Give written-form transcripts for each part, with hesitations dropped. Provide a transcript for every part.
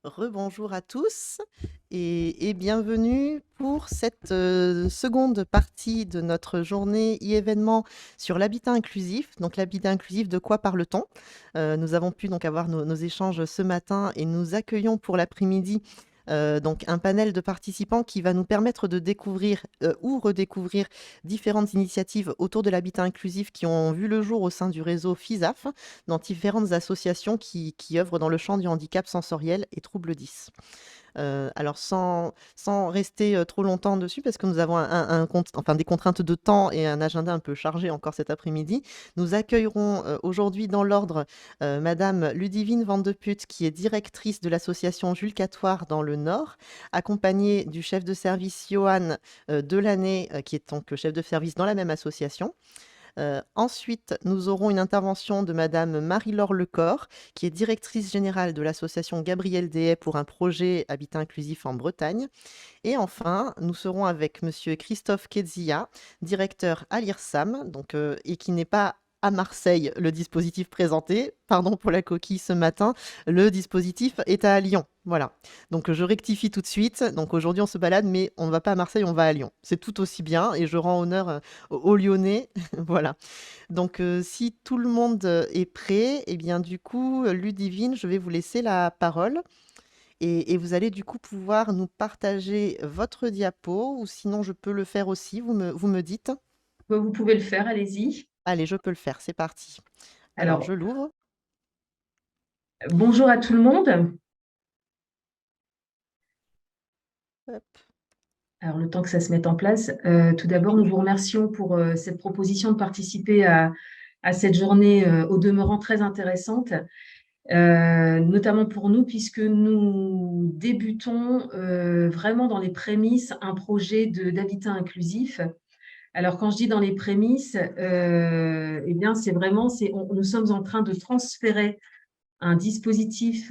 Rebonjour à tous et bienvenue pour cette seconde partie de notre journée e-événement sur l'habitat inclusif. Donc l'habitat inclusif, de quoi parle-t-on? Nous avons pu donc avoir nos échanges ce matin et nous accueillons pour l'après-midi donc un panel de participants qui va nous permettre de découvrir ou redécouvrir différentes initiatives autour de l'habitat inclusif qui ont vu le jour au sein du réseau FISAF, dans différentes associations qui œuvrent dans le champ du handicap sensoriel et troubles 10. Alors sans rester trop longtemps dessus, parce que nous avons enfin, des contraintes de temps et un agenda un peu chargé encore cet après-midi, nous accueillerons aujourd'hui dans l'ordre Madame Ludivine Van de Put, qui est directrice de l'association Jules Catoire dans le Nord, accompagnée du chef de service Johan Delaney, qui est donc le chef de service dans la même association. Ensuite, nous aurons une intervention de Madame Marie-Laure Lecor, qui est directrice générale de l'association Gabriel Dehaye pour un projet Habitat inclusif en Bretagne. Et enfin, nous serons avec Monsieur Christophe Kezia, directeur à l'IRSAM, donc, et qui n'est pas à Marseille le dispositif présenté. Pardon pour la coquille ce matin, le dispositif est à Lyon. Voilà. Donc je rectifie tout de suite. Donc aujourd'hui on se balade, mais on ne va pas à Marseille, on va à Lyon. C'est tout aussi bien et je rends honneur aux Lyonnais. Voilà. Donc si tout le monde est prêt, eh bien du coup, Ludivine, je vais vous laisser la parole. Et vous allez du coup pouvoir nous partager votre diapo, ou sinon je peux le faire aussi, vous me dites. Vous pouvez le faire, allez-y. Allez, je peux le faire, c'est parti. Alors je Alors, l'ouvre. bonjour à tout le monde. Hop. Alors, le temps que ça se mette en place, tout d'abord, nous vous remercions pour cette proposition de participer à cette journée au demeurant très intéressante, notamment pour nous, puisque nous débutons vraiment dans les prémices un projet d'habitat inclusif. Alors, quand je dis dans les prémices, eh bien, c'est vraiment, nous sommes en train de transférer un dispositif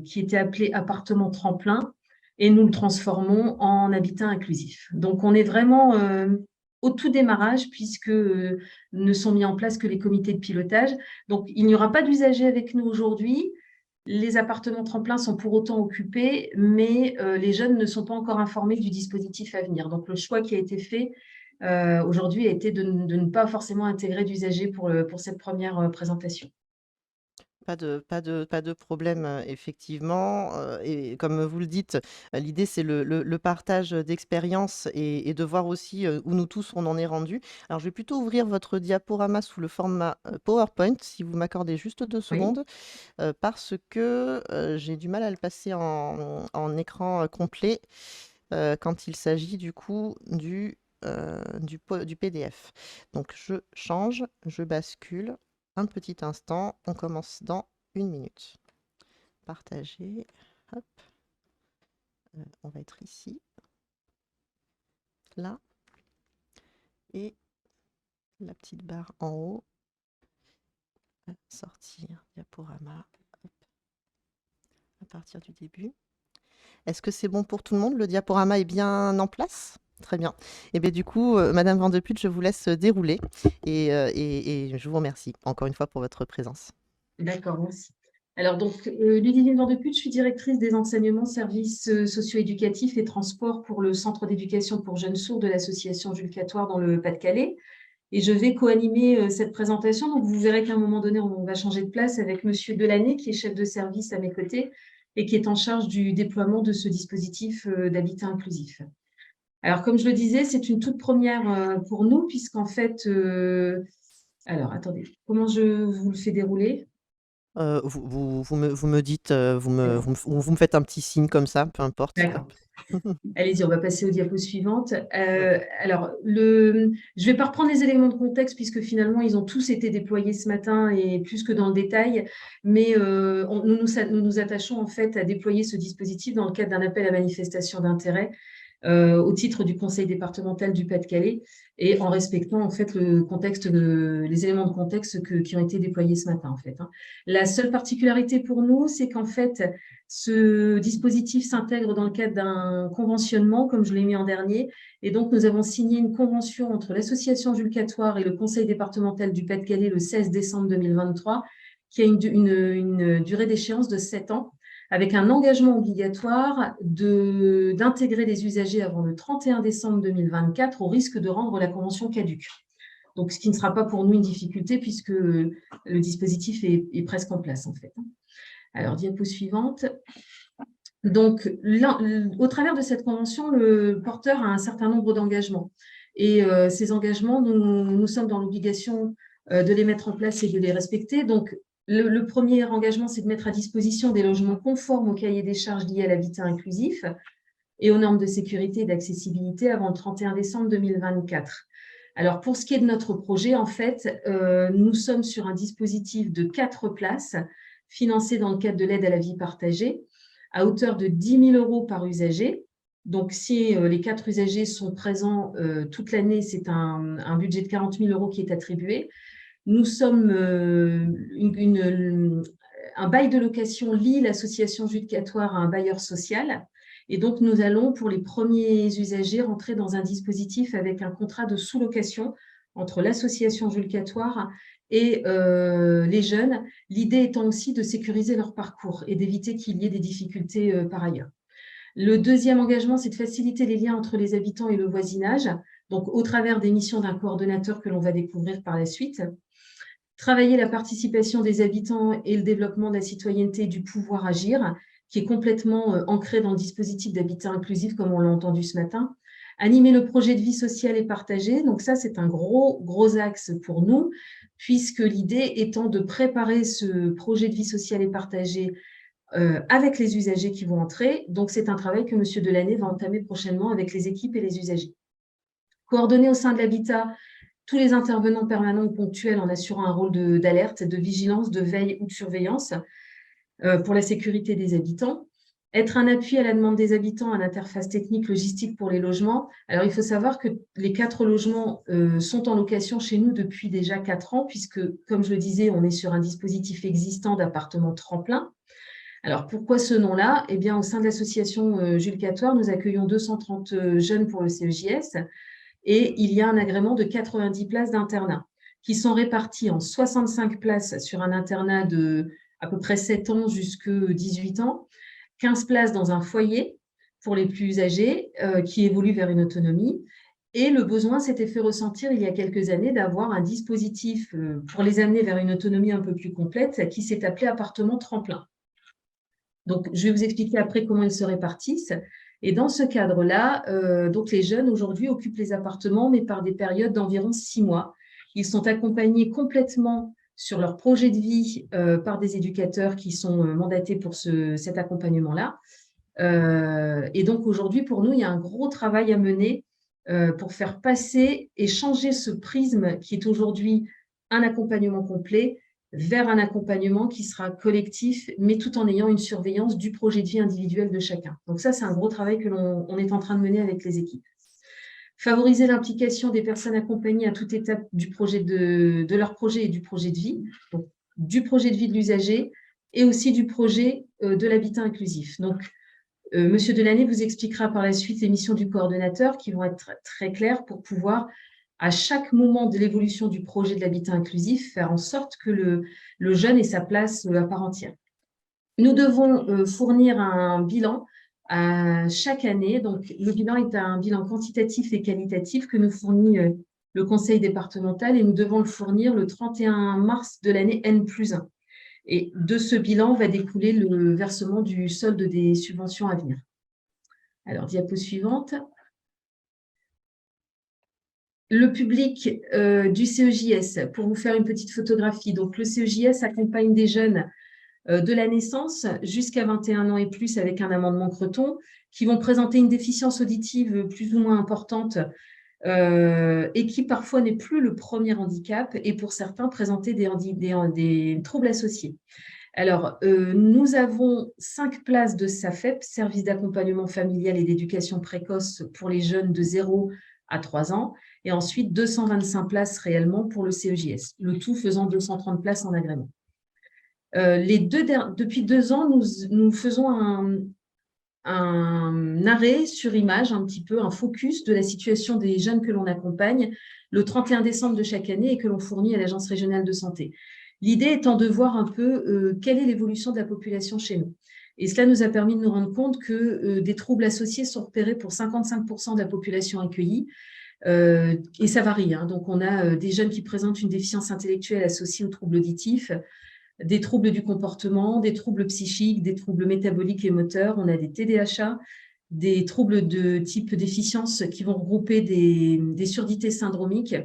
qui était appelé appartement tremplin et nous le transformons en habitat inclusif. Donc, on est vraiment au tout démarrage puisque ne sont mis en place que les comités de pilotage. Donc, il n'y aura pas d'usagers avec nous aujourd'hui. Les appartements tremplins sont pour autant occupés, mais les jeunes ne sont pas encore informés du dispositif à venir. Donc, le choix qui a été fait aujourd'hui a été de ne pas forcément intégrer d'usagers pour cette première présentation. Pas de problème, effectivement, et comme vous le dites, l'idée c'est le partage d'expériences et de voir aussi, où nous tous on en est rendus. Alors je vais plutôt ouvrir votre diaporama sous le format, PowerPoint, si vous m'accordez juste 2 Oui. secondes, parce que, j'ai du mal à le passer en écran, complet, quand il s'agit du coup du PDF. Donc je change, je bascule. Un petit instant, on commence dans 1 minute. Partager, hop, on va être ici, là, et la petite barre en haut, sortir, diaporama, hop, à partir du début. Est-ce que c'est bon pour tout le monde? Le diaporama est bien en place? Très bien. Et bien du coup, Madame Van de Put, je vous laisse dérouler et je vous remercie encore une fois pour votre présence. D'accord, merci. Alors, donc, Ludivine Van de Put, je suis directrice des enseignements, services socio-éducatifs et transports pour le Centre d'éducation pour jeunes sourds de l'association Jules Catoire dans le Pas-de-Calais. Et je vais co-animer cette présentation. Donc, vous verrez qu'à un moment donné, on va changer de place avec Monsieur Delaney, qui est chef de service à mes côtés et qui est en charge du déploiement de ce dispositif d'habitat inclusif. Alors, comme je le disais, c'est une toute première pour nous, puisqu'en fait, alors, attendez, comment je vous le fais dérouler? Vous me dites, C'est bon. vous me faites un petit signe comme ça, peu importe, D'accord. hop. Allez-y, on va passer aux diapos suivantes. OK. Alors, je ne vais pas reprendre les éléments de contexte puisque finalement, ils ont tous été déployés ce matin et plus que dans le détail. Mais nous nous attachons en fait à déployer ce dispositif dans le cadre d'un appel à manifestation d'intérêt au titre du conseil départemental du Pas-de-Calais et en respectant en fait les éléments de contexte qui ont été déployés ce matin en fait. La seule particularité pour nous, c'est qu'en fait, ce dispositif s'intègre dans le cadre d'un conventionnement, comme je l'ai mis en dernier, et donc nous avons signé une convention entre l'association Jules Catoire et le conseil départemental du Pas-de-Calais le 16 décembre 2023, qui a une durée d'échéance de 7 ans. avec un engagement obligatoire d'intégrer les usagers avant le 31 décembre 2024 au risque de rendre la convention caduque. Donc, ce qui ne sera pas pour nous une difficulté puisque le dispositif est presque en place en fait. Alors, diapo suivante. Donc, au travers de cette convention, le porteur a un certain nombre d'engagements. Et ces engagements, nous sommes dans l'obligation de les mettre en place et de les respecter. Donc, le premier engagement, c'est de mettre à disposition des logements conformes au cahier des charges liées à l'habitat inclusif et aux normes de sécurité et d'accessibilité avant le 31 décembre 2024. Alors, pour ce qui est de notre projet, en fait, nous sommes sur un dispositif de 4 places financé dans le cadre de l'aide à la vie partagée à hauteur de 10 000 € par usager. Donc, si les 4 usagers sont présents toute l'année, c'est un budget de 40 000 € qui est attribué. Nous sommes un bail de location lie l'association judicatoire à un bailleur social. Et donc, nous allons, pour les premiers usagers, rentrer dans un dispositif avec un contrat de sous-location entre l'association judicatoire et les jeunes, l'idée étant aussi de sécuriser leur parcours et d'éviter qu'il y ait des difficultés par ailleurs. Le deuxième engagement, c'est de faciliter les liens entre les habitants et le voisinage, donc au travers des missions d'un coordonnateur que l'on va découvrir par la suite. Travailler la participation des habitants et le développement de la citoyenneté et du pouvoir agir, qui est complètement ancré dans le dispositif d'habitat inclusif, comme on l'a entendu ce matin. Animer le projet de vie sociale et partagée. Donc ça, c'est un gros axe pour nous, puisque l'idée étant de préparer ce projet de vie sociale et partagée avec les usagers qui vont entrer. Donc, c'est un travail que M. Delaney va entamer prochainement avec les équipes et les usagers. Coordonner au sein de l'habitat tous les intervenants permanents ou ponctuels en assurant un rôle d'alerte, de vigilance, de veille ou de surveillance pour la sécurité des habitants. Être un appui à la demande des habitants, à l'interface technique logistique pour les logements. Alors, il faut savoir que les 4 logements sont en location chez nous depuis déjà 4 ans, puisque, comme je le disais, on est sur un dispositif existant d'appartements tremplin. Alors, pourquoi ce nom-là? Eh bien, au sein de l'association Jules Catoire, nous accueillons 230 jeunes pour le CEJS et il y a un agrément de 90 places d'internat qui sont réparties en 65 places sur un internat de à peu près 7 ans jusqu'à 18 ans, 15 places dans un foyer pour les plus âgés qui évoluent vers une autonomie. Et le besoin s'était fait ressentir il y a quelques années d'avoir un dispositif pour les amener vers une autonomie un peu plus complète qui s'est appelé appartement tremplin. Donc, je vais vous expliquer après comment ils se répartissent. Et dans ce cadre-là, donc les jeunes aujourd'hui occupent les appartements, mais par des périodes d'environ 6 mois. Ils sont accompagnés complètement sur leur projet de vie par des éducateurs qui sont mandatés pour cet accompagnement-là. Et donc aujourd'hui, pour nous, il y a un gros travail à mener pour faire passer et changer ce prisme qui est aujourd'hui un accompagnement complet vers un accompagnement qui sera collectif, mais tout en ayant une surveillance du projet de vie individuel de chacun. Donc ça, c'est un gros travail que l'on est en train de mener avec les équipes. Favoriser l'implication des personnes accompagnées à toute étape du projet de leur projet et du projet de vie, donc du projet de vie de l'usager et aussi du projet de l'habitat inclusif. Donc, Monsieur Delaney vous expliquera par la suite les missions du coordonnateur qui vont être très claires pour pouvoir à chaque moment de l'évolution du projet de l'habitat inclusif, faire en sorte que le jeune ait sa place à part entière. Nous devons fournir un bilan à chaque année. Donc, le bilan est un bilan quantitatif et qualitatif que nous fournit le conseil départemental et nous devons le fournir le 31 mars de l'année N+1. Et de ce bilan va découler le versement du solde des subventions à venir. Alors, diapo suivante. Le public du CEJS, pour vous faire une petite photographie. Donc, le CEJS accompagne des jeunes de la naissance jusqu'à 21 ans et plus avec un amendement Creton qui vont présenter une déficience auditive plus ou moins importante et qui parfois n'est plus le premier handicap et pour certains présenter des troubles associés. Alors, nous avons 5 places de SAFEP, service d'accompagnement familial et d'éducation précoce pour les jeunes de 0 à 3 ans, et ensuite 225 places réellement pour le CEJS, le tout faisant 230 places en agrément. Depuis 2 ans, nous faisons un arrêt sur image, un petit peu un focus de la situation des jeunes que l'on accompagne le 31 décembre de chaque année et que l'on fournit à l'Agence régionale de santé. L'idée étant de voir un peu quelle est l'évolution de la population chez nous. Et cela nous a permis de nous rendre compte que des troubles associés sont repérés pour 55% de la population accueillie. Et ça varie, hein. Donc, on a des jeunes qui présentent une déficience intellectuelle associée aux troubles auditifs, des troubles du comportement, des troubles psychiques, des troubles métaboliques et moteurs. On a des TDAH, des troubles de type déficience qui vont regrouper des surdités syndromiques.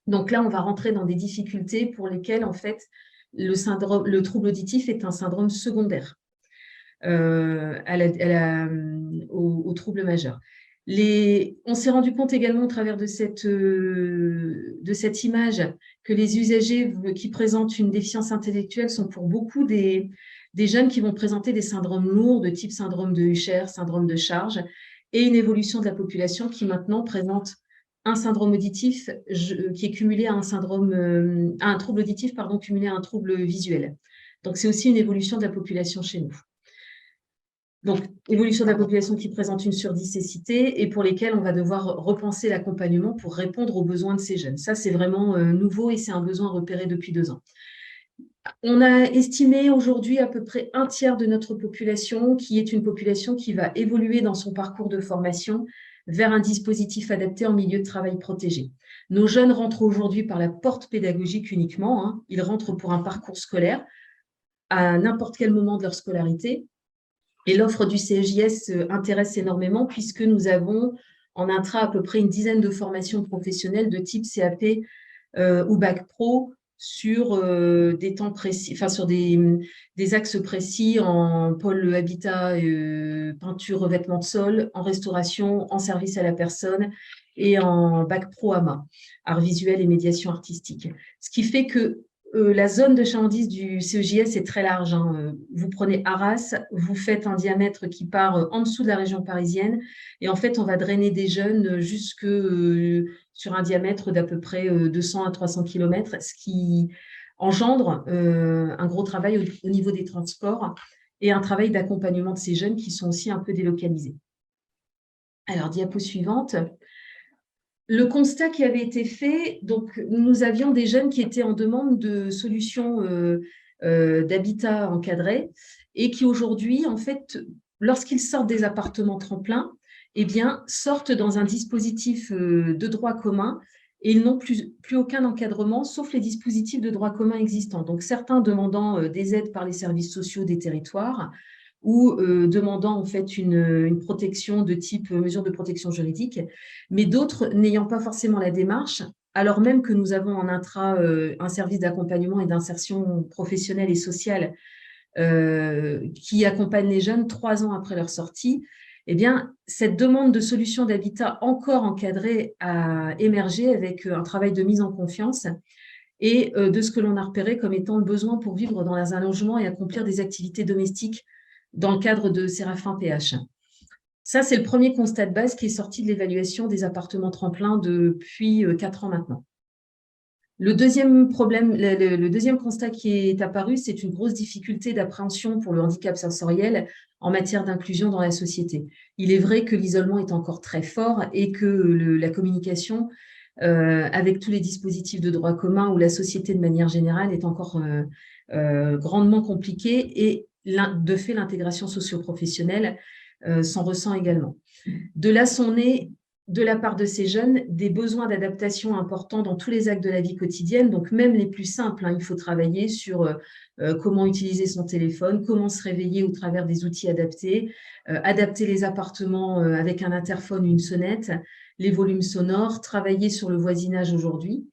Donc là, on va rentrer dans des difficultés pour lesquelles, en fait, le trouble auditif est un syndrome secondaire au trouble majeur. On s'est rendu compte également au travers de cette image que les usagers qui présentent une déficience intellectuelle sont pour beaucoup des jeunes qui vont présenter des syndromes lourds de type syndrome de Usher, syndrome de charge, et une évolution de la population qui maintenant présente un syndrome auditif qui est cumulé à un trouble auditif, cumulé à un trouble visuel. Donc, c'est aussi une évolution de la population chez nous. Donc, évolution de la population qui présente une surdicécité et pour lesquelles on va devoir repenser l'accompagnement pour répondre aux besoins de ces jeunes. Ça, c'est vraiment nouveau et c'est un besoin repéré depuis 2 ans. On a estimé aujourd'hui à peu près un tiers de notre population qui est une population qui va évoluer dans son parcours de formation vers un dispositif adapté en milieu de travail protégé. Nos jeunes rentrent aujourd'hui par la porte pédagogique uniquement, hein. Ils rentrent pour un parcours scolaire à n'importe quel moment de leur scolarité. Et l'offre du CEJS intéresse énormément puisque nous avons en intra à peu près une dizaine de formations professionnelles de type CAP ou Bac Pro sur des temps précis, enfin sur des axes précis en pôle habitat, peinture, revêtement de sol, en restauration, en service à la personne et en Bac Pro AMA, art visuel et médiation artistique. Ce qui fait que la zone de chalandise du CEJS est très large, hein. Vous prenez Arras, vous faites un diamètre qui part en dessous de la région parisienne et en fait, on va drainer des jeunes jusque sur un diamètre d'à peu près 200 à 300 km, ce qui engendre un gros travail au niveau des transports et un travail d'accompagnement de ces jeunes qui sont aussi un peu délocalisés. Alors, diapo suivante. Le constat qui avait été fait, donc nous avions des jeunes qui étaient en demande de solutions d'habitat encadré et qui aujourd'hui, en fait, lorsqu'ils sortent des appartements tremplins, eh bien, sortent dans un dispositif de droit commun et ils n'ont plus aucun encadrement, sauf les dispositifs de droit commun existants. Donc, certains demandant des aides par les services sociaux des territoires, ou demandant en fait une protection de type mesure de protection juridique, mais d'autres n'ayant pas forcément la démarche, alors même que nous avons en intra un service d'accompagnement et d'insertion professionnelle et sociale qui accompagne les jeunes 3 ans après leur sortie. Eh bien, cette demande de solution d'habitat encore encadrée a émergé avec un travail de mise en confiance et de ce que l'on a repéré comme étant le besoin pour vivre dans un logement et accomplir des activités domestiques dans le cadre de Séraphin PH. Ça, c'est le premier constat de base qui est sorti de l'évaluation des appartements tremplins depuis 4 ans maintenant. Le deuxième problème, le deuxième constat qui est apparu, c'est une grosse difficulté d'appréhension pour le handicap sensoriel en matière d'inclusion dans la société. Il est vrai que l'isolement est encore très fort et que la communication avec tous les dispositifs de droit commun ou la société de manière générale est encore grandement compliquée et de fait, l'intégration socio-professionnelle s'en ressent également. De là sont nés, de la part de ces jeunes, des besoins d'adaptation importants dans tous les actes de la vie quotidienne, donc même les plus simples, hein. Il faut travailler sur comment utiliser son téléphone, comment se réveiller au travers des outils adaptés, adapter les appartements avec un interphone ou une sonnette, les volumes sonores, travailler sur le voisinage aujourd'hui.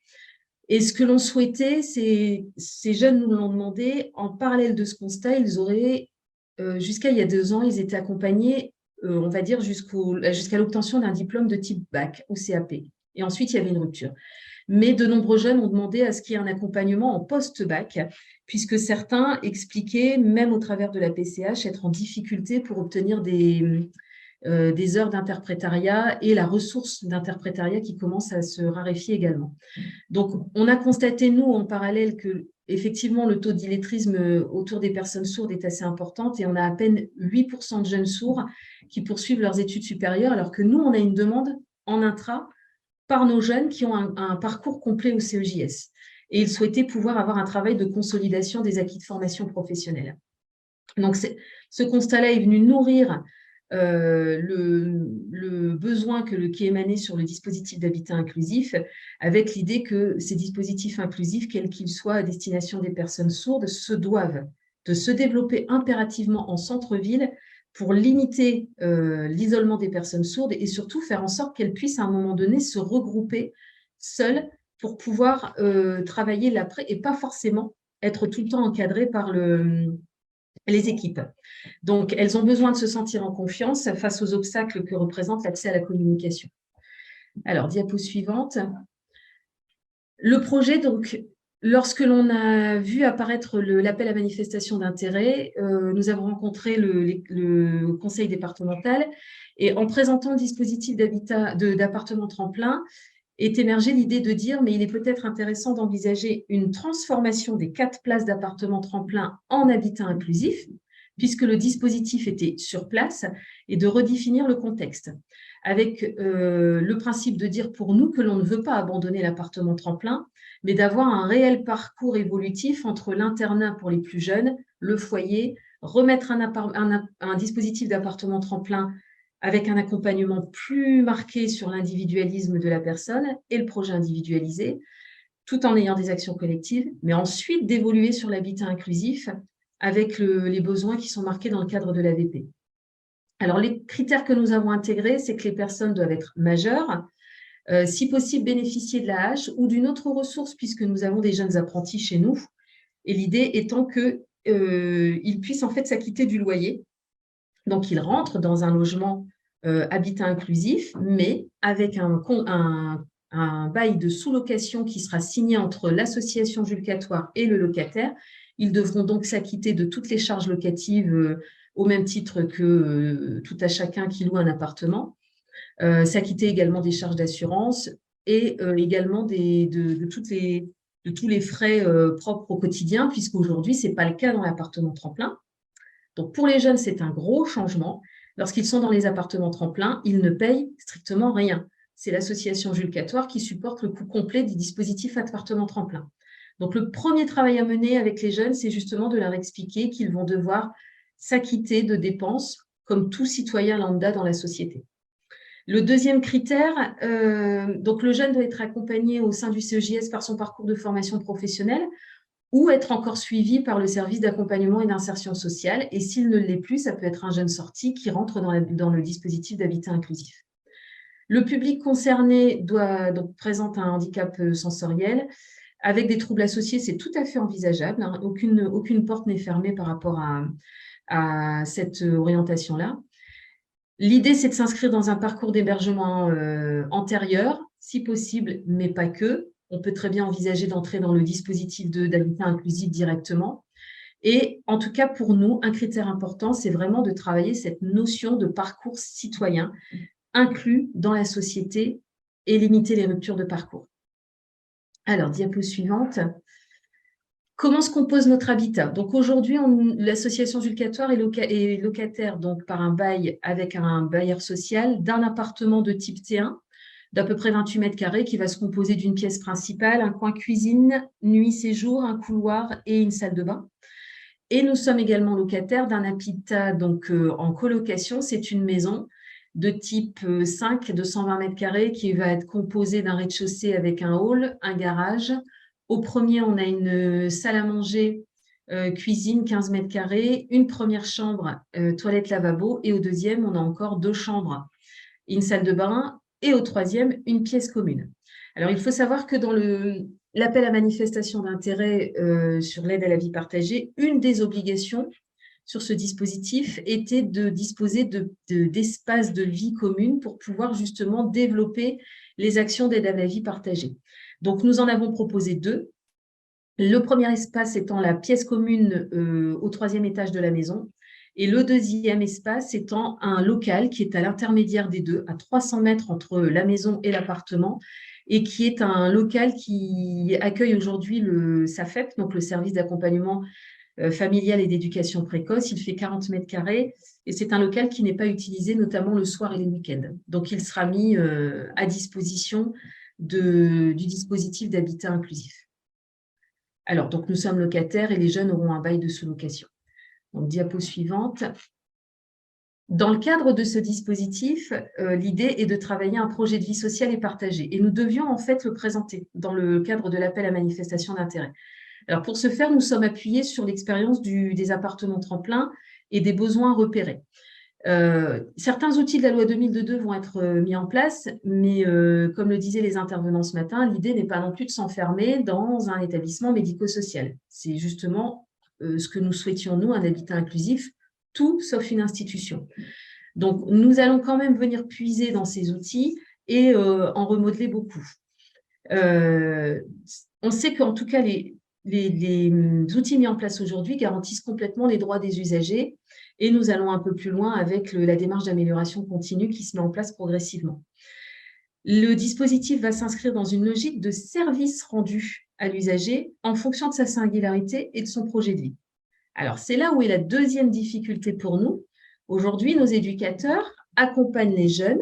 Et ce que l'on souhaitait, ces jeunes nous l'ont demandé, en parallèle de ce constat, ils auraient, jusqu'à il y a 2 ans, ils étaient accompagnés, on va dire, jusqu'à l'obtention d'un diplôme de type bac ou CAP. Et ensuite, il y avait une rupture. Mais de nombreux jeunes ont demandé à ce qu'il y ait un accompagnement en post-bac, puisque certains expliquaient, même au travers de la PCH, être en difficulté pour obtenir des heures d'interprétariat et la ressource d'interprétariat qui commence à se raréfier également. Donc, on a constaté, nous, en parallèle, que effectivement, le taux d'illettrisme autour des personnes sourdes est assez important et on a à peine 8% de jeunes sourds qui poursuivent leurs études supérieures, alors que nous, on a une demande en intra par nos jeunes qui ont un parcours complet au CEJS. Et ils souhaitaient pouvoir avoir un travail de consolidation des acquis de formation professionnelle. Donc, ce constat-là est venu nourrir le besoin qui est émané sur le dispositif d'habitat inclusif, avec l'idée que ces dispositifs inclusifs, quels qu'ils soient à destination des personnes sourdes, se doivent de se développer impérativement en centre-ville pour limiter l'isolement des personnes sourdes et surtout faire en sorte qu'elles puissent à un moment donné se regrouper seules pour pouvoir travailler l'après et pas forcément être tout le temps encadrées par les équipes. Donc, elles ont besoin de se sentir en confiance face aux obstacles que représente l'accès à la communication. Alors, diapo suivante. Le projet, donc, lorsque l'on a vu apparaître l'appel à manifestation d'intérêt, nous avons rencontré le conseil départemental et en présentant le dispositif d'appartement tremplin, est émergée l'idée de dire, mais il est peut-être intéressant d'envisager une transformation des 4 places d'appartement tremplin en habitat inclusif, puisque le dispositif était sur place, et de redéfinir le contexte, avec le principe de dire pour nous que l'on ne veut pas abandonner l'appartement tremplin, mais d'avoir un réel parcours évolutif entre l'internat pour les plus jeunes, le foyer, remettre un dispositif d'appartement tremplin avec un accompagnement plus marqué sur l'individualisme de la personne et le projet individualisé, tout en ayant des actions collectives, mais ensuite d'évoluer sur l'habitat inclusif avec les besoins qui sont marqués dans le cadre de l'AVP. Alors, les critères que nous avons intégrés, c'est que les personnes doivent être majeures, si possible bénéficier de la hache ou d'une autre ressource, puisque nous avons des jeunes apprentis chez nous, et l'idée étant qu'ils puissent en fait s'acquitter du loyer. Donc, ils rentrent dans un logement habitat inclusif, mais avec un bail de sous-location qui sera signé entre l'association Jules Catoire et le locataire. Ils devront donc s'acquitter de toutes les charges locatives au même titre que tout à chacun qui loue un appartement, s'acquitter également des charges d'assurance et également de tous les frais propres au quotidien, puisqu'aujourd'hui, ce n'est pas le cas dans l'appartement tremplin. Donc, pour les jeunes, c'est un gros changement. Lorsqu'ils sont dans les appartements tremplins, ils ne payent strictement rien. C'est l'association Jules Catoire qui supporte le coût complet des dispositifs appartements tremplins. Donc, le premier travail à mener avec les jeunes, c'est justement de leur expliquer qu'ils vont devoir s'acquitter de dépenses comme tout citoyen lambda dans la société. Le deuxième critère, donc le jeune doit être accompagné au sein du CEJS par son parcours de formation professionnelle ou être encore suivi par le service d'accompagnement et d'insertion sociale. Et s'il ne l'est plus, ça peut être un jeune sorti qui rentre dans le dispositif d'habitat inclusif. Le public concerné présente un handicap sensoriel. Avec des troubles associés, c'est tout à fait envisageable. Hein. Aucune porte n'est fermée par rapport à cette orientation-là. L'idée, c'est de s'inscrire dans un parcours d'hébergement antérieur, si possible, mais pas que. On peut très bien envisager d'entrer dans le dispositif d'habitat inclusif directement. Et en tout cas, pour nous, un critère important, c'est vraiment de travailler cette notion de parcours citoyen inclus dans la société et limiter les ruptures de parcours. Alors, diapo suivante. Comment se compose notre habitat? Donc aujourd'hui, l'association Jules Catoire est locataire donc, par un bail avec un bailleur social d'un appartement de type T1 d'à peu près 28 mètres carrés qui va se composer d'une pièce principale, un coin cuisine, nuit séjour, un couloir et une salle de bain. Et nous sommes également locataires d'un habitat donc, en colocation. C'est une maison de type 5 de 120 mètres carrés qui va être composée d'un rez-de-chaussée avec un hall, un garage. Au premier, on a une salle à manger, cuisine 15 mètres carrés, une première chambre, toilette lavabo. Et au deuxième, on a encore 2 chambres, une salle de bain. Et au troisième, une pièce commune. Alors, il faut savoir que dans l'appel à manifestation d'intérêt sur l'aide à la vie partagée, une des obligations sur ce dispositif était de disposer d'espaces de vie commune pour pouvoir justement développer les actions d'aide à la vie partagée. Donc, nous en avons proposé 2. Le premier espace étant la pièce commune au 3e étage de la maison, et le deuxième espace étant un local qui est à l'intermédiaire des deux, à 300 mètres entre la maison et l'appartement, et qui est un local qui accueille aujourd'hui le SAFEP, donc le service d'accompagnement familial et d'éducation précoce. Il fait 40 mètres carrés et c'est un local qui n'est pas utilisé, notamment le soir et les week-ends. Donc, il sera mis à disposition du dispositif d'habitat inclusif. Alors, donc, nous sommes locataires et les jeunes auront un bail de sous-location. Donc, diapo suivante. Dans le cadre de ce dispositif, l'idée est de travailler un projet de vie sociale et partagé. Et nous devions en fait le présenter dans le cadre de l'appel à manifestation d'intérêt. Alors, pour ce faire, nous sommes appuyés sur l'expérience des appartements tremplins et des besoins repérés. Certains outils de la loi 2002 vont être mis en place, mais comme le disaient les intervenants ce matin, l'idée n'est pas non plus de s'enfermer dans un établissement médico-social. C'est justement ce que nous souhaitions, nous, un habitat inclusif, tout sauf une institution. Donc, nous allons quand même venir puiser dans ces outils et en remodeler beaucoup. On sait qu'en tout cas, les outils mis en place aujourd'hui garantissent complètement les droits des usagers et nous allons un peu plus loin avec la démarche d'amélioration continue qui se met en place progressivement. Le dispositif va s'inscrire dans une logique de service rendu à l'usager en fonction de sa singularité et de son projet de vie. Alors, c'est là où est la deuxième difficulté pour nous. Aujourd'hui, nos éducateurs accompagnent les jeunes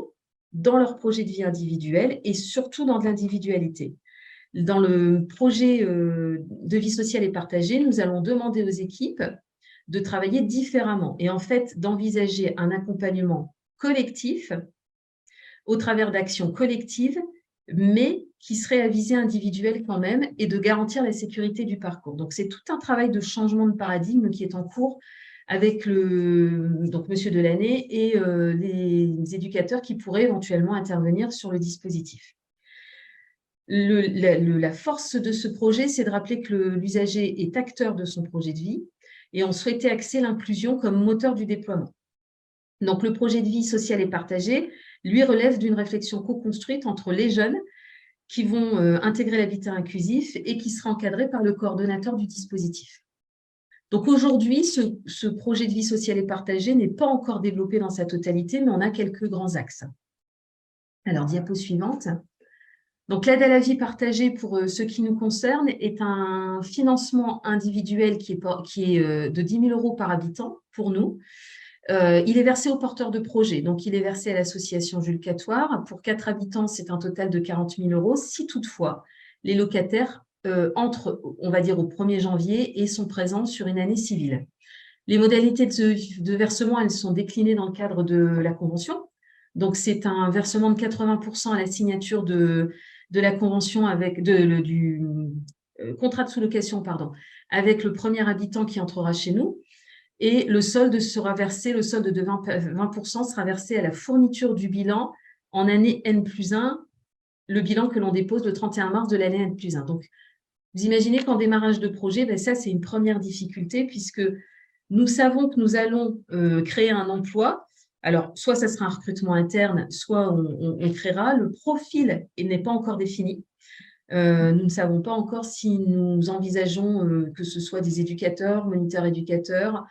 dans leur projet de vie individuel et surtout dans de l'individualité. Dans le projet de vie sociale et partagée, nous allons demander aux équipes de travailler différemment et en fait d'envisager un accompagnement collectif au travers d'actions collectives, mais qui seraient à visée individuelle quand même et de garantir la sécurité du parcours. Donc, c'est tout un travail de changement de paradigme qui est en cours avec Monsieur Delaney et les éducateurs qui pourraient éventuellement intervenir sur le dispositif. La force de ce projet, c'est de rappeler que l'usager est acteur de son projet de vie et on souhaitait axer l'inclusion comme moteur du déploiement. Donc, le projet de vie social et partagé, lui, relève d'une réflexion co-construite entre les jeunes qui vont intégrer l'habitat inclusif et qui sera encadré par le coordonnateur du dispositif. Donc, aujourd'hui, ce projet de vie sociale et partagé n'est pas encore développé dans sa totalité, mais on a quelques grands axes. Alors, diapo suivante. Donc, l'aide à la vie partagée, pour ce qui nous concerne, est un financement individuel qui est de 10 000 € par habitant pour nous. Il est versé aux porteurs de projet, donc il est versé à l'association Jules Catoire. Pour 4 habitants, c'est un total de 40 000 € si toutefois les locataires entrent, on va dire, au 1er janvier et sont présents sur une année civile. Les modalités de versement, elles sont déclinées dans le cadre de la convention. Donc, c'est un versement de 80% à la signature de la convention du contrat de sous-location, pardon, avec le premier habitant qui entrera chez nous. Et le solde sera versé, le solde de 20% sera versé à la fourniture du bilan en année N+1, le bilan que l'on dépose le 31 mars de l'année N+1. Donc, vous imaginez qu'en démarrage de projet, ben ça, c'est une première difficulté puisque nous savons que nous allons créer un emploi. Alors, soit ça sera un recrutement interne, soit on créera. Le profil n'est pas encore défini. Nous ne savons pas encore si nous envisageons que ce soit des éducateurs, moniteurs éducateurs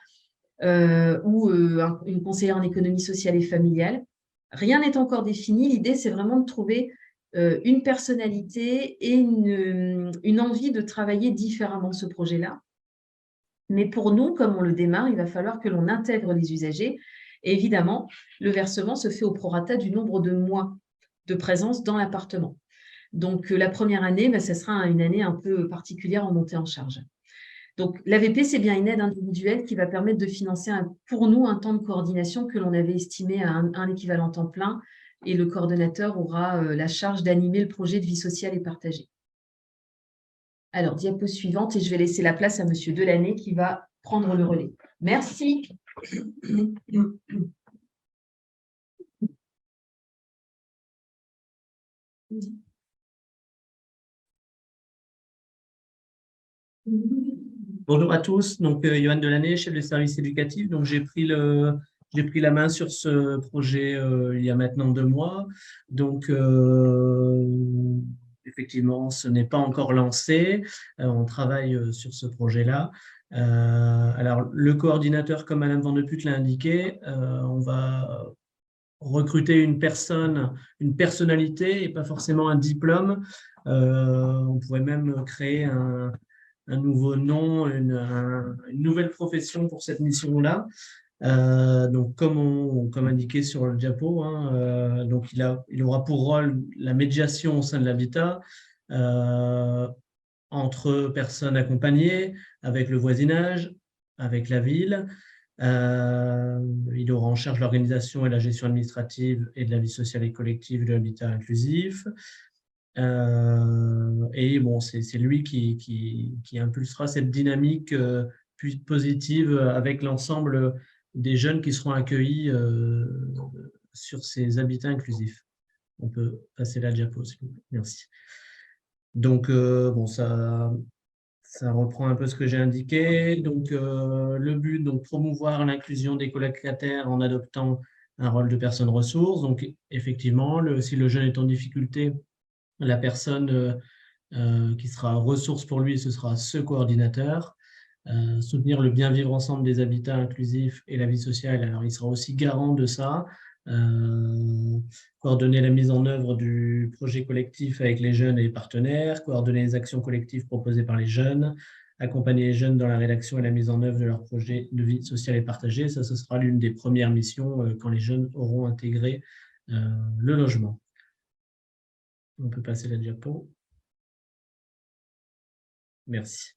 ou une conseillère en économie sociale et familiale. Rien n'est encore défini. L'idée, c'est vraiment de trouver une personnalité et une envie de travailler différemment ce projet-là. Mais pour nous, comme on le démarre, il va falloir que l'on intègre les usagers. Et évidemment, le versement se fait au prorata du nombre de mois de présence dans l'appartement. Donc, la première année, ben, ça sera une année un peu particulière en montée en charge. Donc, l'AVP, c'est bien une aide individuelle qui va permettre de financer pour nous un temps de coordination que l'on avait estimé à un équivalent temps plein et le coordonnateur aura la charge d'animer le projet de vie sociale et partagée. Alors, diapo suivante et je vais laisser la place à Monsieur Delaney qui va prendre le relais. Merci. Bonjour à tous, donc Yoann Delaney, chef de service éducatif. Donc j'ai pris la main sur ce projet il y a maintenant 2 mois. Donc effectivement, ce n'est pas encore lancé. On travaille sur ce projet-là. Alors le coordinateur, comme Madame Van de Putte l'a indiqué, on va recruter une personne, une personnalité et pas forcément un diplôme. On pourrait même créer un nouveau nom, une nouvelle profession pour cette mission-là. Donc, comme indiqué sur le diapo, hein, donc il aura pour rôle la médiation au sein de l'habitat entre personnes accompagnées, avec le voisinage, avec la ville. Il aura en charge l'organisation et la gestion administrative et de la vie sociale et collective de l'habitat inclusif. Et bon, c'est lui qui impulsera cette dynamique positive avec l'ensemble des jeunes qui seront accueillis sur ces habitats inclusifs. On peut passer la diapo, s'il vous plaît. Merci. Donc, bon, ça reprend un peu ce que j'ai indiqué. Donc, le but, donc, promouvoir l'inclusion des colocataires en adoptant un rôle de personne ressource. Donc, effectivement, si le jeune est en difficulté, la personne qui sera ressource pour lui, ce sera ce coordinateur. Soutenir le bien vivre ensemble des habitats inclusifs et la vie sociale. Alors, il sera aussi garant de ça. Coordonner la mise en œuvre du projet collectif avec les jeunes et les partenaires, coordonner les actions collectives proposées par les jeunes, accompagner les jeunes dans la rédaction et la mise en œuvre de leur projet de vie sociale et partagée. Ça, ce sera l'une des premières missions quand les jeunes auront intégré le logement. On peut passer la diapo. Merci.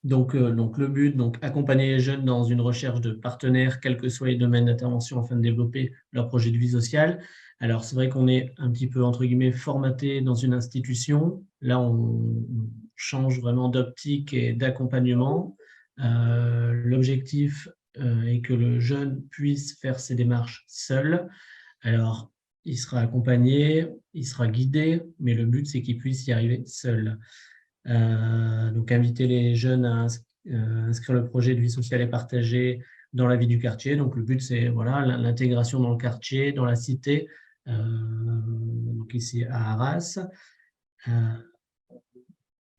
Donc, le but, accompagner les jeunes dans une recherche de partenaires, quels que soient les domaines d'intervention, afin de développer leur projet de vie sociale. Alors, c'est vrai qu'on est un petit peu, entre guillemets, formaté dans une institution. Là, on change vraiment d'optique et d'accompagnement. L'objectif est que le jeune puisse faire ses démarches seul. Alors, il sera accompagné, il sera guidé, mais le but, c'est qu'il puisse y arriver seul. Donc, inviter les jeunes à inscrire le projet de vie sociale et partagée dans la vie du quartier. Donc, le but, c'est voilà, l'intégration dans le quartier, dans la cité, donc ici à Arras.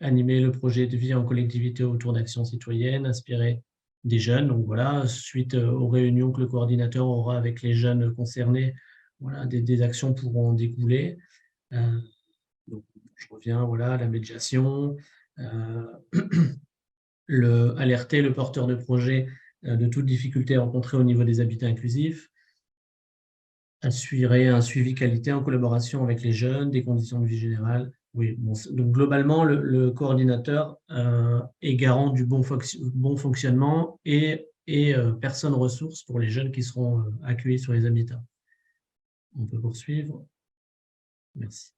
Animer le projet de vie en collectivité autour d'actions citoyennes, inspirer des jeunes. Donc, voilà, suite aux réunions que le coordinateur aura avec les jeunes concernés, voilà, des actions pourront en découler. Donc, je reviens, voilà, la médiation, alerter le porteur de projet de toute difficulté rencontrée au niveau des habitats inclusifs, assurer un suivi qualité en collaboration avec les jeunes, des conditions de vie générales. Oui, bon, donc globalement, le coordinateur est garant du bon fonctionnement et personne ressource pour les jeunes qui seront accueillis sur les habitats. On peut poursuivre. Merci.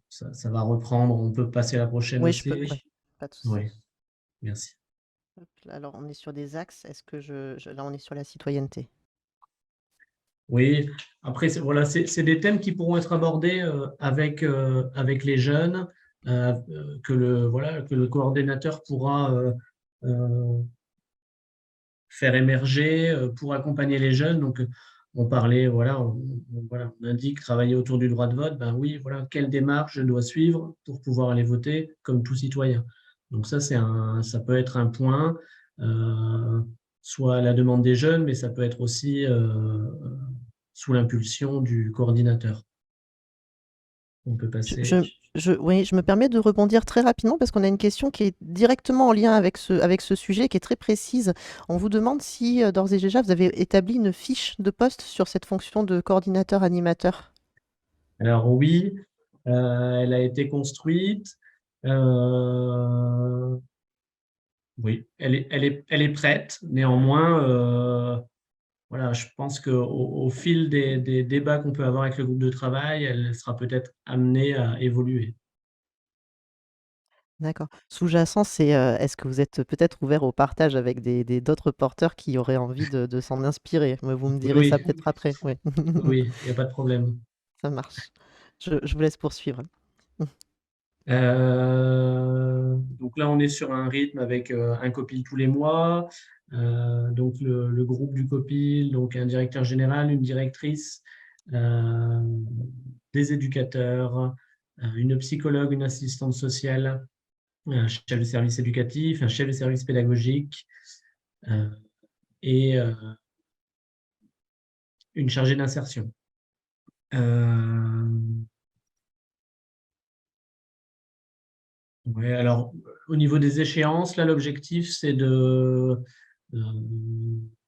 Ça va reprendre. On peut passer à la prochaine Oui, aussi. je peux. Ouais, pas de souci. Oui, merci. Alors, on est sur des axes. Est-ce que là, on est sur la citoyenneté. Oui, après, voilà, c'est des thèmes qui pourront être abordés avec les jeunes, que le coordinateur pourra faire émerger pour accompagner les jeunes. Donc, on parlait, voilà, on indique travailler autour du droit de vote. Ben oui, voilà, quelle démarche je dois suivre pour pouvoir aller voter comme tout citoyen. Donc ça peut être un point, soit à la demande des jeunes, mais ça peut être aussi sous l'impulsion du coordinateur. On peut passer. Oui, je me permets de rebondir très rapidement parce qu'on a une question qui est directement en lien avec ce sujet, qui est très précise. On vous demande si, d'ores et déjà, vous avez établi une fiche de poste sur cette fonction de coordinateur-animateur. Alors oui, elle a été construite. Oui, elle est prête. Néanmoins, voilà, je pense qu'au fil des débats qu'on peut avoir avec le groupe de travail, elle sera peut-être amenée à évoluer. D'accord. Sous-jacent, c'est est-ce que vous êtes peut-être ouvert au partage avec d'autres porteurs qui auraient envie de s'en inspirer? Mais vous me direz ça Oui, peut-être après. Oui, oui, il n'y a pas de problème. ça marche. Je vous laisse poursuivre. Donc là, on est sur un rythme avec un copil tous les mois. Donc le groupe du copil, donc un directeur général, une directrice, des éducateurs, une psychologue, une assistante sociale, un chef de service éducatif, un chef de service pédagogique et une chargée d'insertion. Ouais, alors, au niveau des échéances, là, l'objectif, c'est de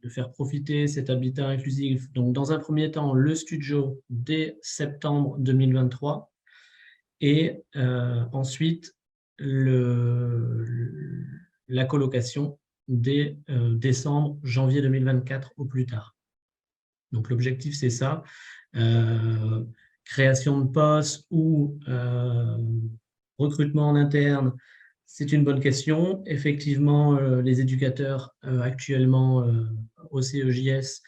faire profiter cet habitat inclusif. Donc, dans un premier temps, le studio dès septembre 2023 et ensuite la colocation dès décembre, janvier 2024 au plus tard. Donc l'objectif, c'est ça. Création de postes ou recrutement en interne, c'est une bonne question. Effectivement, les éducateurs actuellement au CEJS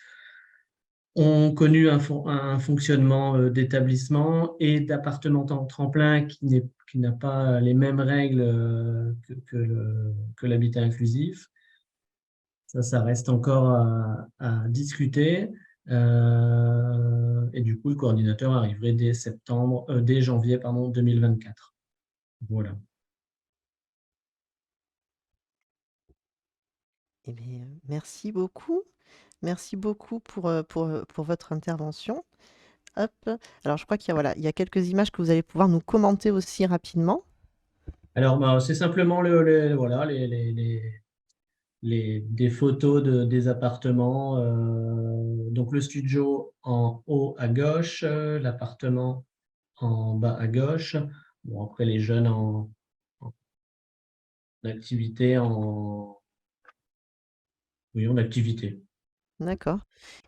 ont connu un fonctionnement d'établissement et d'appartement tremplin qui n'a pas les mêmes règles que l'habitat inclusif. Ça reste encore à discuter. Et du coup, le coordinateur arriverait dès janvier 2024. Voilà. Eh bien, merci beaucoup. Merci beaucoup pour votre intervention. Hop. Alors, je crois qu'il y a, voilà, il y a quelques images que vous allez pouvoir nous commenter aussi rapidement. Alors, bah, c'est simplement voilà, des photos des appartements. Donc, le studio en haut à gauche, l'appartement en bas à gauche. Bon, après, les jeunes en activité, oui, en activité. D'accord.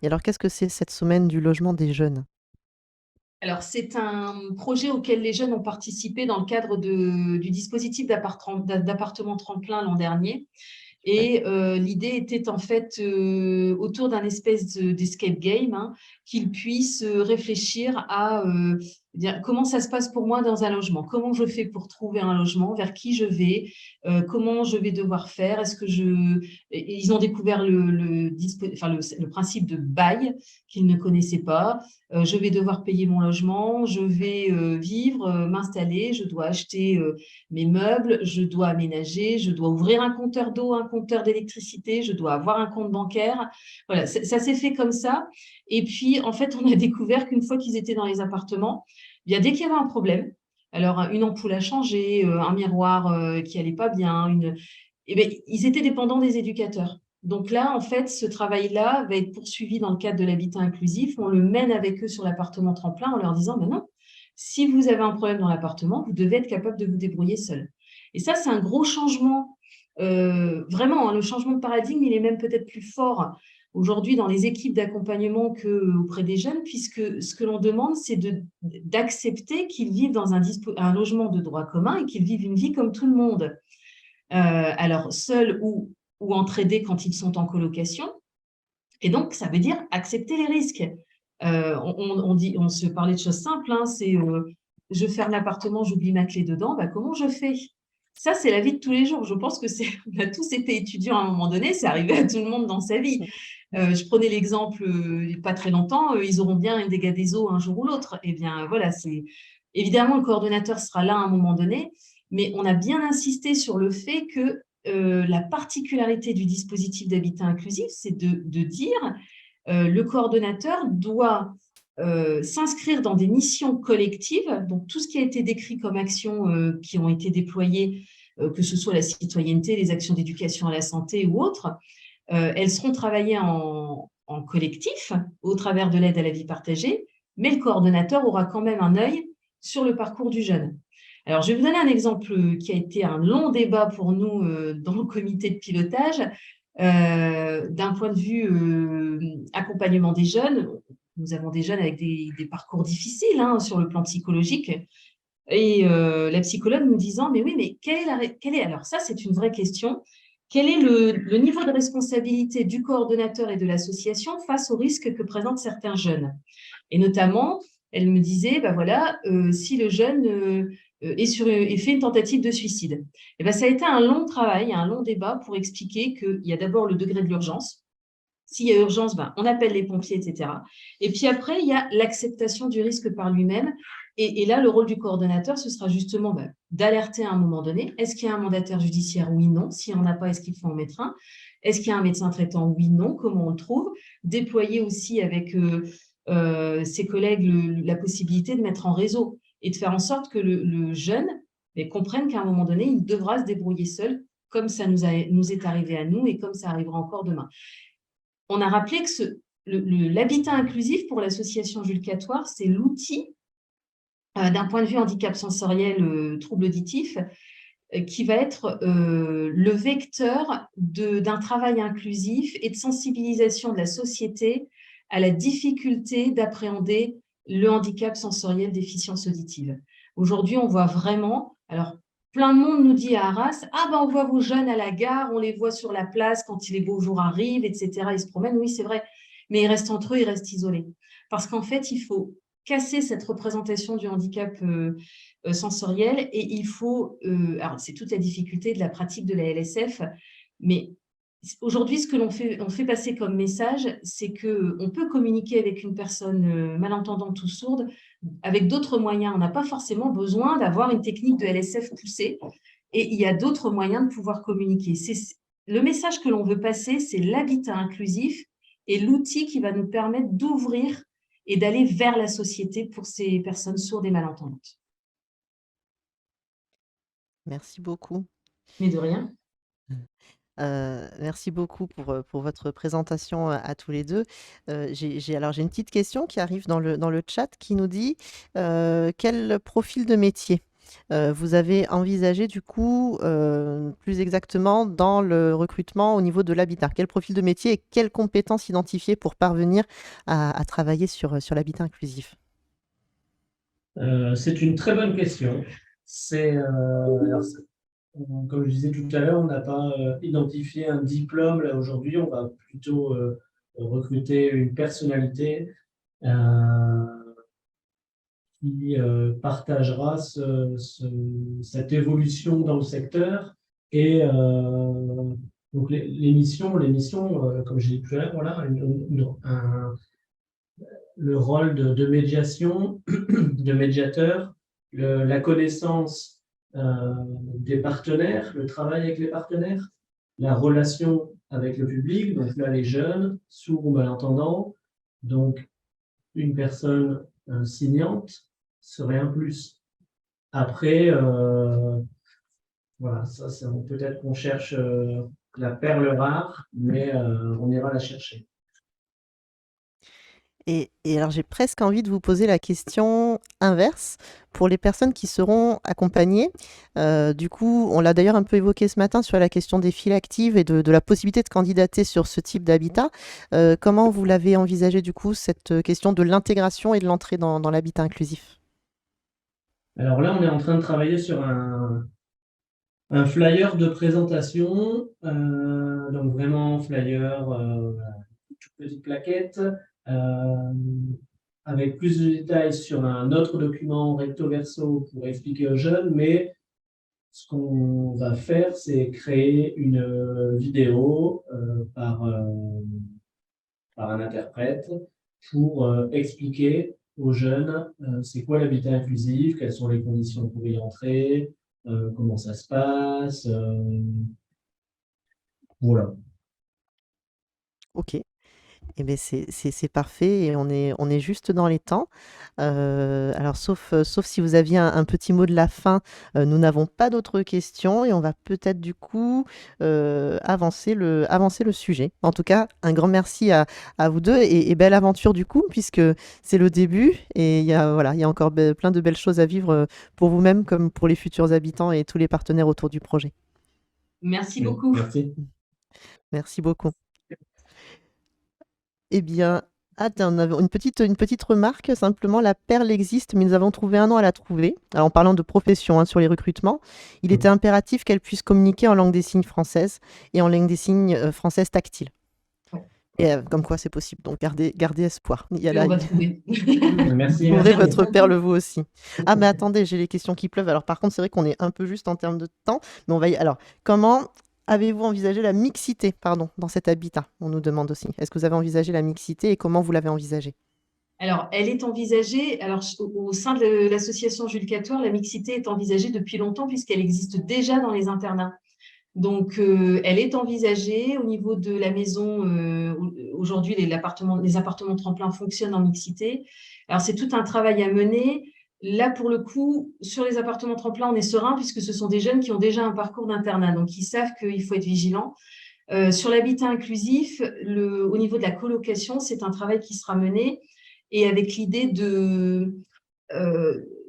Et alors, qu'est-ce que c'est cette semaine du logement des jeunes? Alors, c'est un projet auquel les jeunes ont participé dans le cadre du dispositif d'appartement tremplin l'an dernier. Et l'idée était en fait autour d'un espèce d'escape game, hein, qu'ils puissent réfléchir à comment ça se passe pour moi dans un logement, comment je fais pour trouver un logement, vers qui je vais, comment je vais devoir faire, est-ce que ils ont découvert le principe de bail qu'ils ne connaissaient pas. Je vais devoir payer mon logement, je vais vivre, m'installer, je dois acheter mes meubles, je dois aménager, je dois ouvrir un compteur d'eau, un compteur d'électricité, je dois avoir un compte bancaire. Voilà, ça s'est fait comme ça. Et puis, en fait, on a découvert qu'une fois qu'ils étaient dans les appartements, bien, dès qu'il y avait un problème, alors une ampoule a changé, un miroir qui allait pas bien, eh bien, ils étaient dépendants des éducateurs. Donc là, en fait, ce travail-là va être poursuivi dans le cadre de l'habitat inclusif. On le mène avec eux sur l'appartement tremplin en leur disant, ben non, si vous avez un problème dans l'appartement, vous devez être capable de vous débrouiller seul. Et ça, c'est un gros changement. Vraiment, hein, le changement de paradigme, il est même peut-être plus fort aujourd'hui dans les équipes d'accompagnement qu'auprès des jeunes, puisque ce que l'on demande, c'est d'accepter qu'ils vivent dans un logement de droit commun et qu'ils vivent une vie comme tout le monde. Alors, seuls ou entraidés quand ils sont en colocation. Et donc, ça veut dire accepter les risques. On se parlait de choses simples, hein, c'est je ferme l'appartement, j'oublie ma clé dedans, bah, comment je fais? Ça, c'est la vie de tous les jours. Je pense que on a tous été étudiants à un moment donné, c'est arrivé à tout le monde dans sa vie. Je prenais l'exemple, pas très longtemps, ils auront bien un dégât des eaux un jour ou l'autre. Eh bien, voilà, évidemment, le coordonnateur sera là à un moment donné, mais on a bien insisté sur le fait que la particularité du dispositif d'habitat inclusif, c'est de dire le coordonnateur doit s'inscrire dans des missions collectives, donc tout ce qui a été décrit comme actions qui ont été déployées, que ce soit la citoyenneté, les actions d'éducation à la santé ou autres, elles seront travaillées en collectif au travers de l'aide à la vie partagée, mais le coordonnateur aura quand même un œil sur le parcours du jeune. Alors, je vais vous donner un exemple qui a été un long débat pour nous dans le comité de pilotage. D'un point de vue accompagnement des jeunes, nous avons des jeunes avec des parcours difficiles hein, sur le plan psychologique. Et la psychologue nous disant, mais oui, mais quelle est alors ça, c'est une vraie question. Quel est le niveau de responsabilité du coordonnateur et de l'association face aux risques que présentent certains jeunes? Et notamment, elle me disait, ben voilà, si le jeune fait une tentative de suicide. Et ben, ça a été un long travail, un long débat pour expliquer qu'il y a d'abord le degré de l'urgence. S'il y a urgence, ben, on appelle les pompiers, etc. Et puis après, il y a l'acceptation du risque par lui-même. Et là, le rôle du coordonnateur, ce sera justement d'alerter à un moment donné. Est-ce qu'il y a un mandataire judiciaire? Oui, non. S'il n'y en a pas, est-ce qu'il faut en mettre un? Est-ce qu'il y a un médecin traitant? Oui, non. Comment on le trouve? Déployer aussi avec ses collègues la possibilité de mettre en réseau et de faire en sorte que le jeune comprenne qu'à un moment donné, il devra se débrouiller seul, comme ça nous est arrivé à nous et comme ça arrivera encore demain. On a rappelé que l'habitat inclusif pour l'association Jules Catoire, c'est l'outil d'un point de vue handicap sensoriel, trouble auditif, qui va être le vecteur d'un travail inclusif et de sensibilisation de la société à la difficulté d'appréhender le handicap sensoriel déficience auditive. Aujourd'hui, on voit vraiment, alors plein de monde nous dit à Arras, ah ben on voit vos jeunes à la gare, on les voit sur la place quand les beaux jours arrivent, etc. Ils se promènent, oui c'est vrai, mais ils restent entre eux, ils restent isolés. Parce qu'en fait, il faut casser cette représentation du handicap sensoriel et il faut, alors c'est toute la difficulté de la pratique de la LSF, mais aujourd'hui, ce que on fait passer comme message, c'est qu'on peut communiquer avec une personne malentendante ou sourde avec d'autres moyens. On n'a pas forcément besoin d'avoir une technique de LSF poussée et il y a d'autres moyens de pouvoir communiquer. Le message que l'on veut passer, c'est l'habitat inclusif et l'outil qui va nous permettre d'ouvrir et d'aller vers la société pour ces personnes sourdes et malentendantes. Merci beaucoup. Mais de rien. Merci beaucoup pour votre présentation, à tous les 2. J'ai une petite question qui arrive dans le chat qui nous dit, quel profil de métier, vous avez envisagé du coup, plus exactement dans le recrutement au niveau de l'habitat? Quel profil de métier et quelles compétences identifier pour parvenir à travailler sur l'habitat inclusif? C'est une très bonne question. Comme je disais tout à l'heure, on n'a pas identifié un diplôme. Là, aujourd'hui, on va plutôt recruter une personnalité qui partagera cette évolution dans le secteur. Et donc les missions, comme j'ai dit tout à l'heure, voilà, le rôle de médiation, de médiateur, la connaissance des partenaires, le travail avec les partenaires, la relation avec le public, donc là les jeunes, sourds ou malentendants, donc une personne signante serait un plus. Après, voilà, ça, peut-être qu'on cherche la perle rare, mais on ira la chercher. Et alors j'ai presque envie de vous poser la question inverse pour les personnes qui seront accompagnées. Du coup, on l'a d'ailleurs un peu évoqué ce matin sur la question des files actives et de la possibilité de candidater sur ce type d'habitat. Comment vous l'avez envisagé du coup, cette question de l'intégration et de l'entrée dans l'habitat inclusif? Alors là, on est en train de travailler sur un flyer de présentation, donc vraiment flyer, toute petite plaquette, avec plus de détails sur un autre document recto verso pour expliquer aux jeunes, mais ce qu'on va faire, c'est créer une vidéo par un interprète pour expliquer aux jeunes c'est quoi l'habitat inclusif, quelles sont les conditions pour y entrer, comment ça se passe. Voilà. Ok. Eh bien, c'est parfait et on est juste dans les temps. Alors, sauf si vous aviez un petit mot de la fin, nous n'avons pas d'autres questions et on va peut-être du coup avancer le sujet. En tout cas, un grand merci à vous deux et belle aventure du coup, puisque c'est le début et il y a encore plein de belles choses à vivre pour vous-même comme pour les futurs habitants et tous les partenaires autour du projet. Merci beaucoup. Merci. Merci beaucoup. Eh bien, on avait une petite remarque, simplement, la perle existe, mais nous avons trouvé 1 an à la trouver. Alors, en parlant de profession, sur les recrutements, il était impératif qu'elle puisse communiquer en langue des signes française et en langue des signes française tactile. Et comme quoi, c'est possible. Donc, gardez espoir. On va trouver. Merci. Ouvrez votre perle, vous aussi. Ah, mais attendez, j'ai les questions qui pleuvent. Alors, par contre, c'est vrai qu'on est un peu juste en termes de temps, mais on va y... Alors, comment avez-vous envisagé la mixité, dans cet habitat? On nous demande aussi. Est-ce que vous avez envisagé la mixité et comment vous l'avez envisagée? Alors, elle est envisagée, au sein de l'association Jules Catoire, la mixité est envisagée depuis longtemps puisqu'elle existe déjà dans les internats. Donc, elle est envisagée au niveau de la maison. Aujourd'hui, les appartements tremplins fonctionnent en mixité. Alors, c'est tout un travail à mener. Là, pour le coup, sur les appartements tremplins, on est serein puisque ce sont des jeunes qui ont déjà un parcours d'internat. Donc, ils savent qu'il faut être vigilant. Sur l'habitat inclusif, au niveau de la colocation, c'est un travail qui sera mené et avec l'idée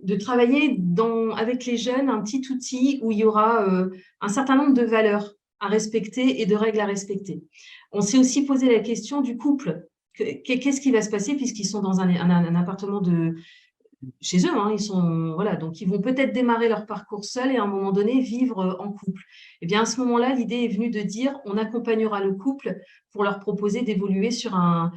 de travailler avec les jeunes un petit outil où il y aura un certain nombre de valeurs à respecter et de règles à respecter. On s'est aussi posé la question du couple. Qu'est-ce qui va se passer puisqu'ils sont dans un appartement chez eux, hein, voilà, donc ils vont peut-être démarrer leur parcours seuls et à un moment donné vivre en couple. Et bien à ce moment-là, l'idée est venue de dire on accompagnera le couple pour leur proposer d'évoluer sur un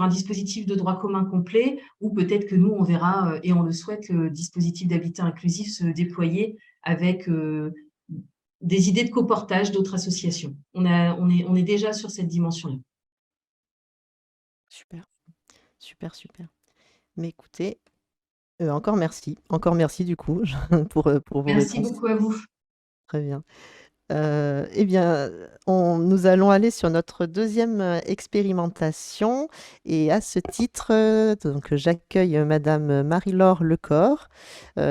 dispositif de droit commun complet, ou peut-être que nous on verra et on le souhaite, le dispositif d'habitat inclusif se déployer avec des idées de coportage d'autres associations. On est déjà sur cette dimension-là. Super, super, super. Mais écoutez, encore merci du coup pour vos Merci réponses. beaucoup à vous. Très bien. Eh bien, nous allons aller sur notre deuxième expérimentation et à ce titre, donc j'accueille Madame Marie-Laure Lecor,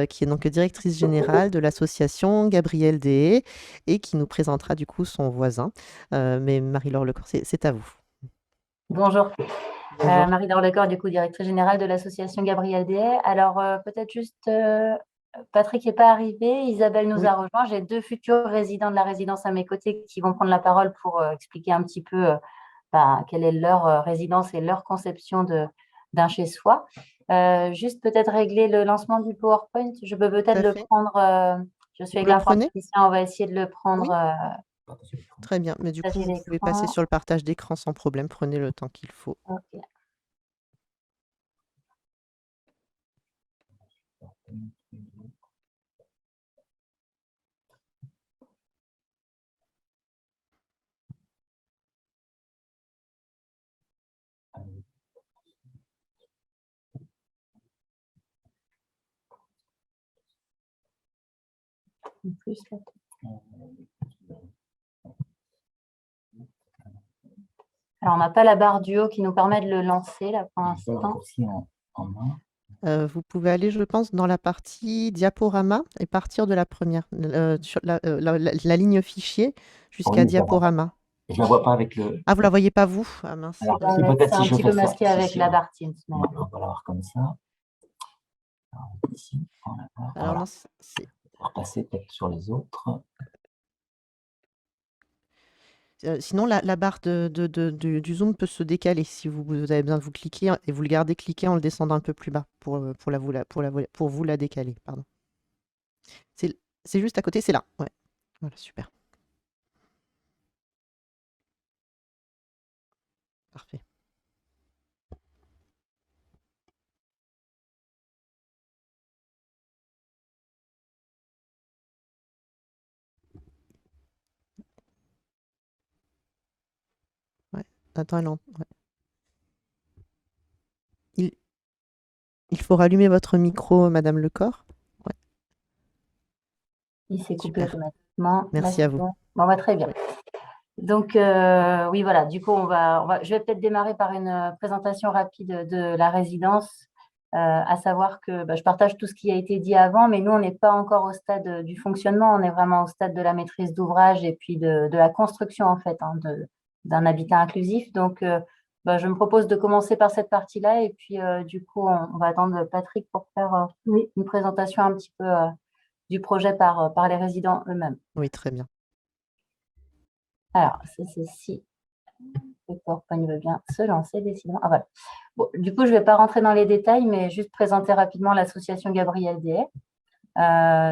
qui est donc directrice générale de l'association Gabriel Deshaies et qui nous présentera du coup son voisin. Mais Marie-Laure Lecor, c'est à vous. Bonjour. Bonjour. Marie-Laure Lecor, du coup, directrice générale de l'association Gabriel Deshaies. Alors, peut-être juste, Patrick n'est pas arrivé, Isabelle nous Oui. a rejoint. J'ai 2 futurs résidents de la résidence à mes côtés qui vont prendre la parole pour expliquer un petit peu quelle est leur résidence et leur conception d'un chez-soi. Juste peut-être régler le lancement du PowerPoint. Je peux peut-être le prendre. Je suis avec l'informaticien, on va essayer de le prendre. Oui. Très bien, mais du coup, vous pouvez passer sur le partage d'écran sans problème. Prenez le temps qu'il faut. Ok. En plus, là. Alors, on n'a pas la barre du haut qui nous permet de le lancer là pour l'instant. Vous pouvez aller, je pense, dans la partie diaporama et partir de la première, sur la ligne fichier jusqu'à diaporama. Je ne la vois pas avec le… Ah, vous ne la voyez pas, vous? Ah mince. Alors, C'est peut-être un si je petit fais peu ça, masqué avec la barre Teams. Mais... On va l'avoir comme ça. Alors, ici, on va voir. Alors, Voilà. non, On va repasser peut-être sur les autres. sinon, la barre du zoom peut se décaler si vous avez besoin de vous cliquer et vous le gardez cliqué en le descendant un peu plus bas pour vous la décaler. Pardon. C'est juste à côté, c'est là. Ouais. Voilà, super. Parfait. Ouais. Attends, non. Ouais. Il faut rallumer votre micro, Madame Lecor. Ouais. Il s'est coupé Super. automatiquement. Merci à vous. Bon, très bien. Donc, oui, voilà. Du coup, je vais peut-être démarrer par une présentation rapide de la résidence, à savoir que je partage tout ce qui a été dit avant, mais nous, on n'est pas encore au stade du fonctionnement. On est vraiment au stade de la maîtrise d'ouvrage et puis de la construction, en fait, d'un habitat inclusif. Donc, je me propose de commencer par cette partie-là et puis, du coup, on va attendre Patrick pour faire une présentation un petit peu du projet par les résidents eux-mêmes. Oui, très bien. Alors, c'est ceci. Le PowerPoint veut bien se lancer, décidément. Ah, voilà. Bon, du coup, je ne vais pas rentrer dans les détails, mais juste présenter rapidement l'association Gabriel Deshaies.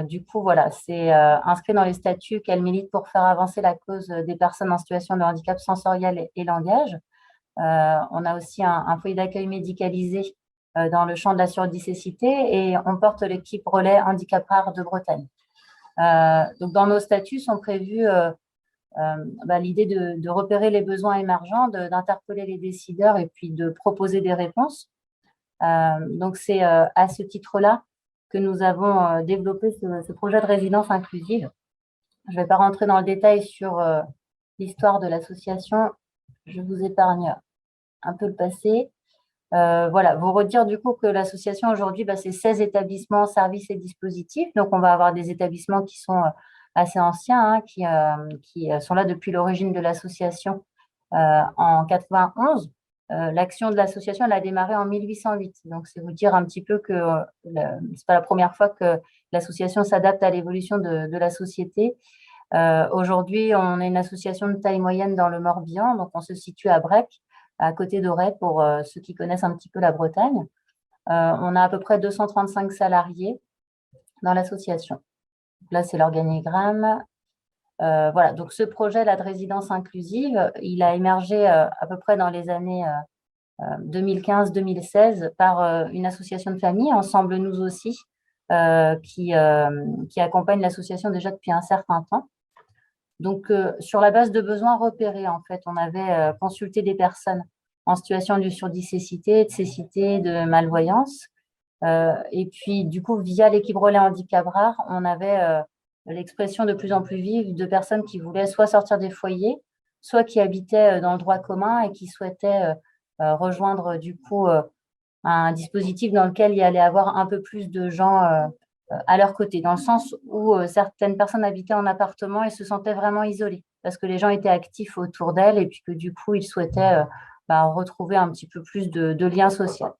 Du coup, voilà, c'est inscrit dans les statuts qu'elle milite pour faire avancer la cause des personnes en situation de handicap sensoriel et langage. On a aussi un foyer d'accueil médicalisé dans le champ de la surdicécité et on porte l'équipe relais handicap rare de Bretagne. Donc, dans nos statuts sont prévus l'idée de repérer les besoins émergents, d'interpeller les décideurs et puis de proposer des réponses. Donc, c'est à ce titre-là que nous avons développé ce projet de résidence inclusive. Je ne vais pas rentrer dans le détail sur l'histoire de l'association. Je vous épargne un peu le passé. Voilà, vous redire du coup que l'association aujourd'hui, c'est 16 établissements, services et dispositifs. Donc, on va avoir des établissements qui sont assez anciens, qui sont là depuis l'origine de l'association en 91. l'action de l'association, elle a démarré en 1808. Donc, c'est vous dire un petit peu que ce n'est pas la première fois que l'association s'adapte à l'évolution de la société. Aujourd'hui, on est une association de taille moyenne dans le Morbihan, donc on se situe à Brec, à côté d'Auray, pour ceux qui connaissent un petit peu la Bretagne. On a à peu près 235 salariés dans l'association. Là, c'est l'organigramme. Voilà, donc ce projet là, de résidence inclusive, il a émergé à peu près dans les années 2015-2016 par une association de famille, Ensemble Nous Aussi, qui accompagne l'association déjà depuis un certain temps. Donc, sur la base de besoins repérés, en fait, on avait consulté des personnes en situation de surdicécité, de cécité, de malvoyance. Et puis, du coup, via l'équipe Relais Handicap Rare, on avait l'expression de plus en plus vive de personnes qui voulaient soit sortir des foyers, soit qui habitaient dans le droit commun et qui souhaitaient rejoindre, du coup, un dispositif dans lequel il y allait avoir un peu plus de gens à leur côté, dans le sens où certaines personnes habitaient en appartement et se sentaient vraiment isolées, parce que les gens étaient actifs autour d'elles et puis que du coup, ils souhaitaient retrouver un petit peu plus de lien social.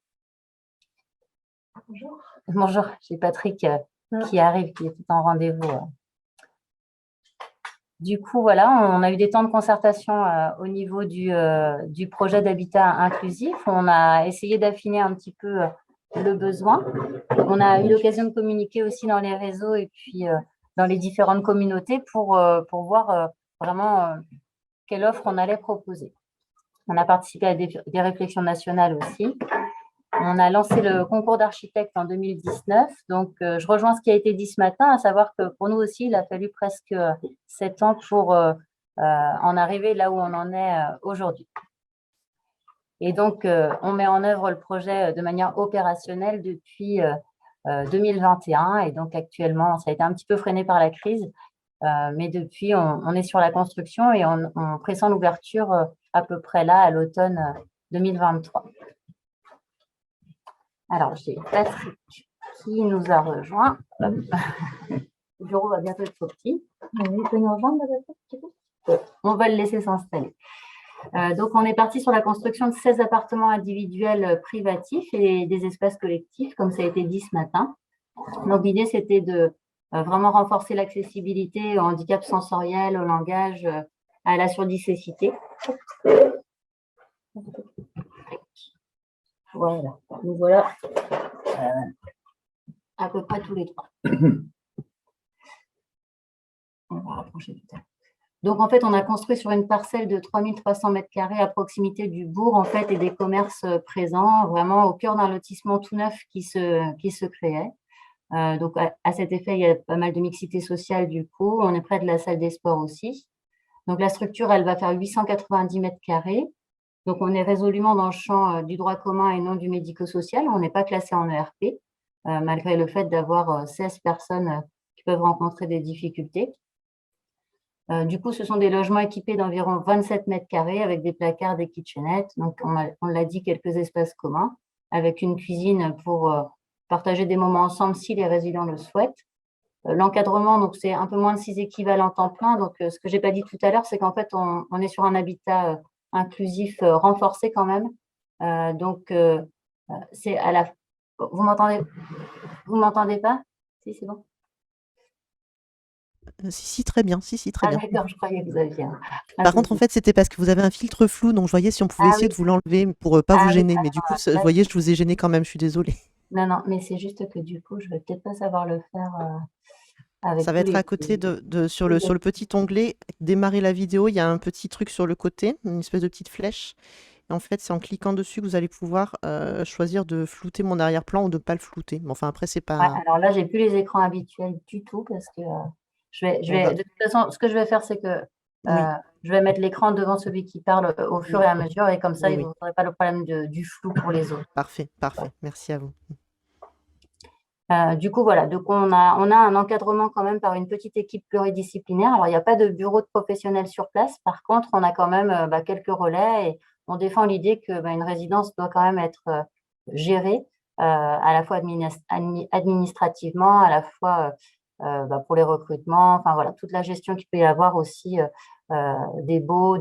Bonjour. Bonjour, j'ai Patrick qui arrive, qui est en rendez-vous. Du coup, voilà, on a eu des temps de concertation au niveau du projet d'habitat inclusif. On a essayé d'affiner un petit peu le besoin. On a eu l'occasion de communiquer aussi dans les réseaux et puis dans les différentes communautés pour voir vraiment quelle offre on allait proposer. On a participé à des réflexions nationales aussi. On a lancé le concours d'architecte en 2019. Donc, je rejoins ce qui a été dit ce matin, à savoir que pour nous aussi, il a fallu presque 7 ans pour en arriver là où on en est aujourd'hui. Et donc, on met en œuvre le projet de manière opérationnelle depuis 2021. Et donc, actuellement, ça a été un petit peu freiné par la crise. Mais depuis, on est sur la construction et on pressent l'ouverture à peu près là, à l'automne 2023. Alors, j'ai Patrick qui nous a rejoint. Le bureau va bientôt être trop petit. Vous pouvez nous rejoindre, Patrick ? On va le laisser s'installer. Donc, on est parti sur la construction de 16 appartements individuels privatifs et des espaces collectifs, comme ça a été dit ce matin. Donc, l'idée, c'était de vraiment renforcer l'accessibilité au handicap sensoriel, au langage, à la surdicécité. Voilà, nous voilà à peu près tous les trois. On va rapprocher tout à l'heure. Donc, en fait, on a construit sur une parcelle de 3300 m² à proximité du bourg, en fait, et des commerces présents, vraiment au cœur d'un lotissement tout neuf qui se créait. Donc, à cet effet, il y a pas mal de mixité sociale, du coup. On est près de la salle des sports aussi. Donc, la structure, elle va faire 890 m². Donc, on est résolument dans le champ du droit commun et non du médico-social. On n'est pas classé en ERP, malgré le fait d'avoir 16 personnes qui peuvent rencontrer des difficultés. Du coup, ce sont des logements équipés d'environ 27 m² avec des placards, des kitchenettes. Donc, on l'a dit, quelques espaces communs, avec une cuisine pour partager des moments ensemble si les résidents le souhaitent. L'encadrement, donc c'est un peu moins de 6 équivalents temps plein. Donc, ce que je n'ai pas dit tout à l'heure, c'est qu'en fait, on est sur un habitat inclusif renforcé quand même. Donc, c'est à la… Vous m'entendez pas? Si, c'est bon. Si, très bien. Si, très bien. D'accord, je croyais que vous aviez… Par contre, en fait, c'était parce que vous avez un filtre flou, donc je voyais si on pouvait essayer de vous l'enlever pour ne pas vous gêner. Mais du coup, vous voyez, je vous ai gêné quand même, je suis désolée. Non, mais c'est juste que du coup, je ne vais peut-être pas savoir le faire avec… Ça va être à côté sur le petit onglet « Démarrer la vidéo », il y a un petit truc sur le côté, une espèce de petite flèche. Et en fait, c'est en cliquant dessus que vous allez pouvoir choisir de flouter mon arrière-plan ou de ne pas le flouter. Mais enfin, après, c'est pas… Ouais, alors là, j'ai plus les écrans habituels du tout parce que de toute façon, ce que je vais faire, c'est que je vais mettre l'écran devant celui qui parle au fur et à mesure et comme ça, vous n'aurez pas le problème du flou pour les autres. Parfait. Merci à vous. Du coup, voilà. Donc, on a un encadrement quand même par une petite équipe pluridisciplinaire. Alors, il n'y a pas de bureau de professionnels sur place. Par contre, on a quand même quelques relais et on défend l'idée qu'une résidence doit quand même être gérée à la fois administrativement, à la fois pour les recrutements, enfin voilà, toute la gestion qu'il peut y avoir aussi des baux,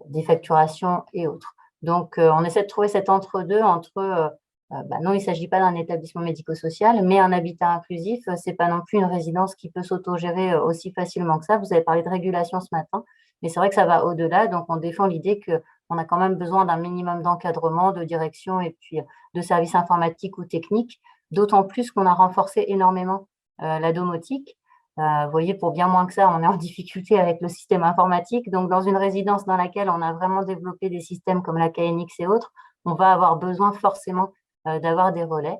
des facturations et autres. Donc, on essaie de trouver cet entre-deux entre, non, il ne s'agit pas d'un établissement médico-social, mais un habitat inclusif, ce n'est pas non plus une résidence qui peut s'autogérer aussi facilement que ça. Vous avez parlé de régulation ce matin, mais c'est vrai que ça va au-delà. Donc, on défend l'idée qu'on a quand même besoin d'un minimum d'encadrement, de direction et puis de services informatiques ou techniques, d'autant plus qu'on a renforcé énormément la domotique. Vous voyez, pour bien moins que ça, on est en difficulté avec le système informatique. Donc, dans une résidence dans laquelle on a vraiment développé des systèmes comme la KNX et autres, on va avoir besoin forcément d'avoir des relais.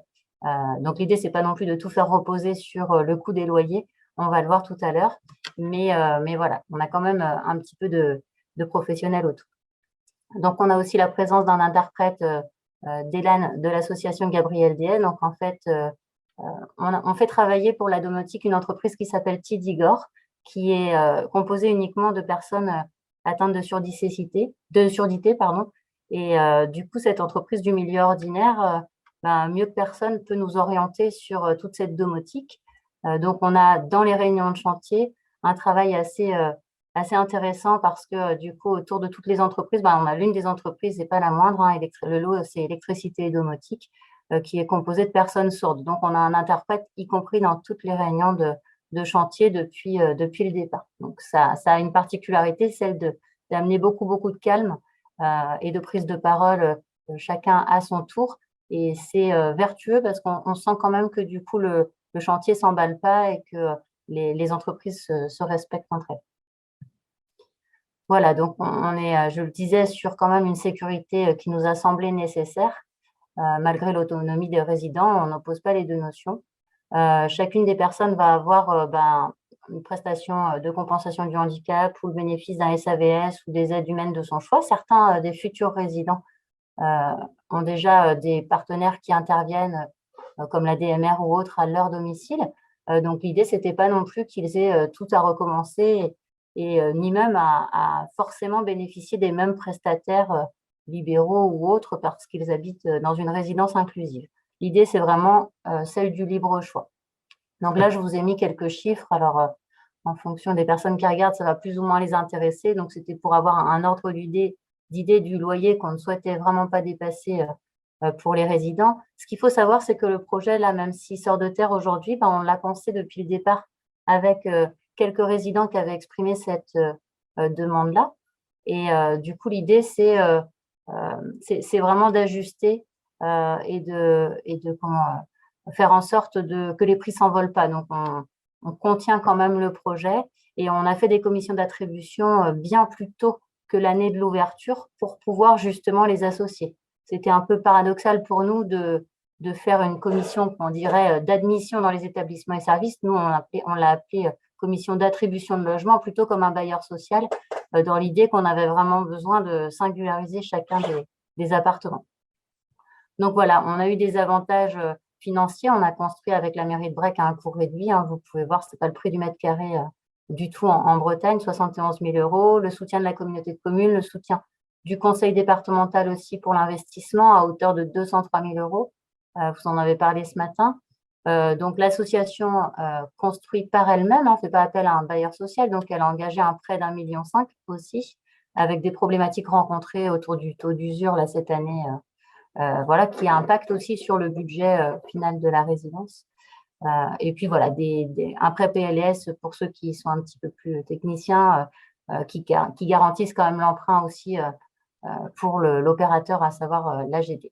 Donc, l'idée, ce n'est pas non plus de tout faire reposer sur le coût des loyers. On va le voir tout à l'heure. Mais voilà, on a quand même un petit peu de professionnels autour. Donc, on a aussi la présence d'un interprète d'Elan de l'association Gabriel DN. Donc, en fait, on fait travailler pour la domotique une entreprise qui s'appelle Tidigor, qui est composée uniquement de personnes atteintes de surdité. Et du coup, cette entreprise du milieu ordinaire, mieux que personne, peut nous orienter sur toute cette domotique. Donc, on a dans les réunions de chantier un travail assez intéressant parce que du coup, autour de toutes les entreprises, on a l'une des entreprises, et pas la moindre, le lot, c'est électricité et domotique, qui est composé de personnes sourdes. Donc, on a un interprète, y compris dans toutes les réunions de chantier depuis le départ. Donc, ça a une particularité, celle d'amener beaucoup, beaucoup de calme et de prise de parole, chacun à son tour. Et c'est vertueux parce qu'on sent quand même que du coup, le chantier ne s'emballe pas et que les entreprises se respectent entre elles. Voilà, donc on est, je le disais, sur quand même une sécurité qui nous a semblé nécessaire. Malgré l'autonomie des résidents, on n'oppose pas les deux notions. Chacune des personnes va avoir une prestation de compensation du handicap ou le bénéfice d'un SAVS ou des aides humaines de son choix. Certains des futurs résidents ont déjà des partenaires qui interviennent, comme la DMR ou autres, à leur domicile. Donc, l'idée, ce n'était pas non plus qu'ils aient tout à recommencer et ni même à forcément bénéficier des mêmes prestataires libéraux ou autres parce qu'ils habitent dans une résidence inclusive. L'idée, c'est vraiment celle du libre choix. Donc là, je vous ai mis quelques chiffres. Alors, en fonction des personnes qui regardent, ça va plus ou moins les intéresser. Donc, c'était pour avoir un ordre d'idée du loyer qu'on ne souhaitait vraiment pas dépasser pour les résidents. Ce qu'il faut savoir, c'est que le projet, là, même s'il sort de terre aujourd'hui, on l'a pensé depuis le départ avec quelques résidents qui avaient exprimé cette demande-là. Et du coup, l'idée, c'est vraiment d'ajuster et de faire en sorte que les prix ne s'envolent pas. Donc, on contient quand même le projet et on a fait des commissions d'attribution bien plus tôt que l'année de l'ouverture pour pouvoir justement les associer. C'était un peu paradoxal pour nous de faire une commission qu'on dirait d'admission dans les établissements et services. Nous, on l'a appelé commission d'attribution de logement, plutôt comme un bailleur social, dans l'idée qu'on avait vraiment besoin de singulariser chacun des appartements. Donc voilà, on a eu des avantages financiers. On a construit avec la mairie de Brec à un coût réduit. Vous pouvez voir, ce n'est pas le prix du mètre carré du tout en Bretagne, 71 000 €. Le soutien de la communauté de communes, le soutien du conseil départemental aussi pour l'investissement à hauteur de 203 000 €. Vous en avez parlé ce matin. Donc, l'association construit par elle-même, ne fait pas appel à un bailleur social, donc elle a engagé un prêt d'1,5 million aussi, avec des problématiques rencontrées autour du taux d'usure là, cette année, voilà, qui impacte aussi sur le budget final de la résidence. Et puis voilà, un prêt PLS pour ceux qui sont un petit peu plus techniciens, qui garantissent quand même l'emprunt aussi pour l'opérateur, à savoir l'AGD.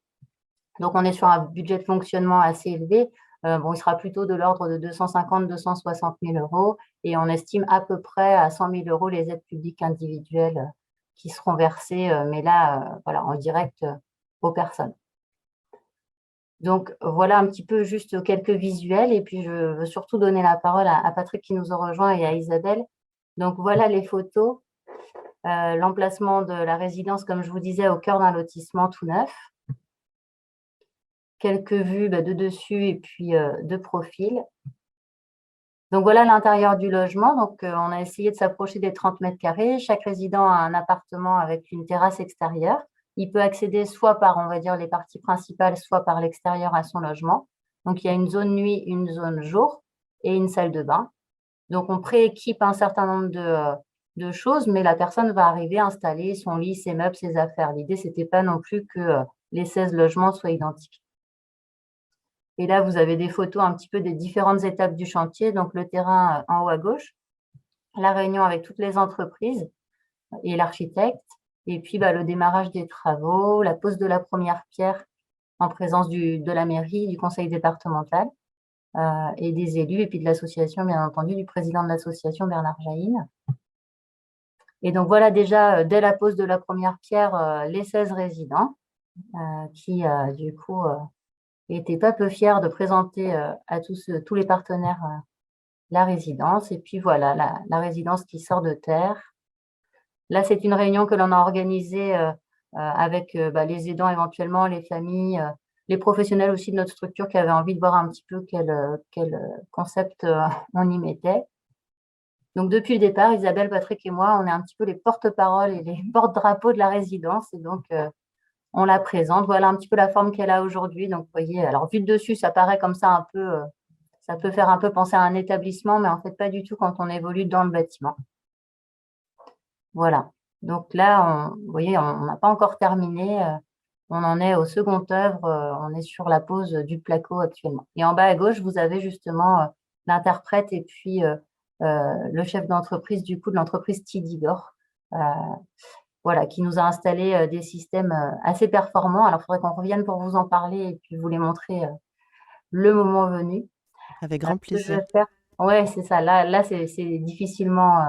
Donc, on est sur un budget de fonctionnement assez élevé. Il sera plutôt de l'ordre de 250 260 000 € et on estime à peu près à 100 000 € les aides publiques individuelles qui seront versées, mais là, voilà, en direct aux personnes. Donc, voilà un petit peu juste quelques visuels et puis je veux surtout donner la parole à Patrick qui nous a rejoint et à Isabelle. Donc, voilà les photos. L'emplacement de la résidence, comme je vous disais, au cœur d'un lotissement tout neuf. Quelques vues de dessus et puis de profil. Donc, voilà l'intérieur du logement. Donc, on a essayé de s'approcher des 30 mètres carrés. Chaque résident a un appartement avec une terrasse extérieure. Il peut accéder soit par, on va dire, les parties principales, soit par l'extérieur à son logement. Donc, il y a une zone nuit, une zone jour et une salle de bain. Donc, on prééquipe un certain nombre de choses, mais la personne va arriver à installer son lit, ses meubles, ses affaires. L'idée, ce n'était pas non plus que les 16 logements soient identiques. Et là, vous avez des photos un petit peu des différentes étapes du chantier. Donc, le terrain en haut à gauche, la réunion avec toutes les entreprises et l'architecte, et puis le démarrage des travaux, la pose de la première pierre en présence de la mairie, du conseil départemental et des élus, et puis de l'association, bien entendu, du président de l'association, Bernard Jahin. Et donc, voilà déjà, dès la pose de la première pierre, les 16 résidents qui, du coup, n'étaient pas peu fiers de présenter à tous les partenaires la résidence. Et puis, voilà, la résidence qui sort de terre. Là, c'est une réunion que l'on a organisée avec les aidants éventuellement, les familles, les professionnels aussi de notre structure qui avaient envie de voir un petit peu quel concept on y mettait. Donc, depuis le départ, Isabelle, Patrick et moi, on est un petit peu les porte-paroles et les porte-drapeaux de la résidence. Et donc, on la présente. Voilà un petit peu la forme qu'elle a aujourd'hui. Donc, vous voyez, alors vu de dessus, ça paraît comme ça un peu, ça peut faire un peu penser à un établissement, mais en fait, pas du tout quand on évolue dans le bâtiment. Voilà. Donc là, vous voyez, on n'a pas encore terminé. On en est au second œuvre. On est sur la pose du placo actuellement. Et en bas à gauche, vous avez justement l'interprète et puis le chef d'entreprise du coup de l'entreprise Tididor, voilà, qui nous a installé des systèmes assez performants. Alors, il faudrait qu'on revienne pour vous en parler et puis vous les montrer le moment venu. Avec grand plaisir. Oui, c'est ça. Là c'est difficilement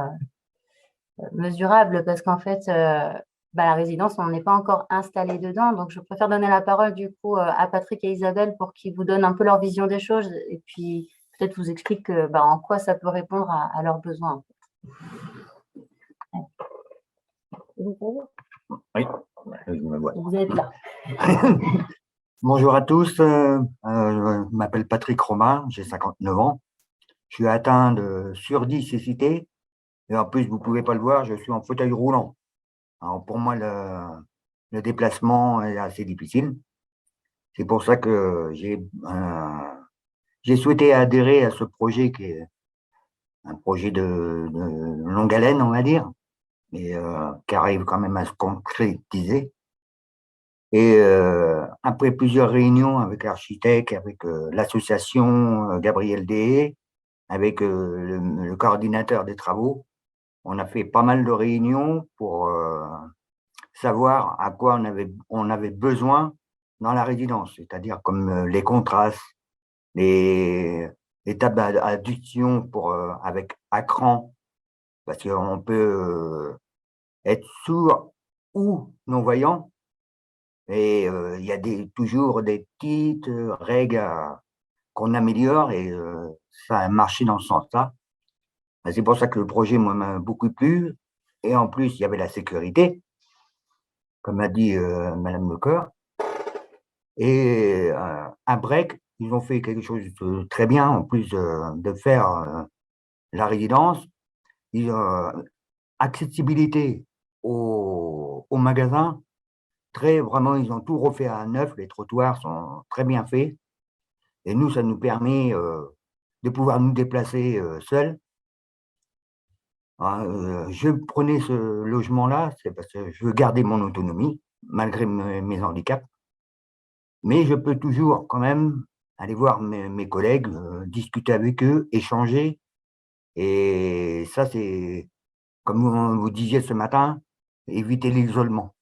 mesurable parce qu'en fait, la résidence, on n'est pas encore installé dedans. Donc, je préfère donner la parole du coup à Patrick et Isabelle pour qu'ils vous donnent un peu leur vision des choses et puis peut-être vous expliquent en quoi ça peut répondre à leurs besoins. Oui, je me vois. Vous êtes là. Bonjour à tous, je m'appelle Patrick Romain, j'ai 59 ans. Je suis atteint de surdicécité et en plus, vous ne pouvez pas le voir, je suis en fauteuil roulant. Alors pour moi, le déplacement est assez difficile. C'est pour ça que j'ai souhaité adhérer à ce projet qui est un projet de longue haleine, on va dire, mais qui arrive quand même à se concrétiser. Et après plusieurs réunions avec l'architecte, avec l'association Gabriel Deshaies, avec le coordinateur des travaux, on a fait pas mal de réunions pour savoir à quoi on avait besoin dans la résidence, c'est-à-dire comme les contrastes, les tables d'adduction avec écran, parce qu'on peut être sourd ou non-voyant. Et il y a toujours des petites règles qu'on améliore et ça a marché dans ce sens-là. C'est pour ça que le projet m'a beaucoup plu. Et en plus, il y avait la sécurité, comme a dit Madame Lecœur. Et à Breck, ils ont fait quelque chose de très bien, en plus de faire la résidence. Accessibilité au magasin. Vraiment, ils ont tout refait à neuf, les trottoirs sont très bien faits. Et nous, ça nous permet de pouvoir nous déplacer seuls. Je prenais ce logement-là, c'est parce que je veux garder mon autonomie, malgré mes handicaps. Mais je peux toujours quand même aller voir mes collègues, discuter avec eux, échanger. Et ça, c'est, comme vous disiez ce matin, éviter l'isolement.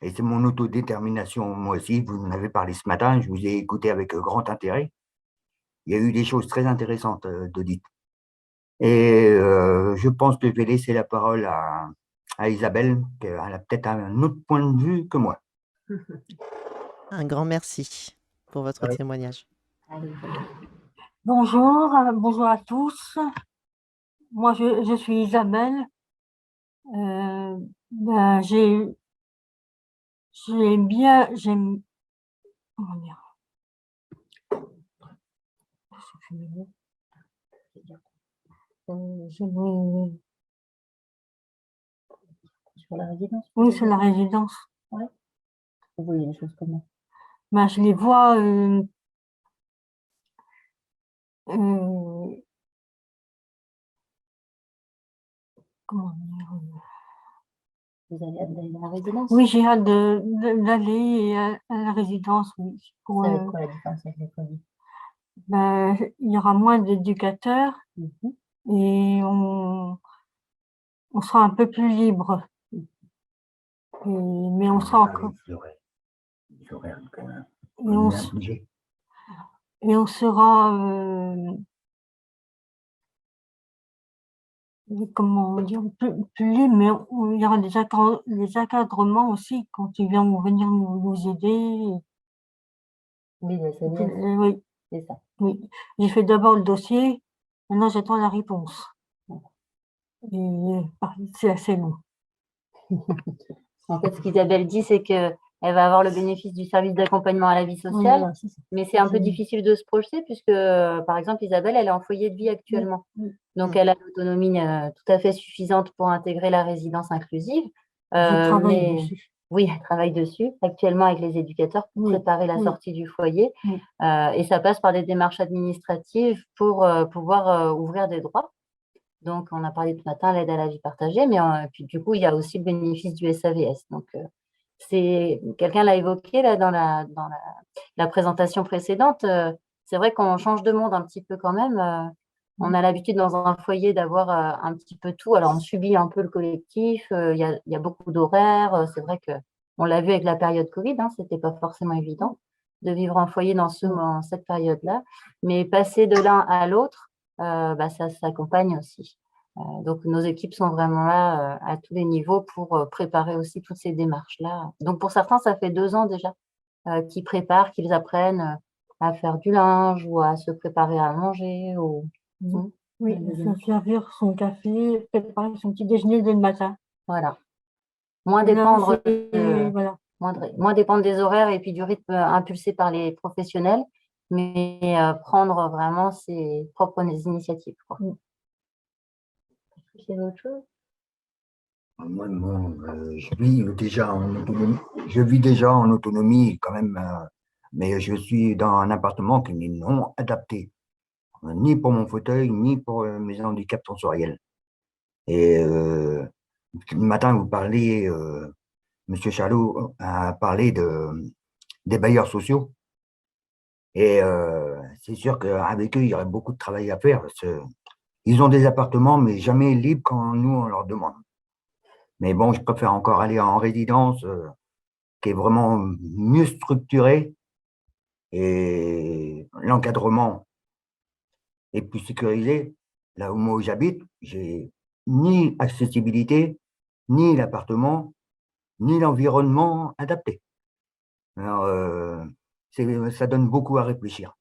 Et c'est mon autodétermination, moi aussi. Vous en avez parlé ce matin, je vous ai écouté avec grand intérêt. Il y a eu des choses très intéressantes de dites. Et je pense que je vais laisser la parole à Isabelle, qui a peut-être un autre point de vue que moi. Un grand merci pour votre témoignage. Bonjour, bonjour à tous. Moi, je suis Isabelle. Comment dire? Sur la résidence? Oui, sur la résidence. Ouais. Vous voyez les choses comment? Je les vois comment dire, Vous allez à la résidence? oui, j'ai hâte d'aller à la résidence, oui. Ça va être quoi la différence avec les foyers? Ben, il y aura moins d'éducateurs Mhm. et on sera un peu plus libre. Mais on sera encore, Les horaires, et on, bien s- bougé. et on sera, comment dire, plus libre, mais il y aura des encadrements aussi quand ils vont venir nous aider. Oui, la SNES, Oui, c'est ça. oui. J'ai fait d'abord le dossier, maintenant j'attends la réponse. Et c'est assez long. En fait, ce qu'Isabelle dit, c'est qu'elle va avoir le bénéfice du service d'accompagnement à la vie Oui, sociale, voilà, c'est ça. mais c'est un peu difficile de se projeter puisque, par exemple, Isabelle, elle est en foyer de vie actuellement. Oui. Donc, elle a l'autonomie tout à fait suffisante pour intégrer la résidence inclusive. Je travaille Mais dessus. oui, elle travaille dessus actuellement avec les éducateurs pour Oui, préparer la oui. sortie du foyer. Oui. Et ça passe par des démarches administratives pour pouvoir ouvrir des droits. Donc, on a parlé ce matin l'aide à la vie partagée, mais puis du coup, il y a aussi le bénéfice du SAVS. Donc, quelqu'un l'a évoqué là la présentation précédente. C'est vrai qu'on change de monde un petit peu quand même. On a l'habitude dans un foyer d'avoir un petit peu tout. Alors, on subit un peu le collectif. Il y a beaucoup d'horaires. C'est vrai que on l'a vu avec la période Covid. C'était pas forcément évident de vivre en foyer dans cette période-là. Mais passer de l'un à l'autre, ça s'accompagne aussi. Donc, nos équipes sont vraiment là à tous les niveaux pour préparer aussi toutes ces démarches-là. Donc, pour certains, ça fait 2 ans déjà qu'ils préparent, qu'ils apprennent à faire du linge ou à se préparer à manger. Oui, se servir son café, préparer son petit déjeuner dès le matin. Voilà. Moins Là, dépendre, voilà. moins dépendre des horaires et puis du rythme impulsé par les professionnels, mais prendre vraiment ses propres initiatives, quoi. Est-ce qu'il y avait autre chose? Moi, je vis déjà en autonomie. Je vis déjà en autonomie quand même, mais je suis dans un appartement qui n'est non adapté, ni pour mon fauteuil, ni pour mes handicaps sensoriels. Et le matin, vous parlez, Monsieur Charlot a parlé des bailleurs sociaux. Et c'est sûr qu'avec eux, il y aurait beaucoup de travail à faire parce qu'ils ont des appartements, mais jamais libres quand nous, on leur demande. Mais bon, je préfère encore aller en résidence qui est vraiment mieux structurée et l'encadrement est plus sécurisé. Là où moi j'habite, j'ai ni accessibilité, ni l'appartement, ni l'environnement adapté. Alors, ça donne beaucoup à réfléchir.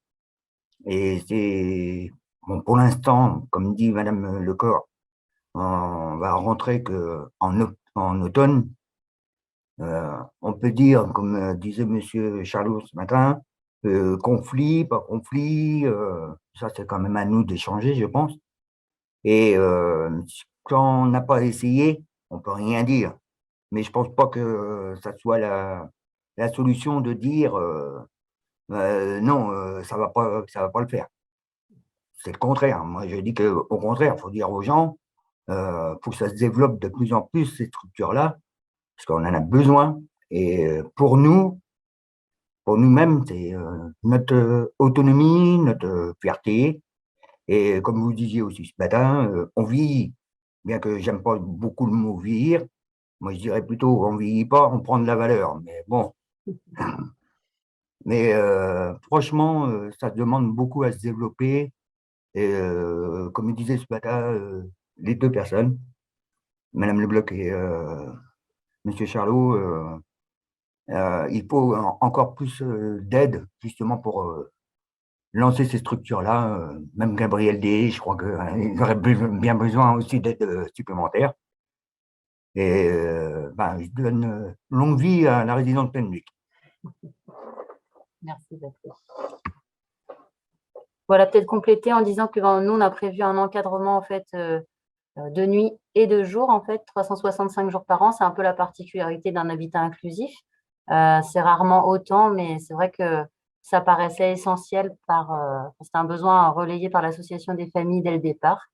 Et c'est, bon, pour l'instant, comme dit Madame Lecor, on va rentrer en automne. On peut dire, comme disait Monsieur Charlot ce matin, conflit, pas conflit, ça c'est quand même à nous d'échanger, je pense. Et quand on n'a pas essayé, on peut rien dire. Mais je pense pas que ça soit la solution de dire non, ça va pas le faire. C'est le contraire. Moi, je dis qu'au contraire, il faut dire aux gens, faut que ça se développe de plus en plus ces structures-là, parce qu'on en a besoin. Et pour nous-mêmes, c'est notre autonomie, notre fierté. Et comme vous disiez aussi ce matin, on vieillit. Bien que j'aime pas beaucoup le mot vieillir, moi je dirais plutôt on vieillit pas, on prend de la valeur. Mais bon, mais franchement, ça demande beaucoup à se développer. Et comme disait ce matin, les deux personnes, Madame Lebloc et Monsieur Charlot, il faut encore plus d'aide justement pour lancer ces structures-là. Même Gabriel D, je crois qu'il aurait bien besoin aussi d'aide supplémentaire. Et je donne longue vie à la résidence pleine nuit. Merci, Baptiste. Voilà, peut-être compléter en disant que nous, on a prévu un encadrement en fait de nuit et de jour, en fait, 365 jours par an. C'est un peu la particularité d'un habitat inclusif. C'est rarement autant, mais c'est vrai que ça paraissait essentiel c'est un besoin relayé par l'association des familles dès le départ.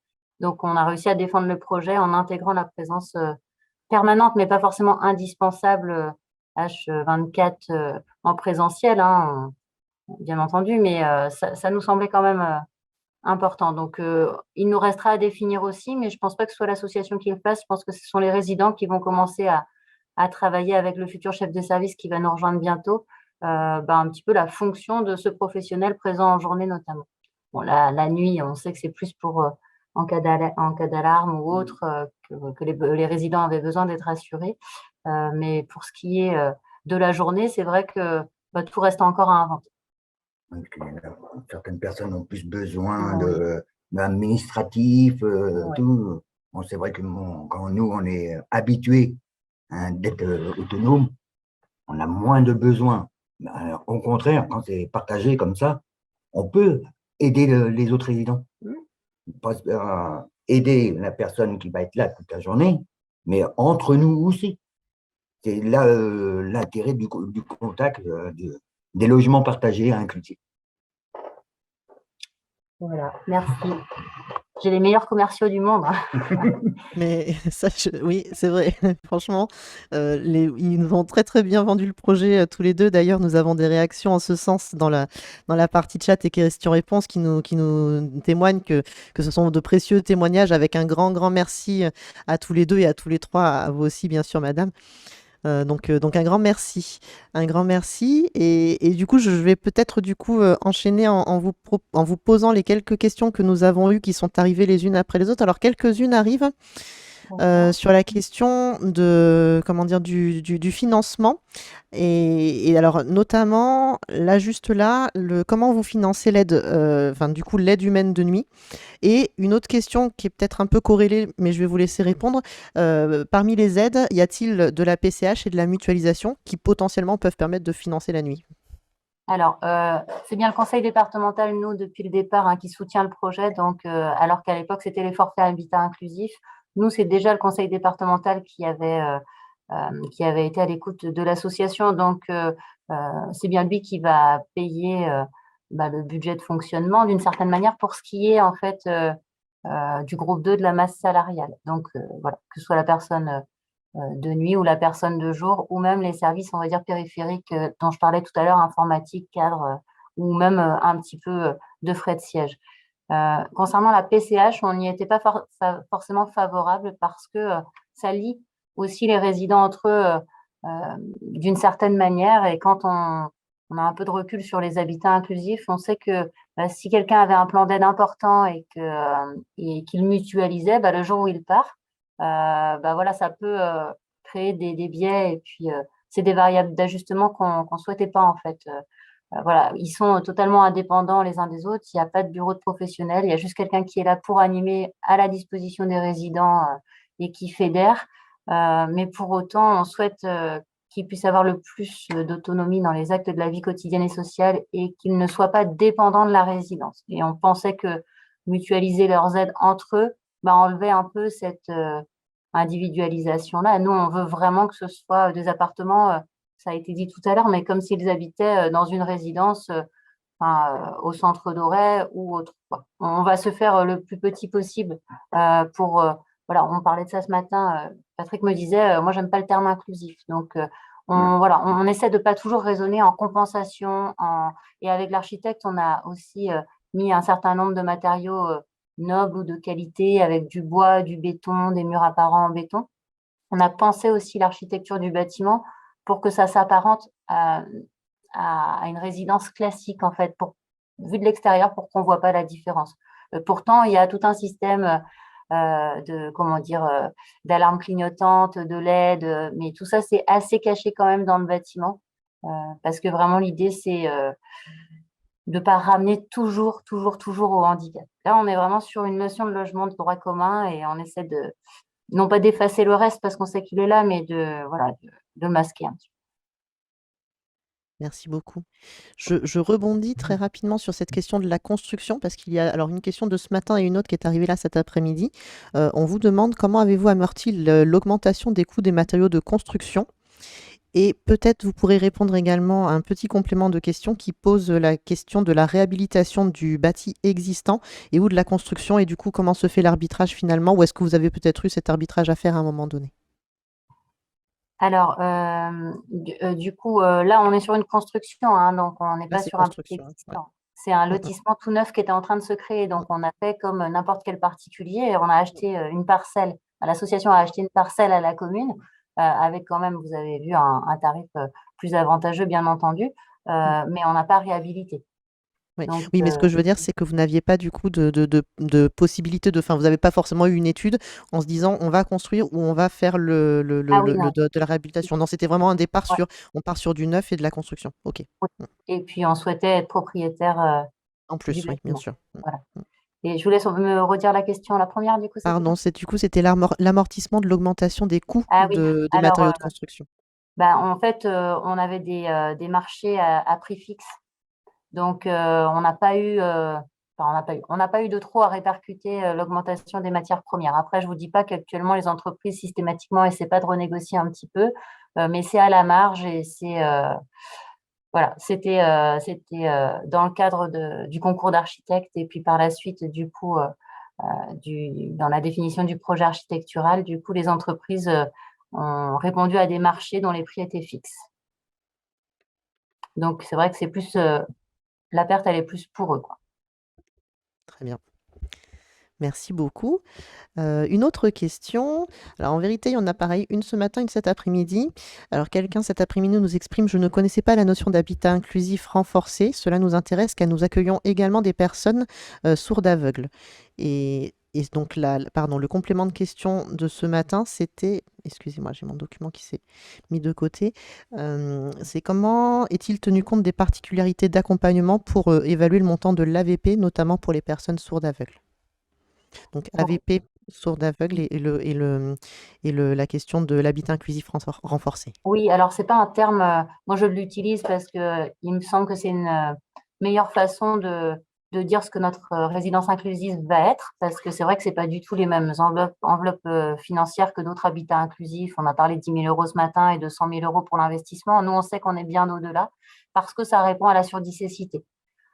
Donc, on a réussi à défendre le projet en intégrant la présence permanente, mais pas forcément indispensable, H24 en présentiel, hein, bien entendu, mais ça nous semblait quand même important. Donc, il nous restera à définir aussi, mais je ne pense pas que ce soit l'association qui le fasse. Je pense que ce sont les résidents qui vont commencer à travailler avec le futur chef de service qui va nous rejoindre bientôt, un petit peu la fonction de ce professionnel présent en journée notamment. Bon, la nuit, on sait que c'est plus pour en cas d'alarme ou autre que les résidents avaient besoin d'être assurés. Mais pour ce qui est de la journée, c'est vrai que tout reste encore à inventer. Donc, certaines personnes ont plus besoin Oui. d'administratif, Ouais. tout. Bon, c'est vrai que quand nous, on est habitués d'être autonome, on a moins de besoins. Au contraire, quand c'est partagé comme ça, on peut aider les autres résidents. Aider la personne qui va être là toute la journée, mais entre nous aussi. C'est là l'intérêt du contact des logements partagés inclusifs. Voilà, merci. J'ai les meilleurs commerciaux du monde, hein. Mais ça, oui, c'est vrai. Franchement, ils nous ont très très bien vendu le projet tous les deux. D'ailleurs, nous avons des réactions en ce sens dans la partie chat et questions-réponses qui nous témoignent que ce sont de précieux témoignages avec un grand merci à tous les deux et à tous les trois, à vous aussi bien sûr, madame. Donc un grand merci. Un grand merci. Et du coup, je vais peut-être du coup enchaîner en vous posant les quelques questions que nous avons eues qui sont arrivées les unes après les autres. Alors, quelques-unes arrivent sur la question de, comment dire, du financement. Et alors, notamment, là, juste là, comment vous financez l'aide, du coup, l'aide humaine de nuit. Et une autre question qui est peut-être un peu corrélée, mais je vais vous laisser répondre. Parmi les aides, y a-t-il de la PCH et de la mutualisation qui potentiellement peuvent permettre de financer la nuit? Alors, c'est bien le conseil départemental, nous, depuis le départ, hein, qui soutient le projet. Donc, alors qu'à l'époque, c'était les forfaits habitat inclusif. Nous, c'est déjà le conseil départemental qui avait été à l'écoute de l'association. Donc, c'est bien lui qui va payer le budget de fonctionnement d'une certaine manière pour ce qui est en fait du groupe 2 de la masse salariale. Donc, voilà, que ce soit la personne de nuit ou la personne de jour, ou même les services, on va dire, périphériques dont je parlais tout à l'heure, informatique, cadre, ou même un petit peu de frais de siège. Concernant la PCH, on n'y était pas forcément favorable parce que ça lie aussi les résidents entre eux d'une certaine manière. Et quand on a un peu de recul sur les habitats inclusifs, on sait que si quelqu'un avait un plan d'aide important et qu'il mutualisait, le jour où il part, voilà, ça peut créer des biais et puis c'est des variables d'ajustement qu'on ne souhaitait pas en fait. Voilà, ils sont totalement indépendants les uns des autres. Il n'y a pas de bureau de professionnel. Il y a juste quelqu'un qui est là pour animer à la disposition des résidents et qui fédère. Mais pour autant, on souhaite qu'ils puissent avoir le plus d'autonomie dans les actes de la vie quotidienne et sociale et qu'ils ne soient pas dépendants de la résidence. Et on pensait que mutualiser leurs aides entre eux enlevait un peu cette individualisation-là. Nous, on veut vraiment que ce soit des appartements ça a été dit tout à l'heure, mais comme s'ils habitaient dans une résidence au centre d'Auray ou autre. On va se faire le plus petit possible voilà, on parlait de ça ce matin. Patrick me disait, moi, j'aime pas le terme inclusif. Donc, on essaie de pas toujours raisonner en compensation. Et avec l'architecte, on a aussi mis un certain nombre de matériaux nobles ou de qualité avec du bois, du béton, des murs apparents en béton. On a pensé aussi l'architecture du bâtiment pour que ça s'apparente à une résidence classique, en fait, vu de l'extérieur, pour qu'on ne voit pas la différence. Pourtant, il y a tout un système d'alarme clignotante, de LED, mais tout ça, c'est assez caché quand même dans le bâtiment, parce que vraiment, l'idée, c'est de ne pas ramener toujours au handicap. Là, on est vraiment sur une notion de logement de droit commun et on essaie de non pas d'effacer le reste parce qu'on sait qu'il est là, mais de le masquer un petit peu. Merci beaucoup. Je rebondis très rapidement sur cette question de la construction parce qu'il y a alors une question de ce matin et une autre qui est arrivée là cet après-midi. On vous demande comment avez-vous amorti l'augmentation des coûts des matériaux de construction Et peut-être vous pourrez répondre également à un petit complément de question qui pose la question de la réhabilitation du bâti existant et ou de la construction, et du coup, comment se fait l'arbitrage finalement, ou est-ce que vous avez peut-être eu cet arbitrage à faire à un moment donné? Alors, du coup, là, on est sur une construction, hein, donc on n'est Là, pas c'est sur un bâti construction, hein, ouais. existant. C'est un Mm, lotissement tout neuf qui était en train de se créer. mm, Donc, on a fait comme n'importe quel particulier. On a acheté une parcelle. L'association a acheté une parcelle à la commune, avec quand même, vous avez vu, un tarif plus avantageux, bien entendu, mm. mais on n'a pas réhabilité. Oui. Donc, Oui, mais ce que je veux dire, c'est que vous n'aviez pas du coup de possibilité de, enfin, vous n'avez pas forcément eu une étude en se disant on va construire ou on va faire ah oui, non. de la réhabilitation. Non, c'était vraiment un départ Ouais, sur, on part sur du neuf et de la construction. Ok. oui. Mm. Et puis, on souhaitait être propriétaire En du plus, oui, bien bâtiment. sûr. Voilà. Mm. Et je vous laisse me redire la question. La première, du coup, c'était Pardon, quoi? c'est du coup, c'était l'amortissement de l'augmentation des coûts Ah oui. des Alors, matériaux de construction. bah, en fait, on avait des marchés à prix fixe. Donc, on n'a pas eu, enfin, on n'a pas eu de trop à répercuter l'augmentation des matières premières. Après, je vous dis pas qu'actuellement, les entreprises, systématiquement, essaient pas de renégocier un petit peu, mais c'est à la marge et voilà, c'était dans le cadre du concours d'architecte et puis par la suite, du coup, dans la définition du projet architectural, du coup, les entreprises ont répondu à des marchés dont les prix étaient fixes. Donc, c'est vrai que c'est plus, la perte, elle est plus pour eux, quoi. Très bien. Merci beaucoup. Une autre question. Alors en vérité, il y en a pareil, une ce matin, une cet après-midi. Alors quelqu'un cet après-midi nous exprime: je ne connaissais pas la notion d'habitat inclusif renforcé. Cela nous intéresse car nous accueillons également des personnes sourdes aveugles. Et donc pardon, le complément de question de ce matin, c'était, excusez-moi, j'ai mon document qui s'est mis de côté. C'est comment est-il tenu compte des particularités d'accompagnement pour évaluer le montant de l'AVP, notamment pour les personnes sourdes aveugles? Donc Donc, AVP, sourde aveugle, la question de l'habitat inclusif renforcé. oui, alors c'est pas un terme, moi je l'utilise parce que il me semble que c'est une meilleure façon de dire ce que notre résidence inclusive va être, parce que c'est vrai que c'est pas du tout les mêmes enveloppes financières que d'autres habitats inclusifs. On a parlé de 10 000 euros ce matin et de 100 000 euros pour l'investissement. Nous, on sait qu'on est bien au-delà parce que ça répond à la surdicécité.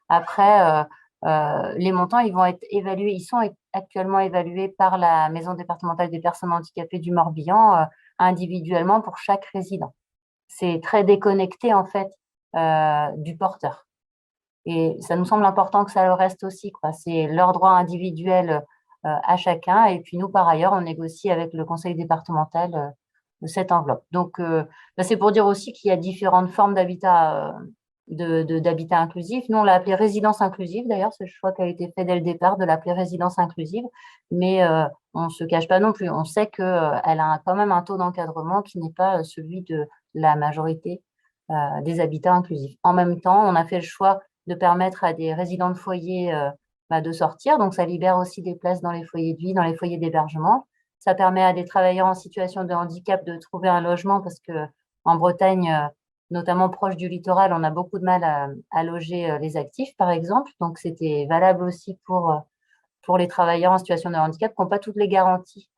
Après, les montants, ils vont être évalués, ils sont actuellement évalués par la Maison départementale des personnes handicapées du Morbihan, individuellement pour chaque résident. C'est très déconnecté, en fait, du porteur. Et ça nous semble important que ça le reste aussi, quoi. C'est leur droit individuel à chacun. Et puis nous, par ailleurs, on négocie avec le conseil départemental de cette enveloppe. Donc, c'est pour dire aussi qu'il y a différentes formes d'habitat d'habitat inclusif. Nous, on l'a appelé résidence inclusive, d'ailleurs, c'est le choix qui a été fait dès le départ de l'appeler résidence inclusive. Mais on ne se cache pas non plus. On sait qu'elle a quand même un taux d'encadrement qui n'est pas celui de la majorité des habitats inclusifs. En même temps, on a fait le choix de permettre à des résidents de foyer de sortir. Donc, ça libère aussi des places dans les foyers de vie, dans les foyers d'hébergement. Ça permet à des travailleurs en situation de handicap de trouver un logement parce que en Bretagne, notamment proche du littoral, on a beaucoup de mal à loger les actifs, par exemple. Donc, c'était valable aussi pour les travailleurs en situation de handicap qui n'ont pas toutes les garanties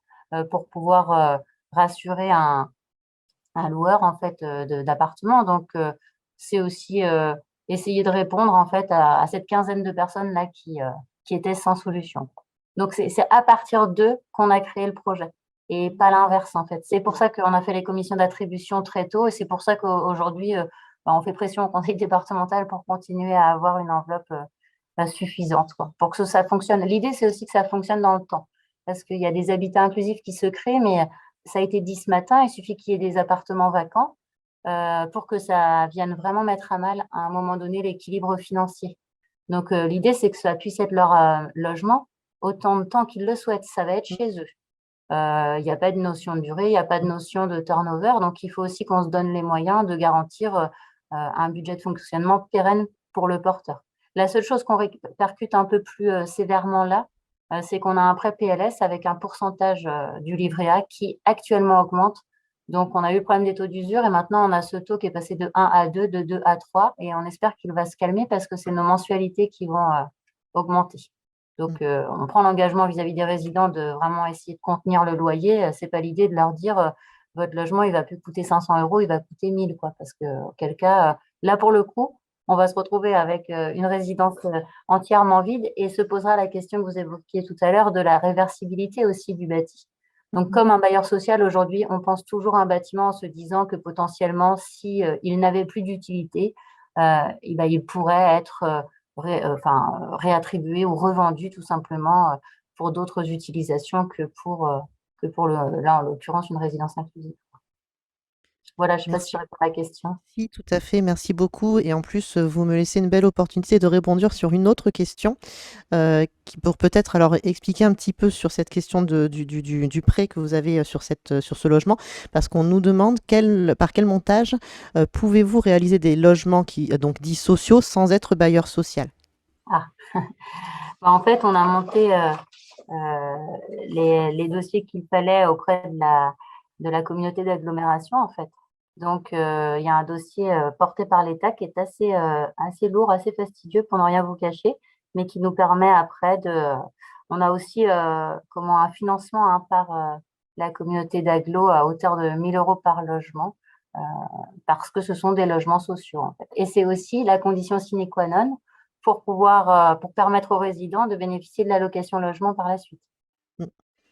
pour pouvoir rassurer un loueur en fait d'appartements. Donc, c'est aussi essayer de répondre en fait à cette quinzaine de personnes là qui étaient sans solution. Donc, c'est à partir d'eux qu'on a créé le projet et pas l'inverse en fait. C'est pour ça qu'on a fait les commissions d'attribution très tôt et c'est pour ça qu'aujourd'hui, on fait pression au conseil départemental pour continuer à avoir une enveloppe suffisante, quoi, pour que ça fonctionne. L'idée, c'est aussi que ça fonctionne dans le temps parce qu'il y a des habitats inclusifs qui se créent, mais ça a été dit ce matin, il suffit qu'il y ait des appartements vacants pour que ça vienne vraiment mettre à mal, à un moment donné, l'équilibre financier. Donc, l'idée, c'est que ça puisse être leur logement autant de temps qu'ils le souhaitent. Ça va être chez eux. Il n'y a pas de notion de durée, il n'y a pas de notion de turnover. Donc, il faut aussi qu'on se donne les moyens de garantir un budget de fonctionnement pérenne pour le porteur. La seule chose qu'on répercute un peu plus sévèrement là, c'est qu'on a un prêt PLS avec un pourcentage du livret A qui actuellement augmente. Donc, on a eu le problème des taux d'usure et maintenant, on a ce taux qui est passé de 1 à 2, de 2 à 3 et on espère qu'il va se calmer parce que c'est nos mensualités qui vont augmenter. Donc, on prend l'engagement vis-à-vis des résidents de vraiment essayer de contenir le loyer. Ce n'est pas l'idée de leur dire votre logement, il va plus coûter 500 €, il va coûter 1000, quoi, parce que, auquel cas, là, pour le coup, on va se retrouver avec une résidence entièrement vide et se posera la question que vous évoquiez tout à l'heure de la réversibilité aussi du bâti. Donc, comme un bailleur social, aujourd'hui, on pense toujours à un bâtiment en se disant que potentiellement, si il n'avait plus d'utilité, il pourrait être réattribué ou revendu tout simplement pour d'autres utilisations que pour là, en l'occurrence, une résidence inclusive. Voilà, je ne sais pas si Merci. je réponds à la question. Si, tout à fait, merci beaucoup. Et en plus, vous me laissez une belle opportunité de rebondir sur une autre question, pour peut-être alors expliquer un petit peu sur cette question du prêt que vous avez sur ce logement, parce qu'on nous demande par quel montage pouvez-vous réaliser des logements donc dits sociaux sans être bailleur social. Ah, en fait, on a monté les dossiers qu'il fallait auprès de la communauté d'agglomération, en fait. Donc, il y a un dossier porté par l'État qui est assez lourd, assez fastidieux, pour ne rien vous cacher, mais qui nous permet après on a aussi un financement par la communauté d'agglo à hauteur de 1 000 € par logement, parce que ce sont des logements sociaux, en fait. Et c'est aussi la condition sine qua non pour permettre aux résidents de bénéficier de l'allocation logement par la suite. Mm.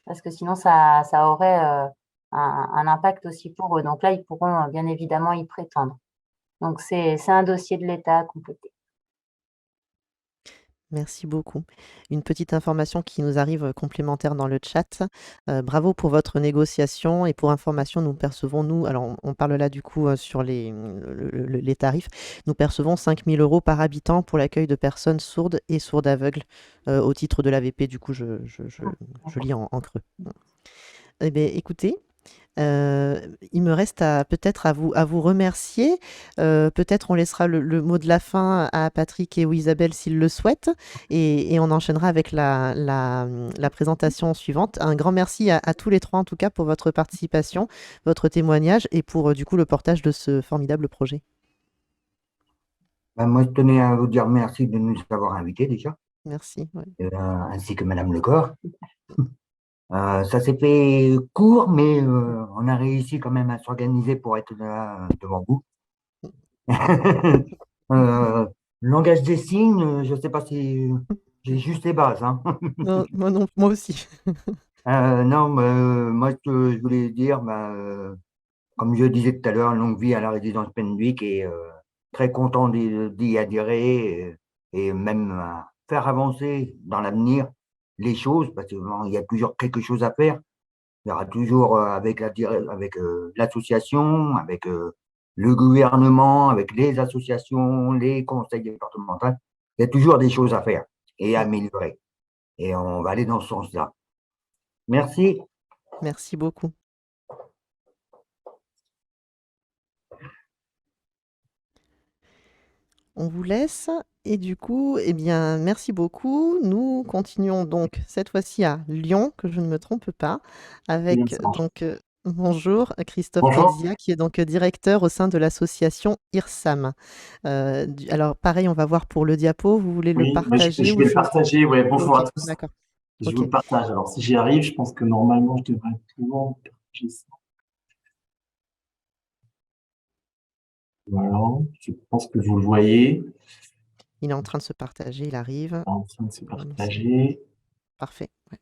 Parce que sinon, ça aurait un impact aussi pour eux. Donc là, ils pourront bien évidemment y prétendre. Donc, c'est un dossier de l'État à compléter. Merci beaucoup. Une petite information qui nous arrive complémentaire dans le chat. Bravo pour votre négociation et pour information, nous percevons, alors on parle là du coup sur les tarifs, nous percevons 5 000 € par habitant pour l'accueil de personnes sourdes et sourdes aveugles au titre de l'AVP. Du coup, je lis en creux. Eh bien, écoutez, il me reste peut-être à vous remercier. Peut-être on laissera le mot de la fin à Patrick et ou Isabelle s'ils le souhaitent, et on enchaînera avec la présentation suivante. Un grand merci à tous les trois en tout cas pour votre participation, votre témoignage et pour du coup le portage de ce formidable projet. Moi, je tenais à vous dire merci de nous avoir invités déjà, Merci. Ouais. ainsi que Madame Lecor. Ça s'est fait court, mais on a réussi quand même à s'organiser pour être là devant vous. Langage des signes, je ne sais pas si j'ai juste les bases. Hein. Non, moi aussi. Non, moi, ce que je voulais dire, comme je disais tout à l'heure, longue vie à la résidence Penduic et très content d'y adhérer et même faire avancer dans l'avenir les choses, parce qu'il y a toujours quelque chose à faire. Il y aura toujours avec l'association, avec le gouvernement, avec les associations, les conseils départementaux, il y a toujours des choses à faire et à améliorer. Et on va aller dans ce sens-là. Merci. Merci beaucoup. On vous laisse et du coup, eh bien, merci beaucoup. Nous continuons donc cette fois-ci à Lyon, que je ne me trompe pas, avec donc bonjour Christophe Bonjour. Kezia, qui est donc directeur au sein de l'association IRSAM. Alors pareil, on va voir pour le diapo. Vous voulez le partager je vais le partager. Ouais, bonjour Ok, à tous. d'accord. Je Ok. vous le partage. Alors, si j'y arrive, je pense que normalement, je devrais pouvoir partager ça. Voilà, je pense que vous le voyez. Il est en train de se partager, il arrive. En train de se partager. Parfait. Ouais.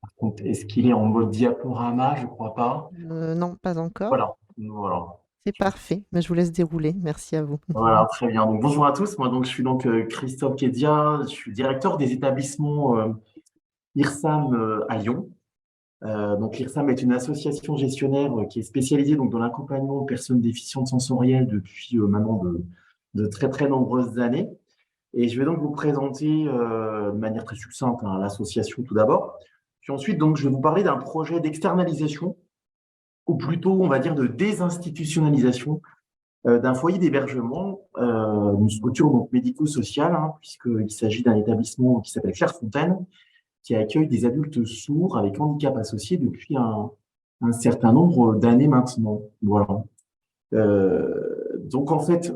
Par contre, est-ce qu'il est en mode diaporama? Je ne crois pas. Non, pas encore. Voilà. C'est parfait, mais je vous laisse dérouler. Merci à vous. Voilà, très bien. Donc, bonjour à tous. Moi, je suis Christophe Kezia. Je suis directeur des établissements IRSAM à Lyon. L'IRSAM est une association gestionnaire qui est spécialisée dans l'accompagnement de personnes déficientes sensorielles depuis maintenant de très, très nombreuses années. Et je vais donc vous présenter de manière très succincte l'association tout d'abord. Puis ensuite, je vais vous parler d'un projet d'externalisation, ou plutôt, on va dire, de désinstitutionnalisation d'un foyer d'hébergement, une structure médico-sociale, puisqu'il s'agit d'un établissement qui s'appelle Clairefontaine, qui accueille des adultes sourds avec handicap associé depuis un certain nombre d'années maintenant. Voilà. Donc en fait,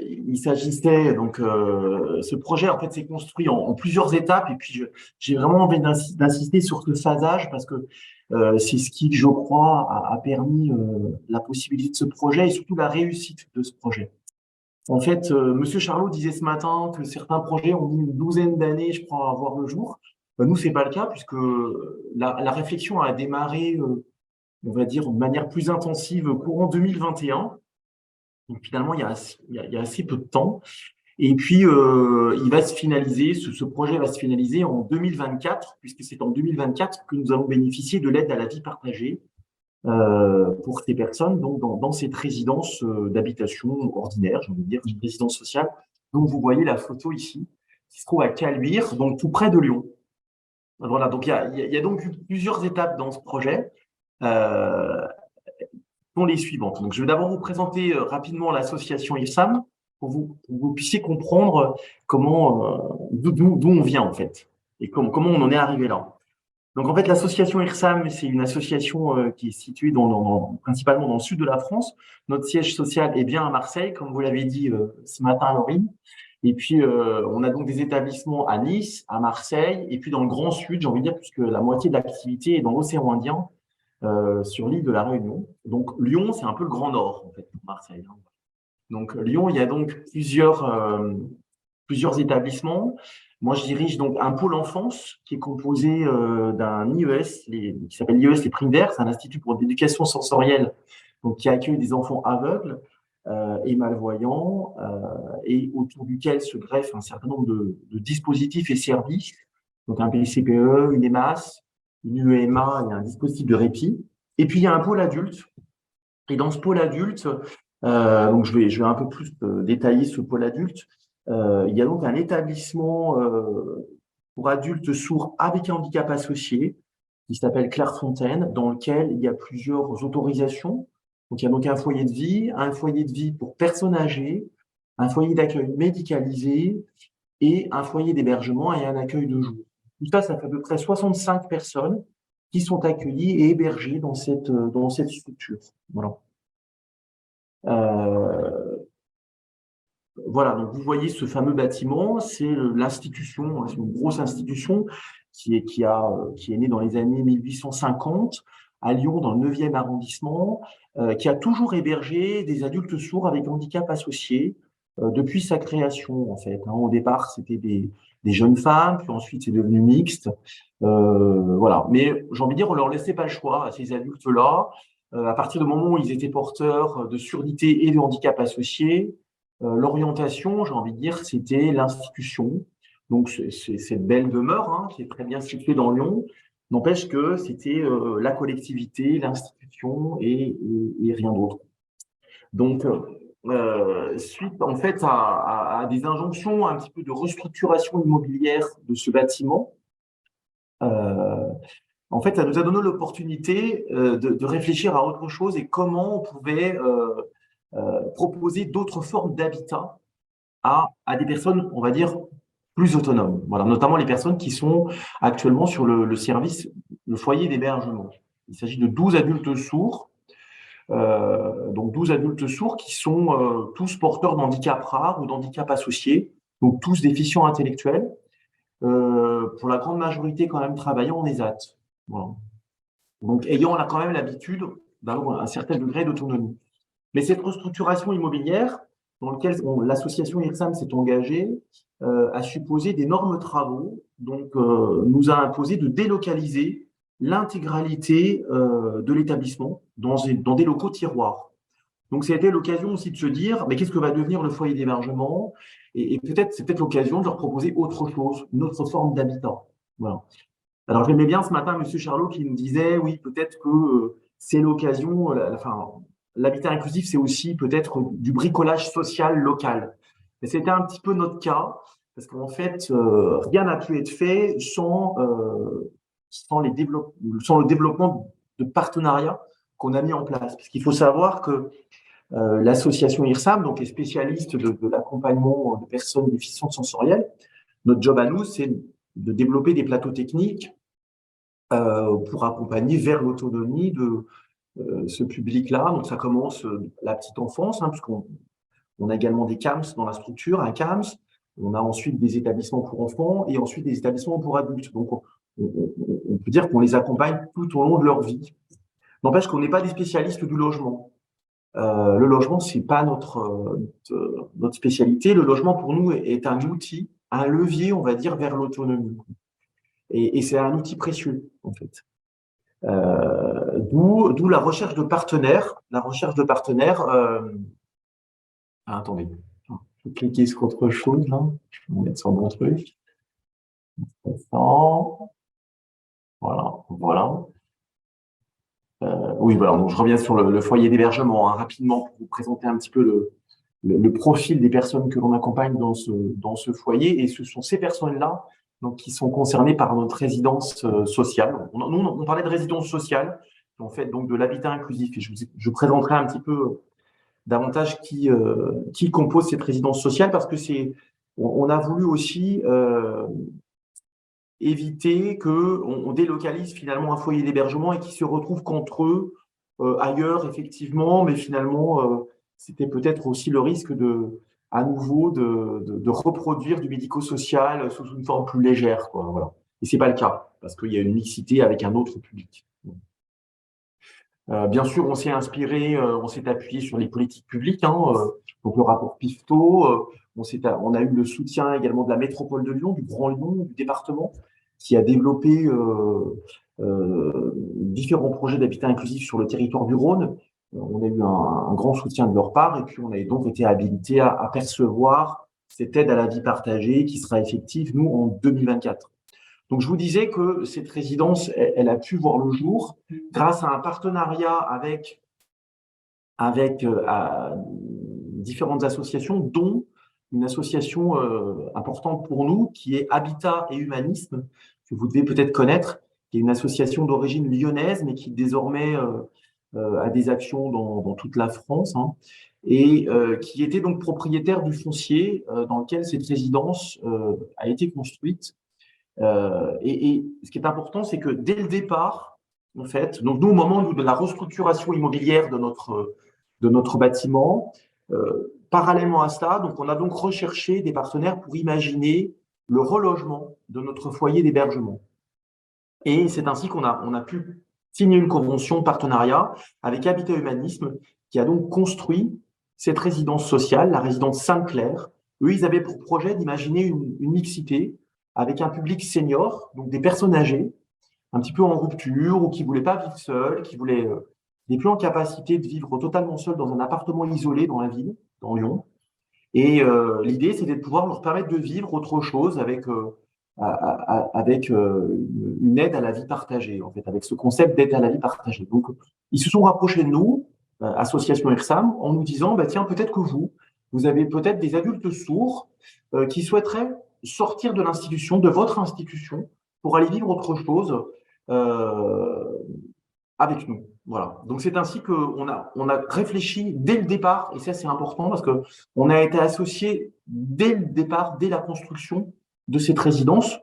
il s'agissait donc ce projet en fait s'est construit en plusieurs étapes et puis j'ai vraiment envie d'insister sur ce phasage parce que c'est ce qui, je crois, a permis la possibilité de ce projet et surtout la réussite de ce projet. En fait, Monsieur Charlot disait ce matin que certains projets ont mis une douzaine d'années, je crois, à voir le jour. Nous, c'est pas le cas puisque la réflexion a démarré, on va dire, de manière plus intensive courant 2021. Donc finalement, il y a assez peu de temps. Et puis, il va se finaliser, ce projet va se finaliser en 2024, puisque c'est en 2024 que nous allons bénéficier de l'aide à la vie partagée pour ces personnes donc dans cette résidence d'habitation ordinaire, j'ai envie de dire, une résidence sociale. Donc, vous voyez la photo ici, qui se trouve à Caluire, donc tout près de Lyon. Voilà, donc il y a donc eu plusieurs étapes dans ce projet. Sont les suivantes. Donc, je vais d'abord vous présenter rapidement l'association IRSAM pour que vous puissiez comprendre d'où on vient en fait et comment on en est arrivé là. Donc, en fait, l'association IRSAM, c'est une association qui est située principalement dans le sud de la France. Notre siège social est bien à Marseille, comme vous l'avez dit ce matin, Laurine. Et puis, on a donc des établissements à Nice, à Marseille, et puis dans le Grand Sud, j'ai envie de dire, puisque la moitié de l'activité est dans l'océan Indien, sur l'île de la Réunion. Donc, Lyon, c'est un peu le Grand Nord, en fait, pour Marseille. Donc, Lyon, il y a donc plusieurs établissements. Moi, je dirige donc un pôle enfance qui est composé d'un IES, qui s'appelle l'IES Les Primes Verts, c'est un institut pour l'éducation sensorielle, donc qui accueille des enfants aveugles et malvoyants, et autour duquel se greffe un certain nombre de dispositifs et services, donc un PCPE, une EMAS, une UEMA et un dispositif de répit. Et puis, il y a un pôle adulte. Et dans ce pôle adulte, donc je vais un peu plus détailler ce pôle adulte. Il y a donc un établissement pour adultes sourds avec un handicap associé qui s'appelle Clairefontaine, dans lequel il y a plusieurs autorisations. Donc, il y a donc un foyer de vie pour personnes âgées, un foyer d'accueil médicalisé et un foyer d'hébergement et un accueil de jour. Tout ça, ça fait à peu près 65 personnes qui sont accueillies et hébergées dans cette structure. Voilà. Voilà, donc vous voyez ce fameux bâtiment, c'est l'institution, c'est une grosse institution qui est née dans les années 1850 à Lyon, dans le 9e arrondissement, qui a toujours hébergé des adultes sourds avec handicap associé depuis sa création, en fait. Au départ, c'était des jeunes femmes, puis ensuite, c'est devenu mixte. Voilà. Mais j'ai envie de dire, on leur laissait pas le choix à ces adultes-là. À partir du moment où ils étaient porteurs de surdité et de handicap associé, l'orientation, j'ai envie de dire, c'était l'institution. Donc, c'est cette belle demeure qui est très bien située dans Lyon. N'empêche que c'était la collectivité, l'institution et rien d'autre. Donc, suite en fait à des injonctions un petit peu de restructuration immobilière de ce bâtiment, en fait, ça nous a donné l'opportunité de réfléchir à autre chose et comment on pouvait proposer d'autres formes d'habitat à des personnes, on va dire, plus autonomes. Voilà, notamment les personnes qui sont actuellement sur le service, le foyer d'hébergement. Il s'agit de 12 adultes sourds, donc 12 adultes sourds qui sont tous porteurs d'handicap rares ou d'handicap associés, donc tous déficients intellectuels, pour la grande majorité quand même travaillant en ESAT. Voilà. Donc ayant quand même l'habitude d'avoir un certain degré d'autonomie. Mais cette restructuration immobilière, dans laquelle l'association IRSAM s'est engagée, a supposé d'énormes travaux, donc nous a imposé de délocaliser l'intégralité de l'établissement dans des locaux tiroirs. Donc, c'était l'occasion aussi de se dire, mais qu'est-ce que va devenir le foyer d'hébergement? Et c'est peut-être l'occasion de leur proposer autre chose, une autre forme d'habitat. Voilà. Alors, j'aimais bien ce matin M. Charlot qui nous disait, oui, peut-être que c'est l'occasion, l'habitat inclusif, c'est aussi peut-être du bricolage social local. Et c'était un petit peu notre cas, parce qu'en fait, rien n'a pu être fait sans le développement de partenariats qu'on a mis en place. Parce qu'il faut savoir que l'association IRSAM, donc les spécialistes de l'accompagnement de personnes déficientes sensorielles, notre job à nous, c'est de développer des plateaux techniques pour accompagner vers l'autonomie de ce public-là. Donc, ça commence la petite enfance, puisqu'on On a également des CAMS dans la structure, un CAMS. On a ensuite des établissements pour enfants et ensuite des établissements pour adultes. Donc, on peut dire qu'on les accompagne tout au long de leur vie. N'empêche qu'on n'est pas des spécialistes du logement. Le logement, c'est pas notre spécialité. Le logement, pour nous, est un outil, un levier, on va dire, vers l'autonomie. Et c'est un outil précieux, en fait. D'où la recherche de partenaires. La recherche de partenaires. Attendez, je vais cliquer sur autre chose, là. Je vais me mettre sur mon truc. Voilà. Oui, voilà. Donc, je reviens sur le foyer d'hébergement, hein, rapidement, pour vous présenter un petit peu le profil des personnes que l'on accompagne dans ce foyer. Et ce sont ces personnes-là donc, qui sont concernées par notre résidence sociale. Nous, on parlait de résidence sociale, en fait, donc de l'habitat inclusif. Et je présenterai un petit peu davantage qui compose cette résidence sociale, parce que on a voulu aussi éviter qu'on délocalise finalement un foyer d'hébergement et qu'ils se retrouvent qu'entre eux ailleurs, effectivement, mais finalement, c'était peut-être aussi le risque à nouveau de reproduire du médico-social sous une forme plus légère, quoi, voilà. Et c'est pas le cas, parce qu'il y a une mixité avec un autre public. Bien sûr, on s'est inspiré, on s'est appuyé sur les politiques publiques, hein, donc le rapport Pifto, on a eu le soutien également de la métropole de Lyon, du Grand Lyon, du département, qui a développé différents projets d'habitat inclusif sur le territoire du Rhône. On a eu un grand soutien de leur part, et puis on a donc été habilité à percevoir cette aide à la vie partagée qui sera effective, nous, en 2024. Donc, je vous disais que cette résidence, elle a pu voir le jour grâce à un partenariat avec différentes associations, dont une association importante pour nous qui est Habitat et Humanisme, que vous devez peut-être connaître, qui est une association d'origine lyonnaise, mais qui désormais a des actions dans toute la France, hein, et qui était donc propriétaire du foncier dans lequel cette résidence a été construite. Et ce qui est important, c'est que dès le départ, en fait, donc nous, au moment de la restructuration immobilière de notre bâtiment, parallèlement à cela, donc on a donc recherché des partenaires pour imaginer le relogement de notre foyer d'hébergement. Et c'est ainsi qu'on a pu signer une convention de partenariat avec Habitat Humanisme, qui a donc construit cette résidence sociale, la résidence Sainte-Claire. Eux, ils avaient pour projet d'imaginer une mixité avec un public senior, donc des personnes âgées, un petit peu en rupture ou qui ne voulaient pas vivre seules, qui n'étaient plus en capacité de vivre totalement seules dans un appartement isolé dans la ville, dans Lyon. Et l'idée, c'était de pouvoir leur permettre de vivre autre chose avec une aide à la vie partagée, en fait, avec ce concept d'aide à la vie partagée. Donc, ils se sont rapprochés de nous, association IRSAM, en nous disant, tiens, peut-être que vous avez peut-être des adultes sourds qui souhaiteraient sortir de l'institution, de votre institution, pour aller vivre autre chose avec nous. Voilà. Donc, c'est ainsi qu'on a réfléchi dès le départ, et ça, c'est important parce qu'on a été associés dès le départ, dès la construction de cette résidence,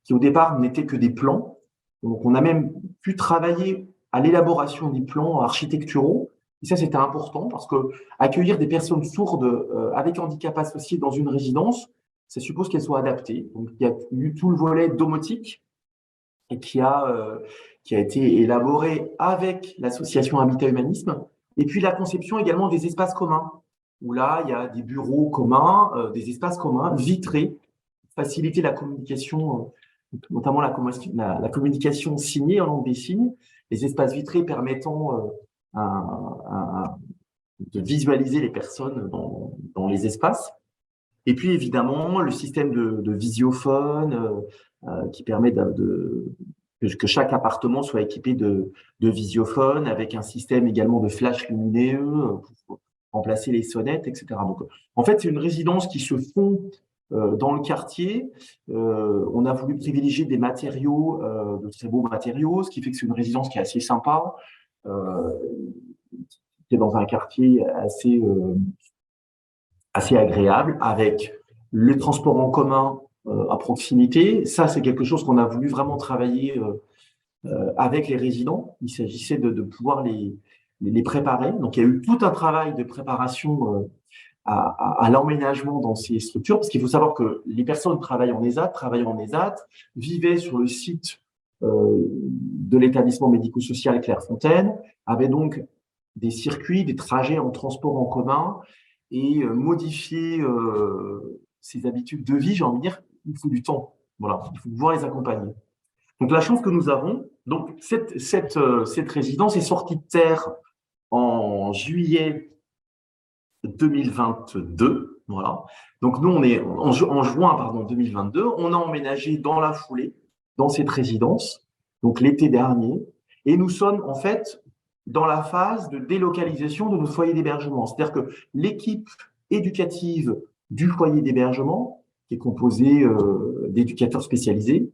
qui au départ n'était que des plans. Donc, on a même pu travailler à l'élaboration des plans architecturaux. Et ça, c'était important parce que accueillir des personnes sourdes avec handicap associé dans une résidence, ça suppose qu'elles soient adaptées. Donc, il y a eu tout le volet domotique et qui a été élaboré avec l'association Habitat Humanisme. Et puis, la conception également des espaces communs, où là, il y a des bureaux communs, des espaces communs vitrés, faciliter la communication, notamment la communication signée en langue des signes, les espaces vitrés permettant de visualiser les personnes dans les espaces. Et puis, évidemment, le système de visiophone qui permet que chaque appartement soit équipé de visiophone, avec un système également de flash lumineux pour remplacer les sonnettes, etc. Donc, en fait, c'est une résidence qui se fond dans le quartier. On a voulu privilégier des matériaux, de très beaux matériaux, ce qui fait que c'est une résidence qui est assez sympa, qui est dans un quartier assez agréable, avec le transport en commun à proximité. Ça, c'est quelque chose qu'on a voulu vraiment travailler avec les résidents. Il s'agissait de pouvoir les préparer. Donc, il y a eu tout un travail de préparation à l'emménagement dans ces structures, parce qu'il faut savoir que les personnes travaillant en ESAT, vivaient sur le site de l'établissement médico-social Clairefontaine, avaient donc des circuits, des trajets en transport en commun, et modifier ses habitudes de vie, j'ai envie de dire, il faut du temps. Voilà, il faut pouvoir les accompagner. Donc la chance que nous avons, donc cette résidence est sortie de terre en juillet 2022. Voilà. Donc nous, on est en juin 2022, on a emménagé dans la foulée dans cette résidence, donc l'été dernier, et nous sommes en fait dans la phase de délocalisation de nos foyers d'hébergement. C'est-à-dire que l'équipe éducative du foyer d'hébergement, qui est composée d'éducateurs spécialisés,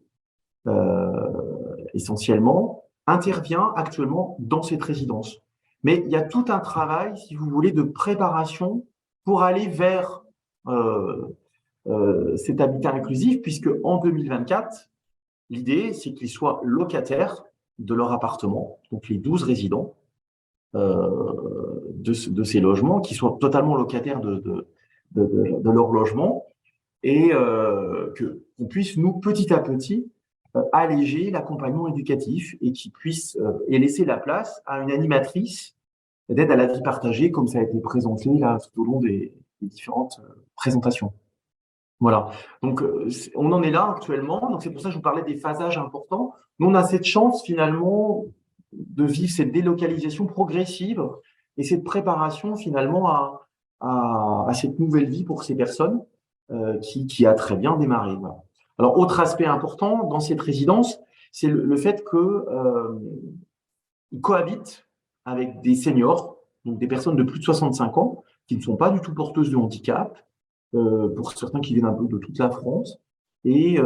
essentiellement, intervient actuellement dans cette résidence. Mais il y a tout un travail, si vous voulez, de préparation pour aller vers cet habitat inclusif, puisque en 2024, l'idée, c'est qu'ils soient locataires de leur appartement, donc les 12 résidents de ces logements, qui soient totalement locataires de leur logement, et qu'on puisse, nous, petit à petit, alléger l'accompagnement éducatif et qui puisse et laisser la place à une animatrice d'aide à la vie partagée, comme ça a été présenté là tout au long des différentes présentations. Voilà. Donc, on en est là actuellement. Donc, c'est pour ça que je vous parlais des phasages importants. Nous, on a cette chance, finalement, de vivre cette délocalisation progressive et cette préparation, finalement, à cette nouvelle vie pour ces personnes qui a très bien démarré. Voilà. Alors, autre aspect important dans cette résidence, c'est le fait qu'ils cohabitent avec des seniors, donc des personnes de plus de 65 ans, qui ne sont pas du tout porteuses de handicap, pour certains qui viennent un peu de toute la France. Et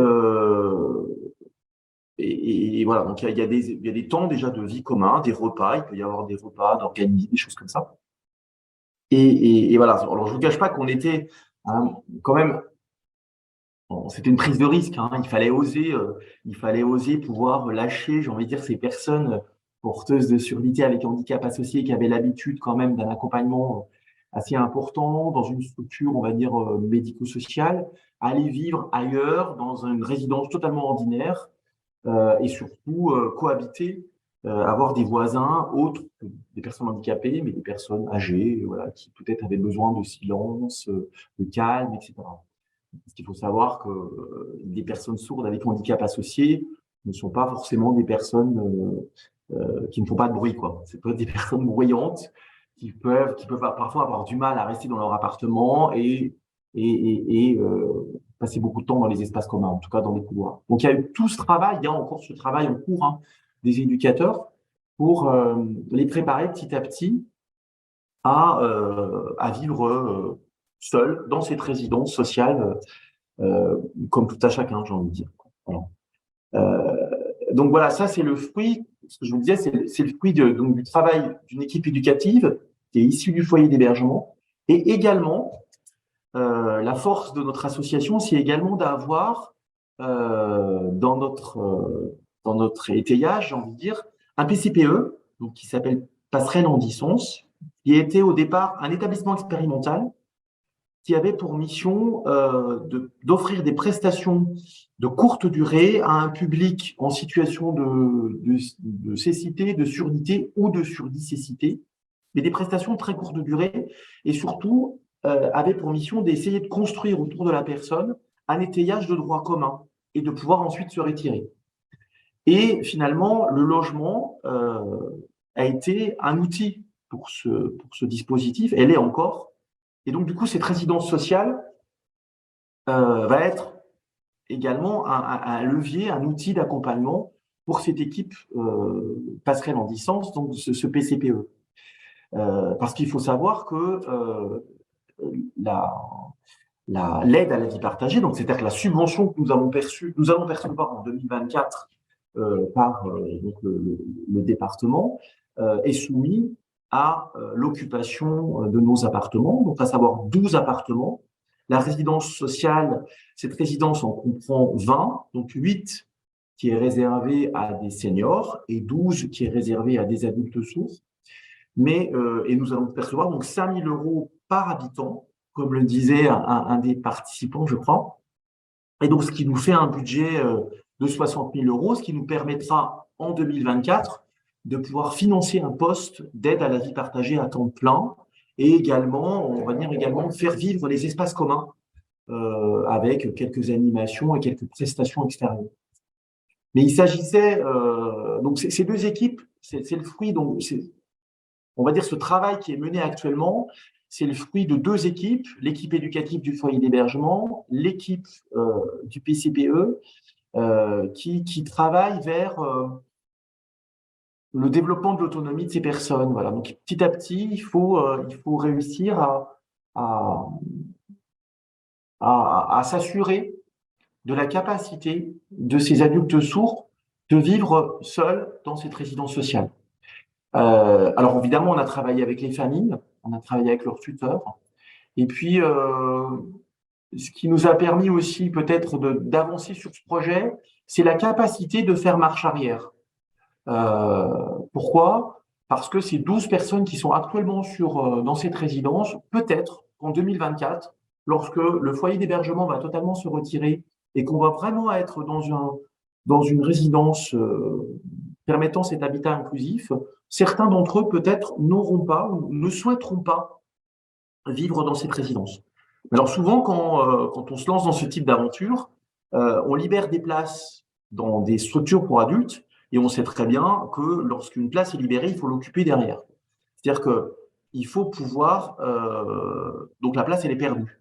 voilà, donc il y a des temps déjà de vie commun, des repas, il peut y avoir des repas, d'organiser, des choses comme ça. Et voilà, alors je ne vous cache pas qu'on était quand même, bon, c'était une prise de risque, hein, il fallait oser pouvoir lâcher, j'ai envie de dire, ces personnes porteuses de surdité avec handicap associé qui avaient l'habitude quand même d'un accompagnement assez important dans une structure, on va dire, médico-sociale, aller vivre ailleurs, dans une résidence totalement ordinaire, et surtout cohabiter, avoir des voisins autres que des personnes handicapées, mais des personnes âgées, voilà, qui peut-être avaient besoin de silence, de calme, etc. Parce qu'il faut savoir que les personnes sourdes avec handicap associé ne sont pas forcément des personnes qui ne font pas de bruit, quoi. C'est pas des personnes bruyantes qui peuvent parfois avoir du mal à rester dans leur appartement et passer beaucoup de temps dans les espaces communs, en tout cas dans les couloirs. Donc il y a eu tout ce travail, il y a encore ce travail en cours, hein, des éducateurs pour les préparer petit à petit à vivre seuls dans cette résidence sociale, comme tout à chacun, j'ai envie de dire. Voilà. Donc voilà, ça c'est le fruit, ce que je vous disais, c'est le fruit donc, du travail d'une équipe éducative qui est issue du foyer d'hébergement. Et également, la force de notre association, c'est également d'avoir dans notre étayage, j'ai envie de dire, un PCPE, donc, qui s'appelle Passerelle en Distance, qui était au départ un établissement expérimental qui avait pour mission d'offrir des prestations de courte durée à un public en situation de cécité, de surdité ou de surdicécité, mais des prestations de très courte durée, et surtout avait pour mission d'essayer de construire autour de la personne un étayage de droit commun et de pouvoir ensuite se retirer. Et finalement, le logement a été un outil pour ce dispositif, elle est encore. Et donc, du coup, cette résidence sociale va être également un levier, un outil d'accompagnement pour cette équipe Passerelle en Distance, donc ce PCPE. Parce qu'il faut savoir que l'aide à la vie partagée, donc c'est-à-dire que la subvention que nous allons percevoir en 2024 par donc le département, est soumise à l'occupation de nos appartements, donc à savoir 12 appartements. La résidence sociale, cette résidence en comprend 20, donc 8 qui est réservée à des seniors et 12 qui est réservée à des adultes sourds. Et nous allons percevoir donc 5 000 € par habitant comme le disait un des participants, je crois. Et donc, ce qui nous fait un budget de 60 000 euros, ce qui nous permettra en 2024 de pouvoir financer un poste d'aide à la vie partagée à temps plein et également, on va dire également, faire vivre les espaces communs avec quelques animations et quelques prestations extérieures. Mais il s'agissait, donc ces deux équipes, c'est le fruit, donc on va dire ce travail qui est mené actuellement, c'est le fruit de deux équipes, l'équipe éducative du foyer d'hébergement, l'équipe du PCPE, qui travaille vers le développement de l'autonomie de ces personnes. Voilà. Donc petit à petit, il faut réussir à s'assurer de la capacité de ces adultes sourds de vivre seuls dans cette résidence sociale. Alors évidemment, on a travaillé avec les familles, on a travaillé avec leurs tuteurs, et puis ce qui nous a permis aussi peut-être d'avancer sur ce projet, c'est la capacité de faire marche arrière. Pourquoi? Parce que ces 12 personnes qui sont actuellement dans cette résidence, peut-être qu'en 2024, lorsque le foyer d'hébergement va totalement se retirer et qu'on va vraiment être dans une résidence permettant cet habitat inclusif, certains d'entre eux peut-être n'auront pas ou ne souhaiteront pas vivre dans cette résidence. Alors souvent, quand on se lance dans ce type d'aventure, on libère des places dans des structures pour adultes et on sait très bien que lorsqu'une place est libérée, il faut l'occuper derrière. C'est-à-dire qu'il faut pouvoir… donc la place, elle est perdue.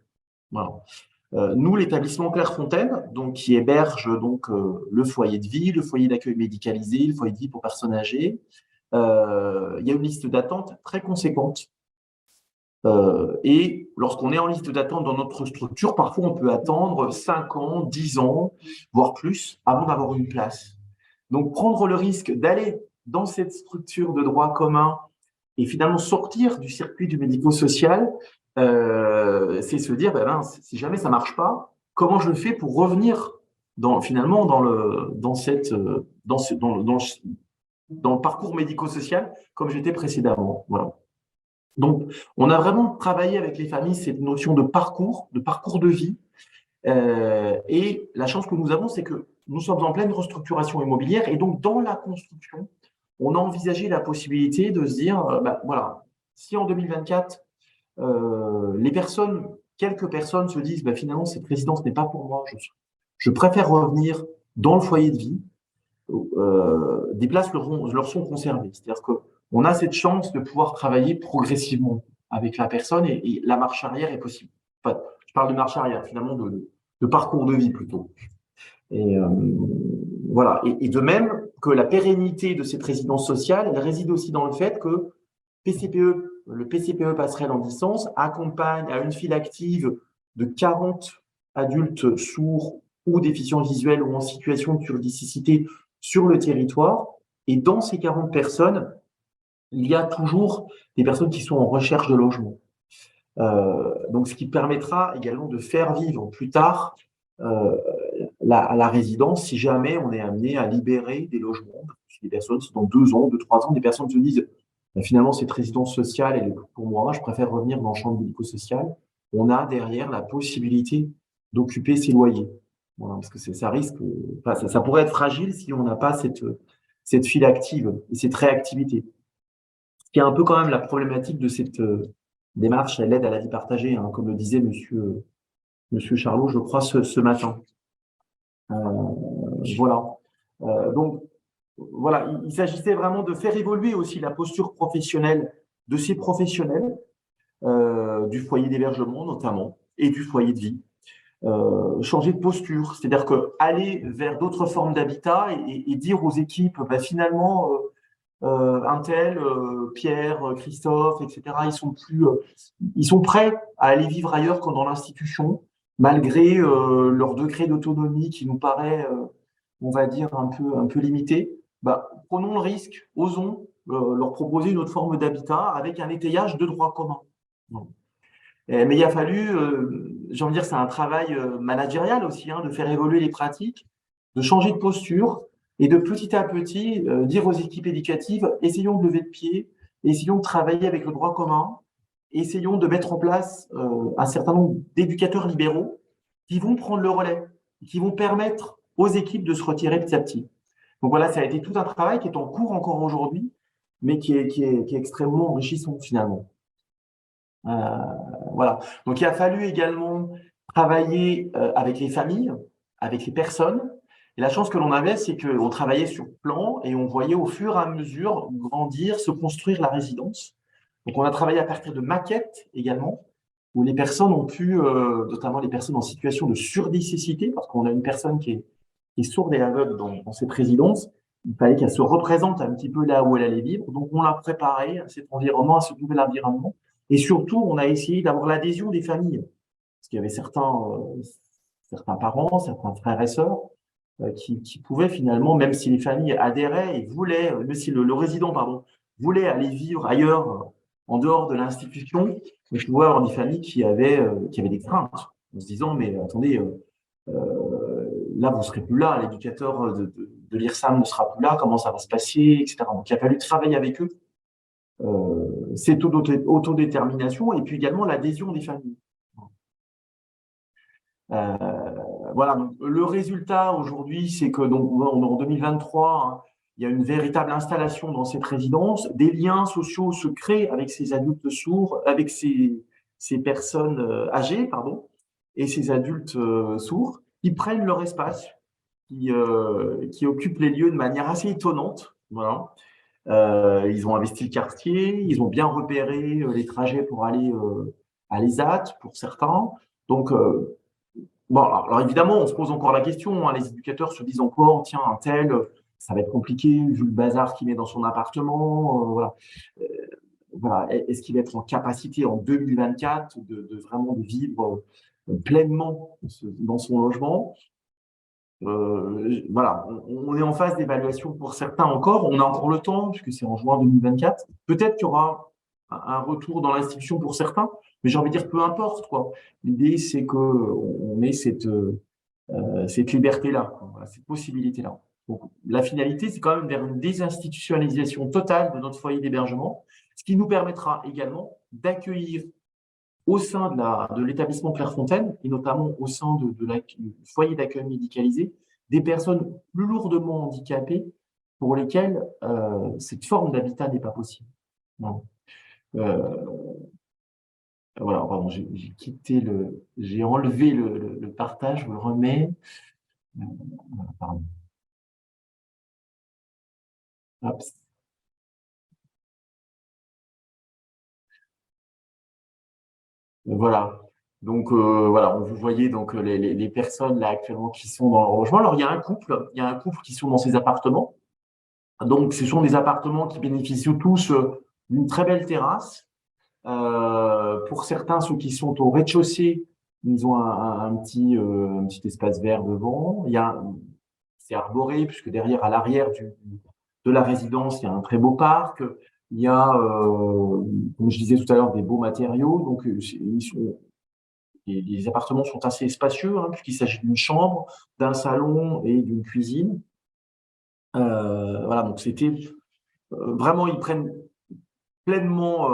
Voilà. Nous, l'établissement Clairefontaine, donc, qui héberge le foyer de vie, le foyer d'accueil médicalisé, le foyer de vie pour personnes âgées, il y a une liste d'attente très conséquente. Et lorsqu'on est en liste d'attente dans notre structure, parfois on peut attendre 5 ans, 10 ans, voire plus, avant d'avoir une place. Donc, prendre le risque d'aller dans cette structure de droit commun et finalement sortir du circuit du médico-social, c'est se dire, si jamais ça ne marche pas, comment je fais pour revenir dans le parcours médico-social comme j'étais précédemment. Voilà. Donc, on a vraiment travaillé avec les familles cette notion de parcours de vie. Et la chance que nous avons, c'est que nous sommes en pleine restructuration immobilière. Et donc, dans la construction, on a envisagé la possibilité de se dire, voilà, si en 2024, quelques personnes se disent, finalement, cette résidence n'est pas pour moi, je préfère revenir dans le foyer de vie, des places leur sont conservées. C'est-à-dire qu'on a cette chance de pouvoir travailler progressivement avec la personne et la marche arrière est possible. Enfin, je parle de marche arrière, finalement, de parcours de vie plutôt. Et voilà. Et de même que la pérennité de cette résidence sociale, elle réside aussi dans le fait que le PCPE passerelle en distance accompagne à une file active de 40 adultes sourds ou déficients visuels ou en situation de surdicicité sur le territoire. Et dans ces 40 personnes, il y a toujours des personnes qui sont en recherche de logement. Donc, ce qui permettra également de faire vivre plus tard la résidence si jamais on est amené à libérer des logements. Des personnes, dans 2 ans, 3 ans, des personnes se disent finalement, cette résidence sociale, elle est pour moi, je préfère revenir dans le champ médico-social. On a derrière la possibilité d'occuper ses loyers. Voilà, parce que ça risque, ça pourrait être fragile si on n'a pas cette file active et cette réactivité. Ce qui est un peu quand même la problématique de cette démarche à l'aide à la vie partagée, hein, comme le disait monsieur Charlot, je crois, ce matin. Voilà. Donc, voilà, il s'agissait vraiment de faire évoluer aussi la posture professionnelle de ces professionnels, du foyer d'hébergement notamment, et du foyer de vie. Changer de posture, c'est-à-dire aller vers d'autres formes d'habitat et dire aux équipes, finalement, un tel, Pierre, Christophe, etc., ils sont prêts à aller vivre ailleurs que dans l'institution, malgré leur degré d'autonomie qui nous paraît, on va dire, un peu limité. Prenons le risque, osons leur proposer une autre forme d'habitat avec un étayage de droit commun. Mais il a fallu, j'ai envie de dire, c'est un travail managérial aussi, hein, de faire évoluer les pratiques, de changer de posture et de petit à petit dire aux équipes éducatives, essayons de lever le pied, essayons de travailler avec le droit commun essayons de mettre en place un certain nombre d'éducateurs libéraux qui vont prendre le relais, qui vont permettre aux équipes de se retirer petit à petit. Donc voilà, ça a été tout un travail qui est en cours encore aujourd'hui, mais qui est extrêmement enrichissant finalement. Voilà. Donc il a fallu également travailler avec les familles, avec les personnes. Et la chance que l'on avait, c'est qu'on travaillait sur plan et on voyait au fur et à mesure grandir, se construire la résidence. Donc on a travaillé à partir de maquettes également, où les personnes ont pu, notamment les personnes en situation de surdicécité, parce qu'on a une personne qui est sourde et aveugle dans cette résidence, il fallait qu'elle se représente un petit peu là où elle allait vivre. Donc on l'a préparée à cet environnement, à ce nouvel environnement. Et surtout, on a essayé d'avoir l'adhésion des familles. Parce qu'il y avait certains parents, certains frères et sœurs qui pouvaient finalement, même si les familles adhéraient et voulaient, même si le résident, pardon, voulait aller vivre ailleurs, en dehors de l'institution, mais je pouvais avoir des familles qui avaient des craintes, en se disant, mais attendez, là, vous ne serez plus là, l'éducateur de l'IRSAM ne sera plus là, comment ça va se passer, etc. Donc, il a fallu travailler avec eux. Cette autodétermination et puis également l'adhésion des familles. Voilà, donc le résultat aujourd'hui, c'est que donc, en 2023, hein, il y a une véritable installation dans cette résidence, des liens sociaux se créent avec ces adultes sourds, avec ces personnes âgées, pardon, et ces adultes sourds, qui prennent leur espace, qui occupent les lieux de manière assez étonnante. Voilà. Ils ont investi le quartier, ils ont bien repéré les trajets pour aller à l'ESAT pour certains. Donc, bon, alors évidemment, on se pose encore la question, hein, les éducateurs se disent encore, tiens, un tel, ça va être compliqué vu le bazar qu'il met dans son appartement. Voilà. Voilà. Est-ce qu'il va être en capacité en 2024 vraiment de vivre pleinement dans son logement? Voilà, on est en phase d'évaluation pour certains encore. On a encore le temps, puisque c'est en juin 2024. Peut-être qu'il y aura un retour dans l'institution pour certains, mais j'ai envie de dire peu importe, quoi. L'idée, c'est qu'on ait cette liberté-là, voilà, cette possibilité-là. Donc, la finalité, c'est quand même vers une désinstitutionnalisation totale de notre foyer d'hébergement, ce qui nous permettra également d'accueillir au sein de l'établissement Clairefontaine, et notamment au sein du foyer d'accueil médicalisé, des personnes plus lourdement handicapées pour lesquelles cette forme d'habitat n'est pas possible. Non. Voilà, pardon, j'ai enlevé le partage, je le remets. Pardon. Hop. Voilà. Donc, voilà, vous voyez donc les personnes là actuellement qui sont dans leur logement. Alors, il y a un couple qui sont dans ces appartements. Donc, ce sont des appartements qui bénéficient tous d'une très belle terrasse. Pour certains, ceux qui sont au rez-de-chaussée, ils ont un petit espace vert devant. C'est arboré, puisque derrière, à l'arrière de la résidence, il y a un très beau parc. Il y a, comme je disais tout à l'heure, des beaux matériaux. Donc, les appartements sont assez spacieux, hein, puisqu'il s'agit d'une chambre, d'un salon et d'une cuisine. Voilà, donc c'était vraiment, ils prennent pleinement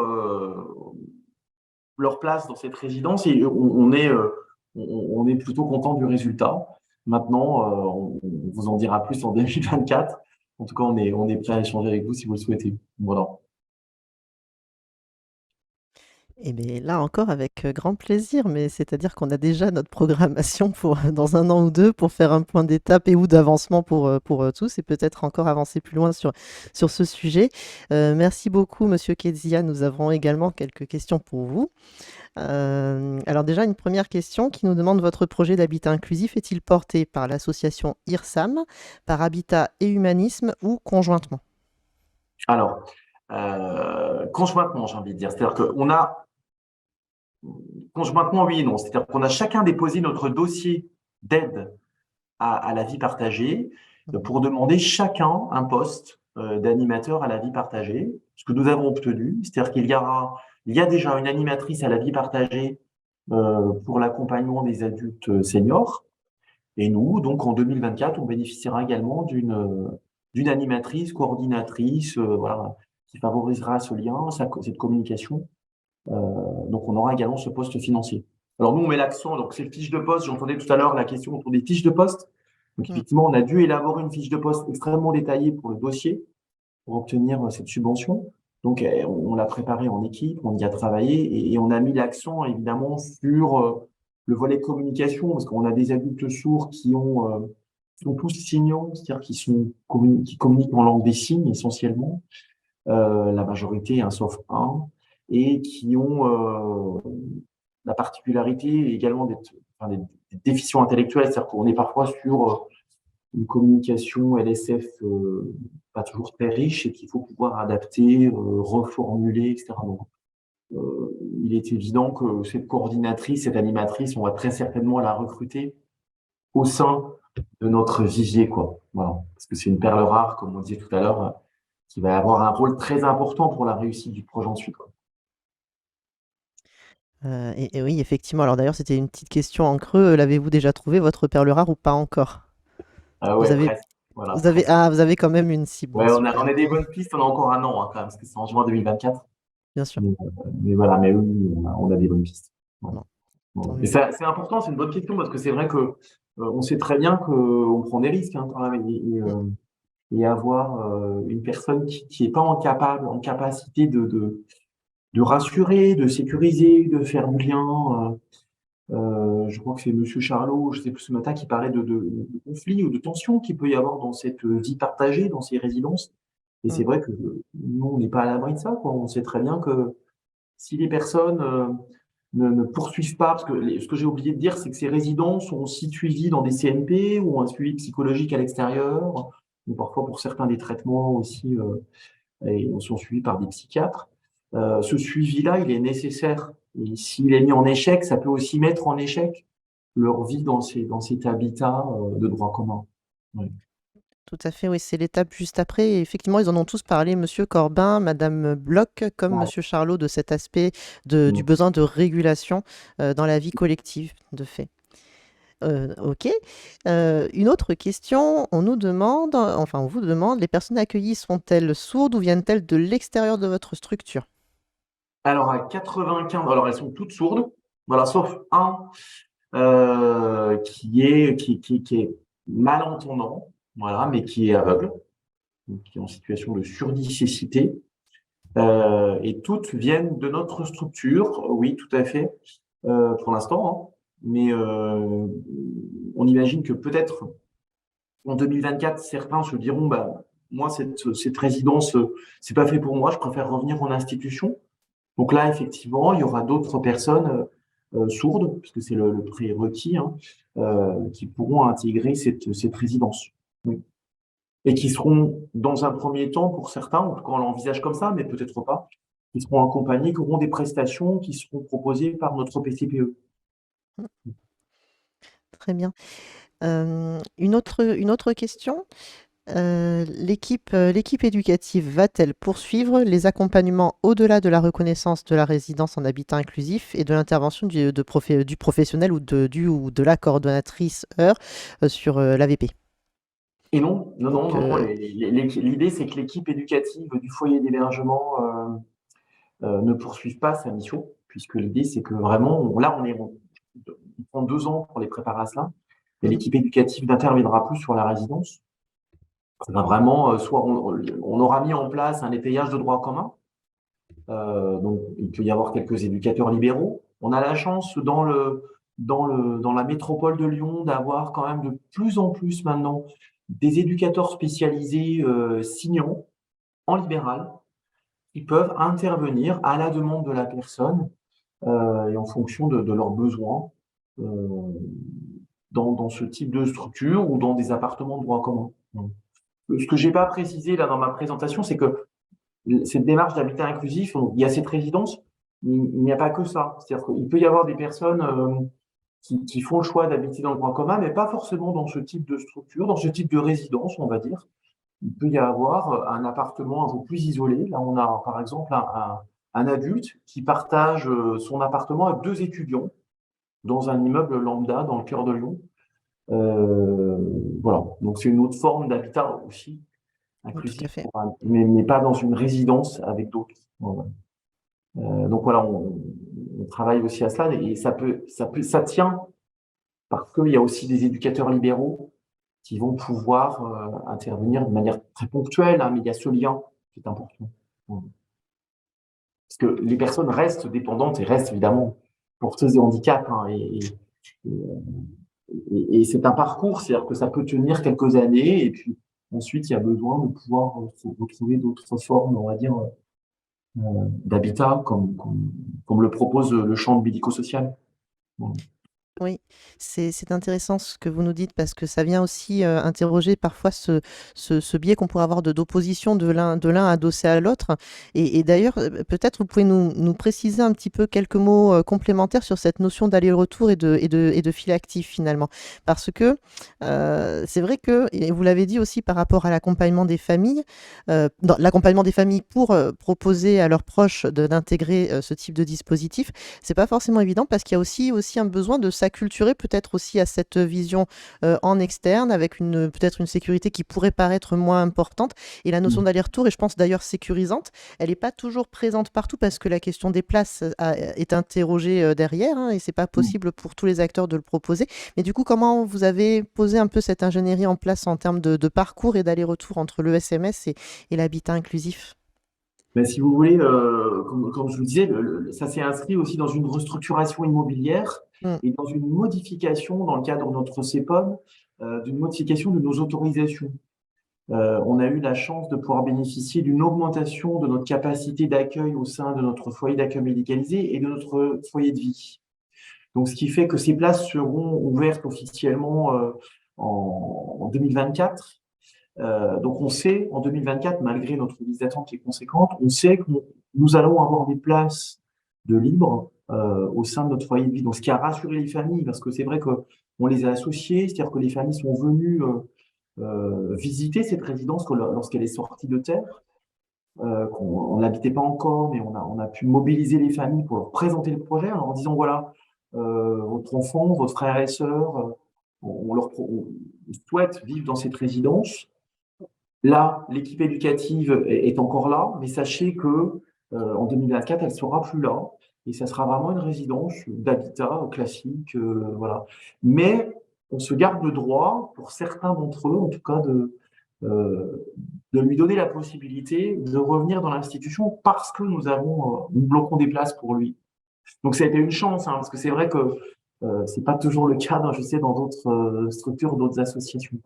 leur place dans cette résidence et on est plutôt content du résultat. Maintenant, on vous en dira plus en 2024. En tout cas, on est prêt à échanger avec vous si vous le souhaitez. Voilà. Et bien là encore avec grand plaisir, mais c'est-à-dire qu'on a déjà notre programmation pour dans 1 an ou 2 pour faire un point d'étape et ou d'avancement pour tous et peut-être encore avancer plus loin sur ce sujet. Merci beaucoup Monsieur Kezia. Nous avons également quelques questions pour vous. Alors déjà une première question qui nous demande: votre projet d'habitat inclusif est-il porté par l'association IRSAM, par Habitat et Humanisme ou conjointement? Alors, conjointement, j'ai envie de dire. C'est-à-dire qu'on a conjointement, oui et non. C'est-à-dire qu'on a chacun déposé notre dossier d'aide à la vie partagée pour demander chacun un poste d'animateur à la vie partagée, ce que nous avons obtenu. C'est-à-dire qu'il y a déjà une animatrice à la vie partagée pour l'accompagnement des adultes seniors. Et nous, donc en 2024, on bénéficiera également d'une animatrice, coordinatrice, voilà, qui favorisera ce lien, cette communication Donc, on aura également ce poste financier. Alors, nous, on met l'accent, donc c'est fiche de poste. J'entendais tout à l'heure la question autour des fiches de poste. Donc, effectivement, on a dû élaborer une fiche de poste extrêmement détaillée pour le dossier, pour obtenir cette subvention. Donc, on l'a préparée en équipe, on y a travaillé et on a mis l'accent, évidemment, sur le volet communication, parce qu'on a des adultes sourds qui sont tous signants, c'est-à-dire qui communiquent en langue des signes essentiellement, la majorité, sauf un, et qui ont la particularité également d'être des déficients intellectuels, c'est-à-dire qu'on est parfois sur une communication LSF pas toujours très riche et qu'il faut pouvoir adapter, reformuler, etc. Donc, il est évident que cette coordinatrice, cette animatrice, on va très certainement la recruter au sein de notre vivier, quoi. Voilà. Parce que c'est une perle rare, comme on disait tout à l'heure, qui va avoir un rôle très important pour la réussite du projet ensuite, quoi. Et oui, effectivement. Alors d'ailleurs, c'était une petite question en creux. L'avez-vous déjà trouvé, votre perle rare, ou pas encore? Ah Vous ouais, avez, presque. Voilà, vous avez, presque. vous avez quand même une cible. Bon, Ouais, on super. a des bonnes pistes, on a encore un an, quand même, parce que c'est en juin 2024. Bien sûr. Mais voilà, mais oui, on a des bonnes pistes. Voilà. Bon, Voilà. tant Et mieux. c'est important, c'est une bonne question, parce que c'est vrai que on sait très bien qu'on prend des risques, quand même, et avoir une personne qui est pas en capacité de rassurer, de sécuriser, de faire du lien. Je crois que c'est Monsieur Charlot, je sais plus ce matin, qui parlait de conflits ou de tensions qu'il peut y avoir dans cette vie partagée, dans ces résidences. Et c'est vrai que nous, on n'est pas à l'abri de ça, quoi. On sait très bien que si les personnes ne poursuivent pas, parce que ce que j'ai oublié de dire, c'est que ces résidents sont aussi suivis dans des CNP ou un suivi psychologique à l'extérieur, ou parfois pour certains des traitements aussi, et sont suivis par des psychiatres. Ce suivi-là, il est nécessaire. Et s'il est mis en échec, ça peut aussi mettre en échec leur vie dans cet habitat de droit commun. Oui. Tout à fait, oui, c'est l'étape juste après. Et effectivement, ils en ont tous parlé, Monsieur Corbin, Madame Bloch, comme Ouais. Monsieur Charlot, de cet aspect du besoin de régulation dans la vie collective, de fait. Ok. Une autre question, on nous demande, enfin on vous demande, les personnes accueillies sont-elles sourdes ou viennent-elles de l'extérieur de votre structure? Alors à 95, alors elles sont toutes sourdes, voilà, sauf un qui est malentendant, voilà, mais qui est aveugle, donc qui est en situation de surdicécité. Et toutes viennent de notre structure, oui, tout à fait, pour l'instant, hein. Mais on imagine que peut-être en 2024, certains se diront, bah, moi, cette résidence, c'est pas fait pour moi, je préfère revenir en institution. Donc là, effectivement, il y aura d'autres personnes sourdes, parce que c'est le prérequis, hein, qui pourront intégrer cette résidence. Oui. Et qui seront, dans un premier temps, pour certains, en tout cas on l'envisage comme ça, mais peut-être pas, qui seront accompagnés, qui auront des prestations qui seront proposées par notre PCPE. Très bien. Une autre question. L'équipe éducative va-t-elle poursuivre les accompagnements au-delà de la reconnaissance de la résidence en habitat inclusif et de l'intervention du professionnel ou de la coordonnatrice heure sur l'AVP? Et non, Donc, l'idée c'est que l'équipe éducative du foyer d'hébergement ne poursuive pas sa mission, puisque l'idée c'est que vraiment, on prend 2 ans pour les préparer à cela, et l'équipe éducative n'interviendra plus sur la résidence. Ça va vraiment, soit on aura mis en place un étayage de droit commun, donc il peut y avoir quelques éducateurs libéraux. On a la chance dans la métropole de Lyon d'avoir quand même de plus en plus maintenant des éducateurs spécialisés signants en libéral qui peuvent intervenir à la demande de la personne et en fonction de leurs besoins dans ce type de structure ou dans des appartements de droit commun. Ce que j'ai pas précisé là dans ma présentation, c'est que cette démarche d'habitat inclusif, il y a cette résidence, mais il n'y a pas que ça. C'est-à-dire qu'il peut y avoir des personnes qui font le choix d'habiter dans le droit commun, mais pas forcément dans ce type de structure, dans ce type de résidence, on va dire. Il peut y avoir un appartement un peu plus isolé. Là, on a par exemple un adulte qui partage son appartement avec 2 étudiants dans un immeuble lambda dans le cœur de Lyon. Voilà, donc c'est une autre forme d'habitat aussi tout à inclusif, fait. mais pas dans une résidence avec d'autres. Voilà. Donc voilà, on travaille aussi à cela et ça tient parce qu'il y a aussi des éducateurs libéraux qui vont pouvoir intervenir de manière très ponctuelle, hein, mais il y a ce lien qui est important. Parce que les personnes restent dépendantes et restent évidemment porteuses de handicap, hein, et c'est un parcours, c'est-à-dire que ça peut tenir quelques années et puis ensuite il y a besoin de pouvoir retrouver d'autres formes, on va dire, d'habitat comme le propose le champ médico-social. Voilà. Oui, c'est intéressant ce que vous nous dites parce que ça vient aussi interroger parfois ce biais qu'on pourrait avoir d'opposition de l'un adossé à l'autre. Et d'ailleurs, peut-être vous pouvez nous préciser un petit peu quelques mots complémentaires sur cette notion d'aller-retour et de fil actif finalement. Parce que c'est vrai que, et vous l'avez dit aussi par rapport à l'accompagnement des familles, l'accompagnement des familles pour proposer à leurs proches d'intégrer ce type de dispositif, c'est pas forcément évident parce qu'il y a aussi un besoin de s'acculturer peut-être aussi à cette vision en externe avec peut-être une sécurité qui pourrait paraître moins importante. Et la notion d'aller-retour, et je pense d'ailleurs sécurisante, elle n'est pas toujours présente partout parce que la question des places est interrogée derrière, hein, et c'est pas possible pour tous les acteurs de le proposer. Mais du coup, comment vous avez posé un peu cette ingénierie en place en termes de parcours et d'aller-retour entre le SMS et l'habitat inclusif? Mais si vous voulez, comme je vous disais, ça s'est inscrit aussi dans une restructuration immobilière Mm. et dans une modification, dans le cadre de notre CEPOM, d'une modification de nos autorisations. On a eu la chance de pouvoir bénéficier d'une augmentation de notre capacité d'accueil au sein de notre foyer d'accueil médicalisé et de notre foyer de vie. Donc, ce qui fait que ces places seront ouvertes officiellement en 2024. Donc, on sait, en 2024, malgré notre liste d'attente qui est conséquente, on sait que nous allons avoir des places de libre au sein de notre foyer de vie. Donc, ce qui a rassuré les familles, parce que c'est vrai qu'on les a associés, c'est-à-dire que les familles sont venues visiter cette résidence lorsqu'elle est sortie de terre. On n'habitait pas encore, mais on a pu mobiliser les familles pour leur présenter le projet en leur disant, voilà, votre enfant, votre frère et sœur, on souhaite vivre dans cette résidence. Là, l'équipe éducative est encore là, mais sachez que en 2024, elle ne sera plus là. Et ça sera vraiment une résidence d'habitat classique. Voilà. Mais on se garde le droit, pour certains d'entre eux, en tout cas, de lui donner la possibilité de revenir dans l'institution parce que nous bloquons des places pour lui. Donc, ça a été une chance, hein, parce que c'est vrai que c'est pas toujours le cas, je sais, dans d'autres structures, d'autres associations.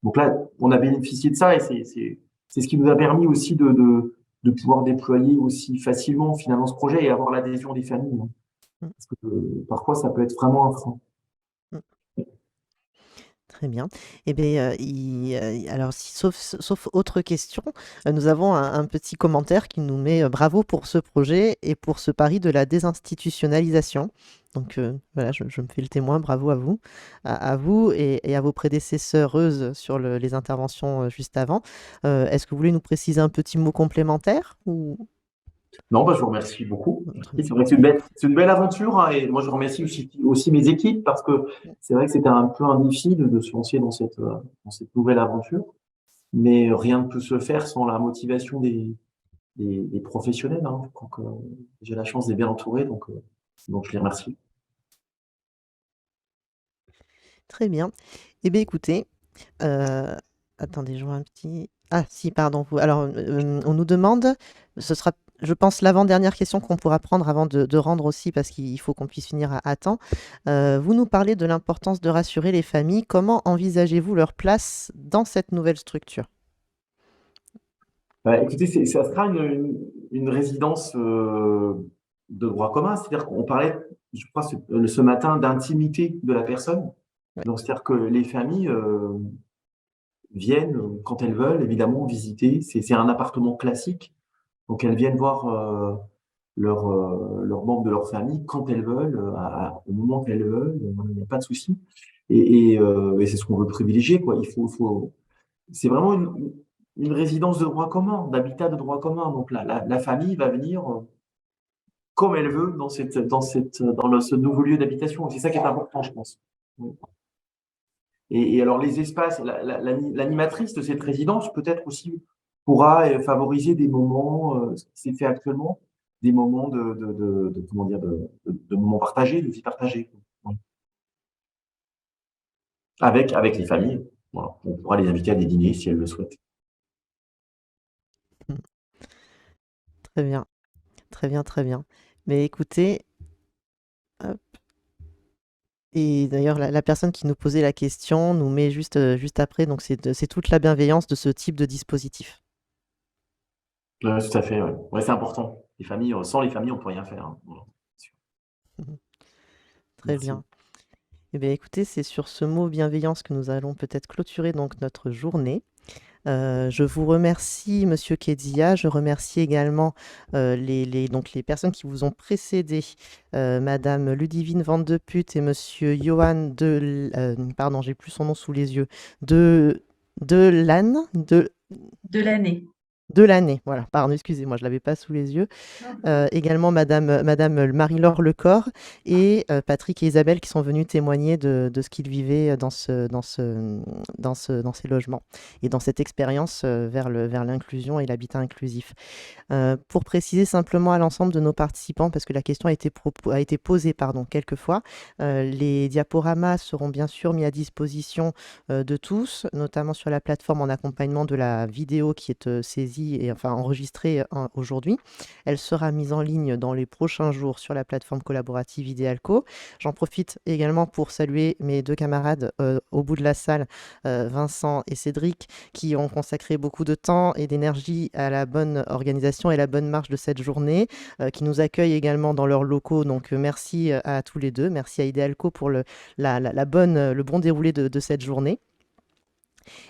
Donc là, on a bénéficié de ça et c'est ce qui nous a permis aussi de pouvoir déployer aussi facilement finalement ce projet et avoir l'adhésion des familles. Hein. Parce que parfois, ça peut être vraiment un frein. Très bien. Eh bien, alors, sauf autre question, nous avons un petit commentaire qui nous met bravo pour ce projet et pour ce pari de la désinstitutionnalisation. Donc voilà, je me fais le témoin, bravo à vous, à vous et à vos prédécesseuses sur les interventions juste avant. Est-ce que vous voulez nous préciser un petit mot complémentaire ou... Non, je vous remercie beaucoup. Très Et bien. c'est vrai que c'est une belle aventure, hein, et moi je remercie aussi mes équipes parce que c'est vrai que c'était un peu un défi de se lancer dans cette nouvelle aventure. Mais rien ne peut se faire sans la motivation des professionnels. Hein. Donc, j'ai la chance d'être bien entouré, donc je les remercie. Très bien. Eh bien, écoutez, attendez, je vois un petit... Ah, si, pardon. Alors, on nous demande, ce sera, je pense, l'avant-dernière question qu'on pourra prendre avant de rendre aussi, parce qu'il faut qu'on puisse finir à temps. Vous nous parlez de l'importance de rassurer les familles. Comment envisagez-vous leur place dans cette nouvelle structure? Écoutez, ça sera une résidence de droit commun, c'est-à-dire qu'on parlait, je crois, ce matin d'intimité de la personne. Ouais. Donc, c'est-à-dire que les familles viennent, quand elles veulent, évidemment, visiter. C'est un appartement classique. Donc, elles viennent voir leurs membres de leur famille quand elles veulent, au moment qu'elles veulent. Il n'y a pas de souci. Et c'est ce qu'on veut privilégier, quoi. C'est vraiment une résidence de droit commun, d'habitat de droit commun. Donc, la famille va venir comme elle veut dans ce nouveau lieu d'habitation. C'est ça qui est important, je pense. Oui. Et alors, les espaces, l'animatrice de cette résidence, peut-être aussi, pourra favoriser des moments, ce qui s'est fait actuellement, des moments comment dire, de moments partagés, de vie partagée. Ouais. Avec les familles. Voilà. On pourra les inviter à des dîners si elles le souhaitent. Très bien, très bien, très bien. Mais écoutez, hop, et d'ailleurs, la personne qui nous posait la question nous met juste après, donc c'est toute la bienveillance de ce type de dispositif. Ouais, tout à fait, ouais. Ouais, c'est important. Les familles, sans les familles, on ne peut rien faire, hein. Voilà. Très Merci. bien. Eh bien, écoutez, c'est sur ce mot bienveillance que nous allons peut-être clôturer donc notre journée. Je vous remercie, Monsieur Kedzia. Je remercie également donc les personnes qui vous ont précédé, Madame Ludivine Van de Put et Monsieur Johan pardon, j'ai plus son nom sous les yeux, Delanne, De l'année. Delaney, voilà, pardon, excusez-moi, je l'avais pas sous les yeux. Également Madame Marie-Laure Lecor et Patrick et Isabelle qui sont venus témoigner de ce qu'ils vivaient dans ces logements et dans cette expérience vers l'inclusion et l'habitat inclusif. Pour préciser simplement à l'ensemble de nos participants, parce que la question a été posée quelques fois, les diaporamas seront bien sûr mis à disposition de tous, notamment sur la plateforme en accompagnement de la vidéo qui est saisie et enfin enregistrée aujourd'hui. Elle sera mise en ligne dans les prochains jours sur la plateforme collaborative Idealco. J'en profite également pour saluer mes deux camarades au bout de la salle, Vincent et Cédric, qui ont consacré beaucoup de temps et d'énergie à la bonne organisation et la bonne marche de cette journée, qui nous accueillent également dans leurs locaux. Donc merci à tous les deux. Merci à Idealco pour le bon déroulé de cette journée.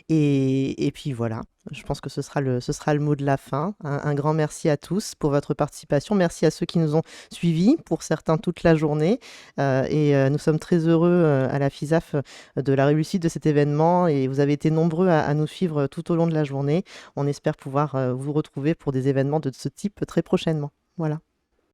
Et puis voilà, je pense que ce sera le mot de la fin. Un grand merci à tous pour votre participation. Merci à ceux qui nous ont suivis, pour certains toute la journée. Nous sommes très heureux à la FISAF de la réussite de cet événement et vous avez été nombreux à nous suivre tout au long de la journée. On espère pouvoir vous retrouver pour des événements de ce type très prochainement. Voilà.